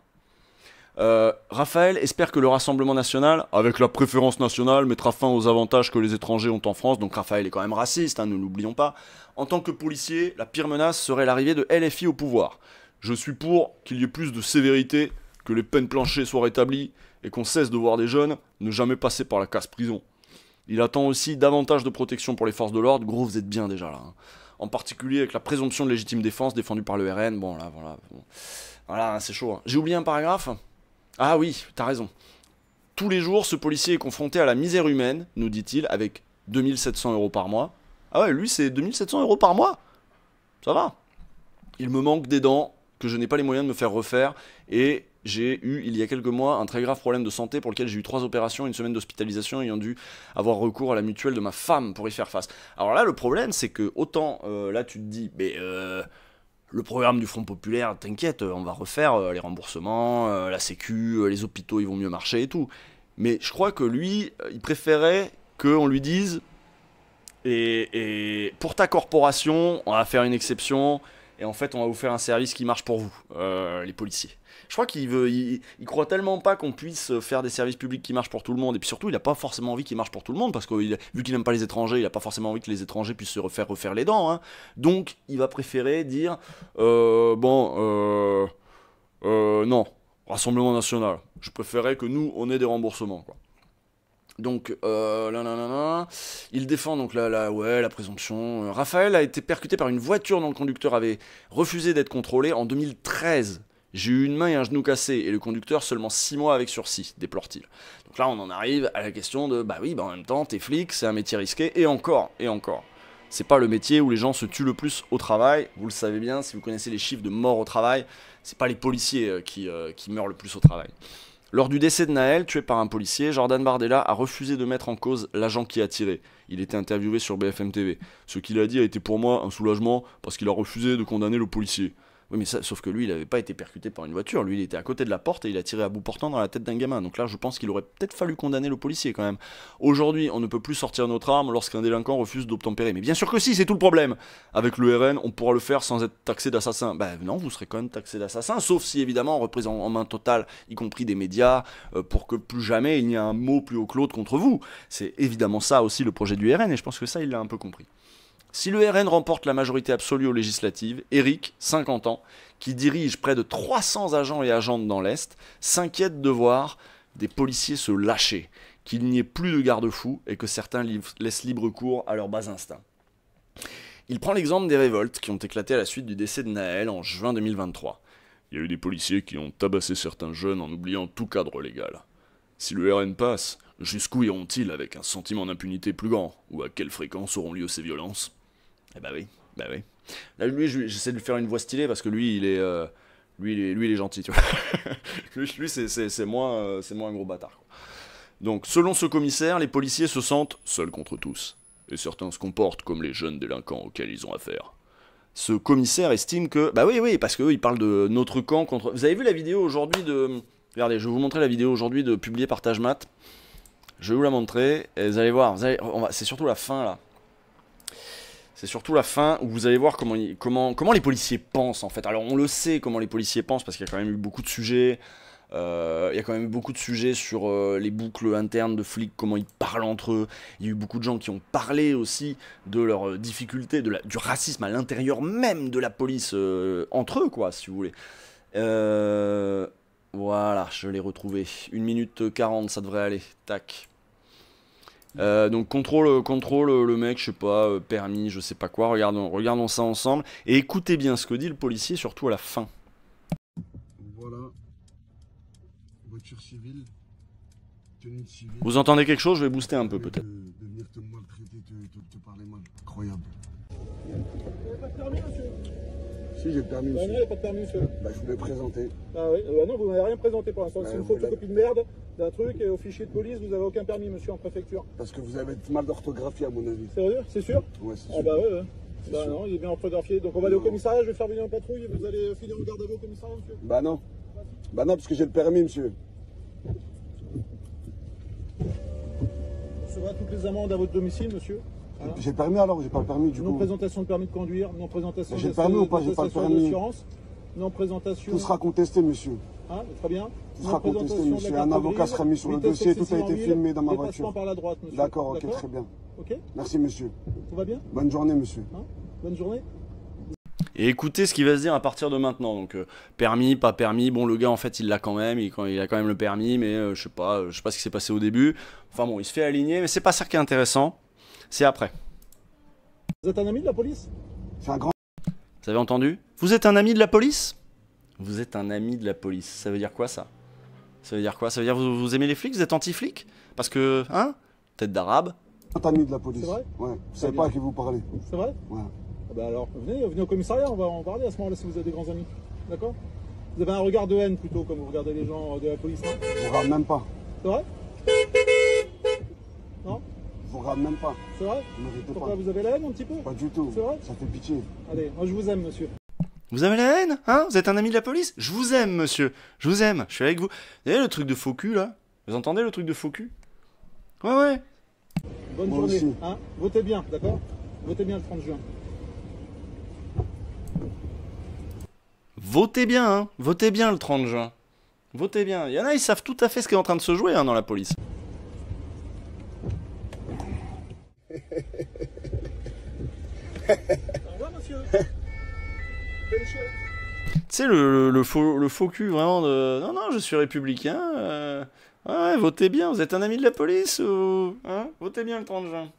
Raphaël espère que le Rassemblement national, avec la préférence nationale, mettra fin aux avantages que les étrangers ont en France. Donc Raphaël est quand même raciste, hein, ne l'oublions pas. En tant que policier, la pire menace serait l'arrivée de LFI au pouvoir. Je suis pour qu'il y ait plus de sévérité, que les peines planchées soient rétablies et qu'on cesse de voir des jeunes ne jamais passer par la casse-prison. Il attend aussi davantage de protection pour les forces de l'ordre. Gros, vous êtes bien déjà là, hein. En particulier avec la présomption de légitime défense défendue par le RN. Bon là, voilà, hein, c'est chaud, hein. J'ai oublié un paragraphe. Ah oui, t'as raison. Tous les jours, ce policier est confronté à la misère humaine, nous dit-il, avec 2700 € par mois. Ah ouais, lui, c'est 2700 € par mois. Ça va. Il me manque des dents que je n'ai pas les moyens de me faire refaire. Et j'ai eu, il y a quelques mois, un très grave problème de santé pour lequel j'ai eu 3 opérations, 1 semaine d'hospitalisation, ayant dû avoir recours à la mutuelle de ma femme pour y faire face. Alors là, le problème, c'est que autant, là, tu te dis, mais... le programme du Front Populaire, t'inquiète, on va refaire les remboursements, la sécu, les hôpitaux, ils vont mieux marcher et tout. Mais je crois que lui, il préférait qu'on lui dise et pour ta corporation, on va faire une exception et en fait, on va vous faire un service qui marche pour vous, les policiers. Je crois il croit tellement pas qu'on puisse faire des services publics qui marchent pour tout le monde. Et puis surtout, il n'a pas forcément envie qu'ils marchent pour tout le monde. Parce que vu qu'il n'aime pas les étrangers, il n'a pas forcément envie que les étrangers puissent se refaire les dents, hein. Donc, il va préférer dire non, Rassemblement national. Je préférais que nous, on ait des remboursements, quoi. Donc, il défend donc la présomption. Raphaël a été percuté par une voiture dont le conducteur avait refusé d'être contrôlé en 2013. J'ai eu une main et un genou cassé, et le conducteur seulement 6 mois avec sursis, déplore-t-il. Donc là, on en arrive à la question de, en même temps, t'es flic, c'est un métier risqué, et encore. C'est pas le métier où les gens se tuent le plus au travail. Vous le savez bien, si vous connaissez les chiffres de morts au travail, c'est pas les policiers qui meurent le plus au travail. Lors du décès de Nahel, tué par un policier, Jordan Bardella a refusé de mettre en cause l'agent qui a tiré. Il était interviewé sur BFM TV. Ce qu'il a dit a été pour moi un soulagement parce qu'il a refusé de condamner le policier. Oui, mais ça, sauf que lui, il n'avait pas été percuté par une voiture. Lui, il était à côté de la porte et il a tiré à bout portant dans la tête d'un gamin. Donc là, je pense qu'il aurait peut-être fallu condamner le policier quand même. Aujourd'hui, on ne peut plus sortir notre arme lorsqu'un délinquant refuse d'obtempérer. Mais bien sûr que si, c'est tout le problème. Avec le RN, on pourra le faire sans être taxé d'assassin. Ben non, vous serez quand même taxé d'assassin, sauf si évidemment on reprise en main totale, y compris des médias, pour que plus jamais il n'y ait un mot plus haut que l'autre contre vous. C'est évidemment ça aussi le projet du RN et je pense que ça, il l'a un peu compris. Si le RN remporte la majorité absolue aux législatives, Éric, 50 ans, qui dirige près de 300 agents et agentes dans l'Est, s'inquiète de voir des policiers se lâcher, qu'il n'y ait plus de garde-fous et que certains laissent libre cours à leurs bas instincts. Il prend l'exemple des révoltes qui ont éclaté à la suite du décès de Nahel en juin 2023. Il y a eu des policiers qui ont tabassé certains jeunes en oubliant tout cadre légal. Si le RN passe, jusqu'où iront-ils avec un sentiment d'impunité plus grand? Ou à quelle fréquence auront lieu ces violences? Eh bah oui, bah oui. Là, lui, j'essaie de lui faire une voix stylée parce que lui, il est gentil, tu vois. lui, c'est moins un gros bâtard, quoi. Donc, selon ce commissaire, les policiers se sentent seuls contre tous. Et certains se comportent comme les jeunes délinquants auxquels ils ont affaire. Ce commissaire estime que... Bah oui, parce qu'eux, ils parlent de notre camp contre... Vous avez vu la vidéo aujourd'hui de... Regardez, je vais vous montrer la vidéo aujourd'hui publiée par Tajmat. Je vais vous la montrer, et vous allez voir, c'est surtout la fin, là. C'est surtout la fin où vous allez voir comment les policiers pensent, en fait. Alors, on le sait comment les policiers pensent, parce qu'il y a quand même eu beaucoup de sujets. Il y a quand même eu beaucoup de sujets sur les boucles internes de flics, comment ils parlent entre eux. Il y a eu beaucoup de gens qui ont parlé aussi de leurs difficultés, du racisme à l'intérieur même de la police, entre eux, quoi, si vous voulez. Voilà, je l'ai retrouvé. 1 minute 40, ça devrait aller. Tac. Donc contrôle le mec, je sais pas, permis, je sais pas quoi, regardons ça ensemble, et écoutez bien ce que dit le policier, surtout à la fin. Voilà, voiture civile, tenue civile. Vous entendez quelque chose? Je vais booster un peu peut-être. De venir te maltraiter, te parler mal, incroyable. Vous n'avez pas de permis, monsieur? Si, j'ai le permis, monsieur. Non, il n'y a pas de permis, monsieur. Bah, je voulais présenter. Ah oui, non, vous n'avez rien présenté pour l'instant. C'est une photocopie de merde d'un truc, et au fichier de police, vous n'avez aucun permis, monsieur, en préfecture. Parce que vous avez mal d'orthographie, à mon avis. Sérieux? C'est sûr? Ouais, c'est sûr. Ah bah ouais. Bah non, il est bien orthographié. Donc on va aller au commissariat, je vais faire venir une patrouille, et vous allez finir en garde à vue au commissariat, monsieur? Bah non. Bah non, parce que j'ai le permis, monsieur. Vous recevrez toutes les amendes à votre domicile, monsieur. Voilà. J'ai le permis alors, j'ai pas le permis du coup. Non présentation de permis de conduire, non présentation j'ai le permis ou pas, j'ai pas le permis. Non présentation. Tout sera contesté, monsieur. Ah, très bien. Tout sera contesté, monsieur. Un avocat sera mis sur le dossier, tout a été filmé dans ma voiture. Par la droite, monsieur. D'accord, ok, très bien. Ok. Merci, monsieur. Tout va bien? Bonne journée, monsieur. Hein? Bonne journée. Et écoutez ce qu'il va se dire à partir de maintenant. Donc permis, pas permis, bon le gars en fait il l'a quand même, il a quand même le permis, mais je sais pas ce qui s'est passé au début. Enfin bon, il se fait aligner, mais c'est pas ça qui est intéressant, c'est après. Vous êtes un ami de la police? C'est un grand... Vous avez entendu? Vous êtes un ami de la police? Vous êtes un ami de la police, ça veut dire quoi ça? Ça veut dire quoi? Ça veut dire vous aimez les flics? Vous êtes anti-flics? Parce que, hein? Tête d'arabe? Ami de la police. C'est vrai? Ouais, vous savez pas à qui vous parlez. C'est vrai? Ouais. Ah bah alors, venez au commissariat, on va en parler à ce moment-là si vous avez des grands amis. D'accord? Vous avez un regard de haine plutôt, comme vous regardez les gens de la police, non? Je vous regarde même pas. C'est vrai? Non? Je vous regarde même pas. C'est vrai? Pourquoi vous avez la haine un petit peu? Pas du tout. C'est vrai? Ça fait pitié. Allez, moi je vous aime, monsieur. Vous avez la haine? Hein? Vous êtes un ami de la police? Je vous aime, monsieur. Je vous aime. Je suis avec vous. Vous voyez le truc de faux cul, là? Vous entendez le truc de faux cul? Ouais. Bonne journée. Aussi. Hein? Votez bien, d'accord? Votez bien le 30 juin. Votez bien, hein. Votez bien le 30 juin. Votez bien. Il y en a, ils savent tout à fait ce qui est en train de se jouer hein, dans la police. Au revoir, monsieur. Tu sais, le faux cul, vraiment, de... Non, je suis républicain. Ouais, votez bien, vous êtes un ami de la police ou... Hein? Votez bien le 30 juin.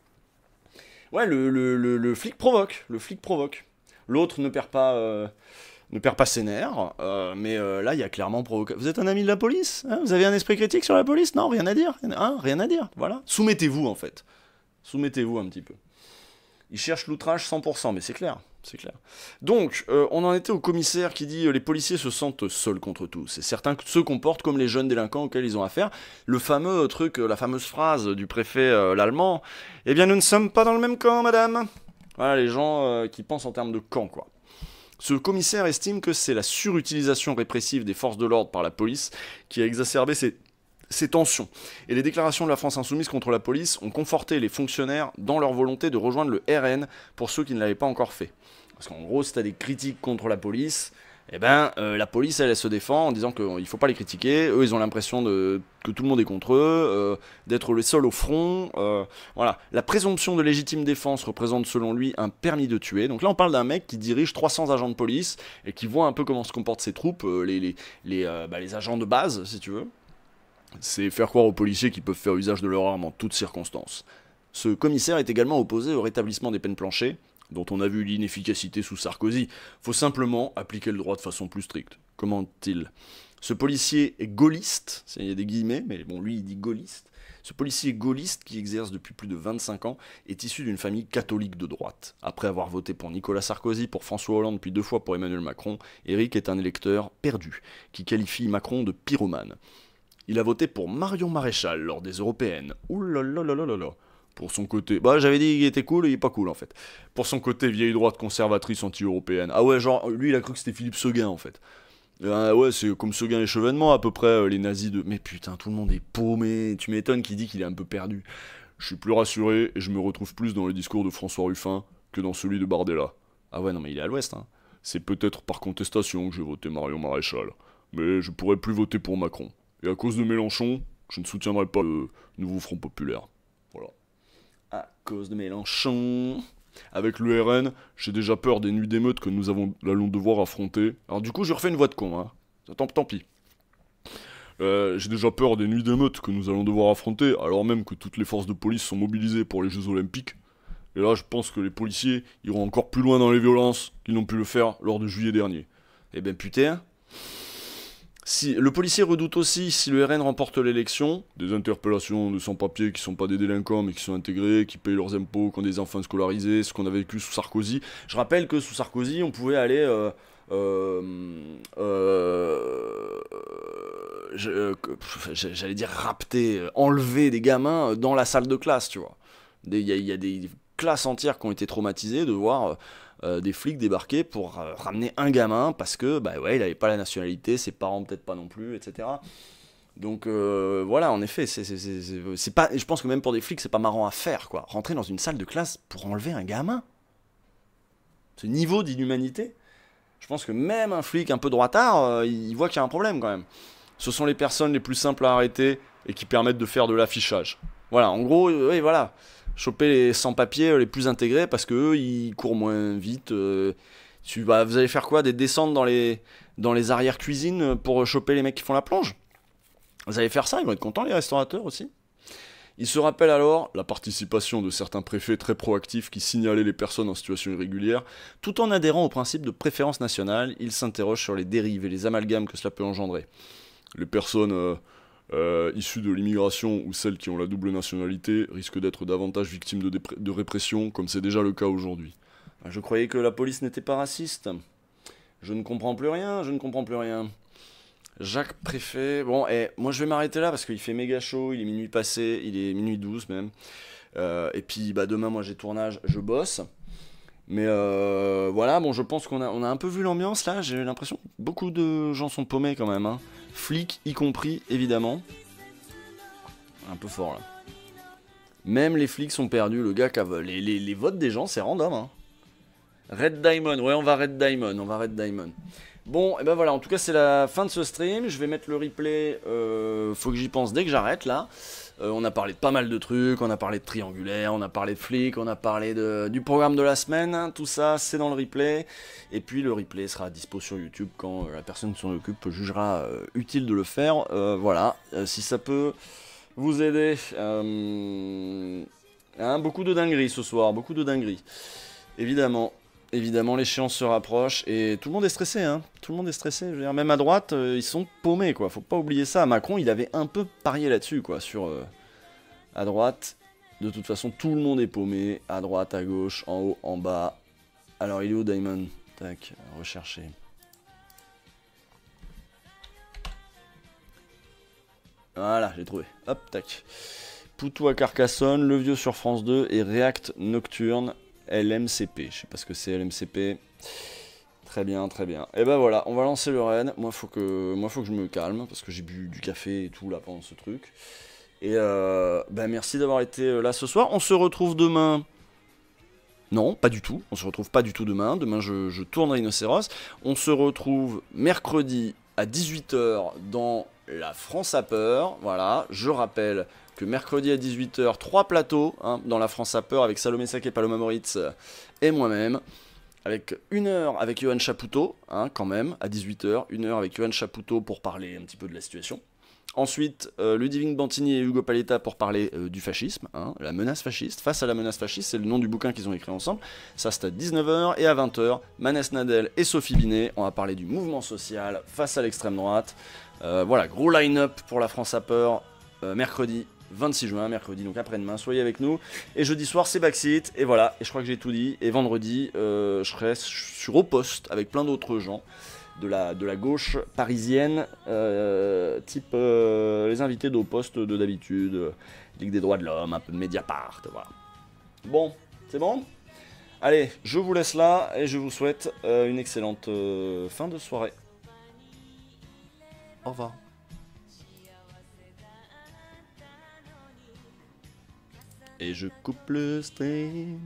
Ouais, le flic provoque. Le flic provoque. L'autre ne perd pas ses nerfs, mais là, il y a clairement provoqué. Vous êtes un ami de la police? Hein? Vous avez un esprit critique sur la police? Non, rien à dire. Hein? Rien à dire, voilà. Soumettez-vous, en fait. Soumettez-vous un petit peu. Ils cherchent l'outrage 100%, mais c'est clair. C'est clair. Donc, on en était au commissaire qui dit les policiers se sentent seuls contre tous. Et certains se comportent comme les jeunes délinquants auxquels ils ont affaire. Le fameux truc, la fameuse phrase du préfet l'allemand, eh bien nous ne sommes pas dans le même camp, madame. Voilà, les gens qui pensent en termes de camp, quoi. Ce commissaire estime que c'est la surutilisation répressive des forces de l'ordre par la police qui a exacerbé ces tensions. Et les déclarations de la France Insoumise contre la police ont conforté les fonctionnaires dans leur volonté de rejoindre le RN pour ceux qui ne l'avaient pas encore fait. Parce qu'en gros, si tu as des critiques contre la police, eh ben, la police, elle se défend en disant qu'il ne faut pas les critiquer. Eux, ils ont l'impression que tout le monde est contre eux, d'être les seuls au front. Voilà. La présomption de légitime défense représente selon lui un permis de tuer. Donc là, on parle d'un mec qui dirige 300 agents de police et qui voit un peu comment se comportent ses troupes, les agents de base, si tu veux. C'est faire croire aux policiers qu'ils peuvent faire usage de leur arme en toutes circonstances. Ce commissaire est également opposé au rétablissement des peines planchées, dont on a vu l'inefficacité sous Sarkozy. Faut simplement appliquer le droit de façon plus stricte. Comment dit-il ? Ce policier est gaulliste, il y a des guillemets, mais bon, lui il dit gaulliste. Ce policier gaulliste, qui exerce depuis plus de 25 ans, est issu d'une famille catholique de droite. Après avoir voté pour Nicolas Sarkozy, pour François Hollande, puis 2 fois pour Emmanuel Macron, Éric est un électeur perdu, qui qualifie Macron de pyromane. Il a voté pour Marion Maréchal lors des européennes. Ouh là là là là là là. Pour son côté... Bah j'avais dit qu'il était cool, il est pas cool en fait. Pour son côté vieille droite conservatrice anti-européenne. Ah ouais, genre, lui il a cru que c'était Philippe Seguin en fait. Ouais, c'est comme Seguin et Chevènement à peu près, les nazis de... Mais putain, tout le monde est paumé. Tu m'étonnes qu'il dit qu'il est un peu perdu. Je suis plus rassuré et je me retrouve plus dans le discours de François Ruffin que dans celui de Bardella. Ah ouais, non mais il est à l'ouest, hein. C'est peut-être par contestation que j'ai voté Marion Maréchal. Mais je pourrais plus voter pour Macron. Et à cause de Mélenchon, je ne soutiendrai pas le nouveau Front Populaire. Voilà. À cause de Mélenchon. Avec le RN, j'ai déjà peur des nuits d'émeute que nous allons devoir affronter. Alors du coup, je refais une voix de con, hein. Tant pis. J'ai déjà peur des nuits d'émeute que nous allons devoir affronter, alors même que toutes les forces de police sont mobilisées pour les Jeux Olympiques. Et là, je pense que les policiers iront encore plus loin dans les violences qu'ils n'ont pu le faire lors de juillet dernier. Eh ben putain... Si, le policier redoute aussi, si le RN remporte l'élection, des interpellations de sans-papiers qui sont pas des délinquants mais qui sont intégrés, qui payent leurs impôts, qui ont des enfants scolarisés, ce qu'on a vécu sous Sarkozy. Je rappelle que sous Sarkozy, on pouvait aller... j'allais dire rapter, enlever des gamins dans la salle de classe, tu vois. Il y a des classes entières qui ont été traumatisées de voir... des flics débarquer pour ramener un gamin parce que bah ouais, il avait pas la nationalité, ses parents peut-être pas non plus, etc. Donc voilà, en effet, c'est pas, je pense que même pour des flics c'est pas marrant à faire, quoi. Rentrer dans une salle de classe pour enlever un gamin, ce niveau d'inhumanité, je pense que même un flic un peu droitard, il voit qu'il y a un problème quand même. Ce sont les personnes les plus simples à arrêter et qui permettent de faire de l'affichage. Voilà, en gros, oui, voilà. Choper les sans-papiers les plus intégrés parce qu'eux, ils courent moins vite. Vous allez faire quoi? Des descentes dans les arrière-cuisines pour choper les mecs qui font la plonge? Vous allez faire ça, ils vont être contents, les restaurateurs aussi. Il se rappelle alors la participation de certains préfets très proactifs qui signalaient les personnes en situation irrégulière. Tout en adhérant au principe de préférence nationale, il s'interroge sur les dérives et les amalgames que cela peut engendrer. Les personnes... issus de l'immigration ou celles qui ont la double nationalité risquent d'être davantage victimes de répression, comme c'est déjà le cas aujourd'hui. Je croyais que la police n'était pas raciste. Je ne comprends plus rien, Jacques Préfet... Bon, moi je vais m'arrêter là parce qu'il fait méga chaud, il est minuit passé, il est minuit 12 même. Et puis demain, moi j'ai tournage, je bosse. Mais voilà, bon, je pense qu'on a un peu vu l'ambiance là, j'ai l'impression que beaucoup de gens sont paumés quand même, hein. Flics y compris, évidemment. Un peu fort là. Même les flics sont perdus, le gars qui a... Les votes des gens, c'est random, hein. Red Diamond, ouais, on va Red Diamond. Bon, et ben voilà, en tout cas c'est la fin de ce stream, je vais mettre le replay, faut que j'y pense dès que j'arrête là. On a parlé de pas mal de trucs, on a parlé de triangulaire, on a parlé de flics, on a parlé du programme de la semaine, hein, tout ça c'est dans le replay. Et puis le replay sera dispo sur YouTube quand la personne qui s'en occupe jugera utile de le faire. Voilà, si ça peut vous aider. Beaucoup de dingueries ce soir, beaucoup de dingueries. Évidemment, l'échéance se rapproche et tout le monde est stressé, hein. Tout le monde est stressé. Je veux dire, même à droite, ils sont paumés, quoi. Faut pas oublier ça. Macron, il avait un peu parié là-dessus, quoi. Sur à droite, De toute façon, tout le monde est paumé, à droite, à gauche, en haut, en bas. Alors, il est où, Diamond? Tac, rechercher. Voilà, j'ai trouvé. Hop, tac. Poutou à Carcassonne, Le Vieux sur France 2 et React Nocturne LMCP. Je sais pas ce que c'est LMCP. Très bien, très bien. Et ben voilà, on va lancer le raid. Moi, faut que je me calme parce que j'ai bu du café et tout là pendant ce truc. Et merci d'avoir été là ce soir. On se retrouve demain. Non, pas du tout. On se retrouve pas du tout demain. Demain, je tourne Rhinocéros. On se retrouve mercredi à 18 h dans la France a peur. Voilà, je rappelle que mercredi à 18 h, 3 plateaux dans la France a peur avec Salomé Saké, Paloma Moritz et moi-même. Avec 1 heure avec Johan Chapoutot, quand même, à 18 h. 1 heure avec Johan Chapoutot pour parler un petit peu de la situation. Ensuite, Ludivine Bantini et Hugo Paletta pour parler du fascisme, la menace fasciste. Face à la menace fasciste, c'est le nom du bouquin qu'ils ont écrit ensemble. Ça, c'est à 19 h. Et à 20 h, Manès Nadel et Sophie Binet, on va parler du mouvement social face à l'extrême droite. Voilà, gros line-up pour la France a peur, mercredi 26 juin, mercredi, donc après-demain, soyez avec nous. Et jeudi soir, c'est Backseat, et voilà, et je crois que j'ai tout dit. Et vendredi, je serai sur Au Poste avec plein d'autres gens de la gauche parisienne, type les invités d'Au Poste de d'habitude, Ligue des droits de l'homme, un peu de Mediapart, voilà. Bon, c'est bon? Allez, je vous laisse là, et je vous souhaite une excellente fin de soirée. Au revoir. Et je coupe le stream.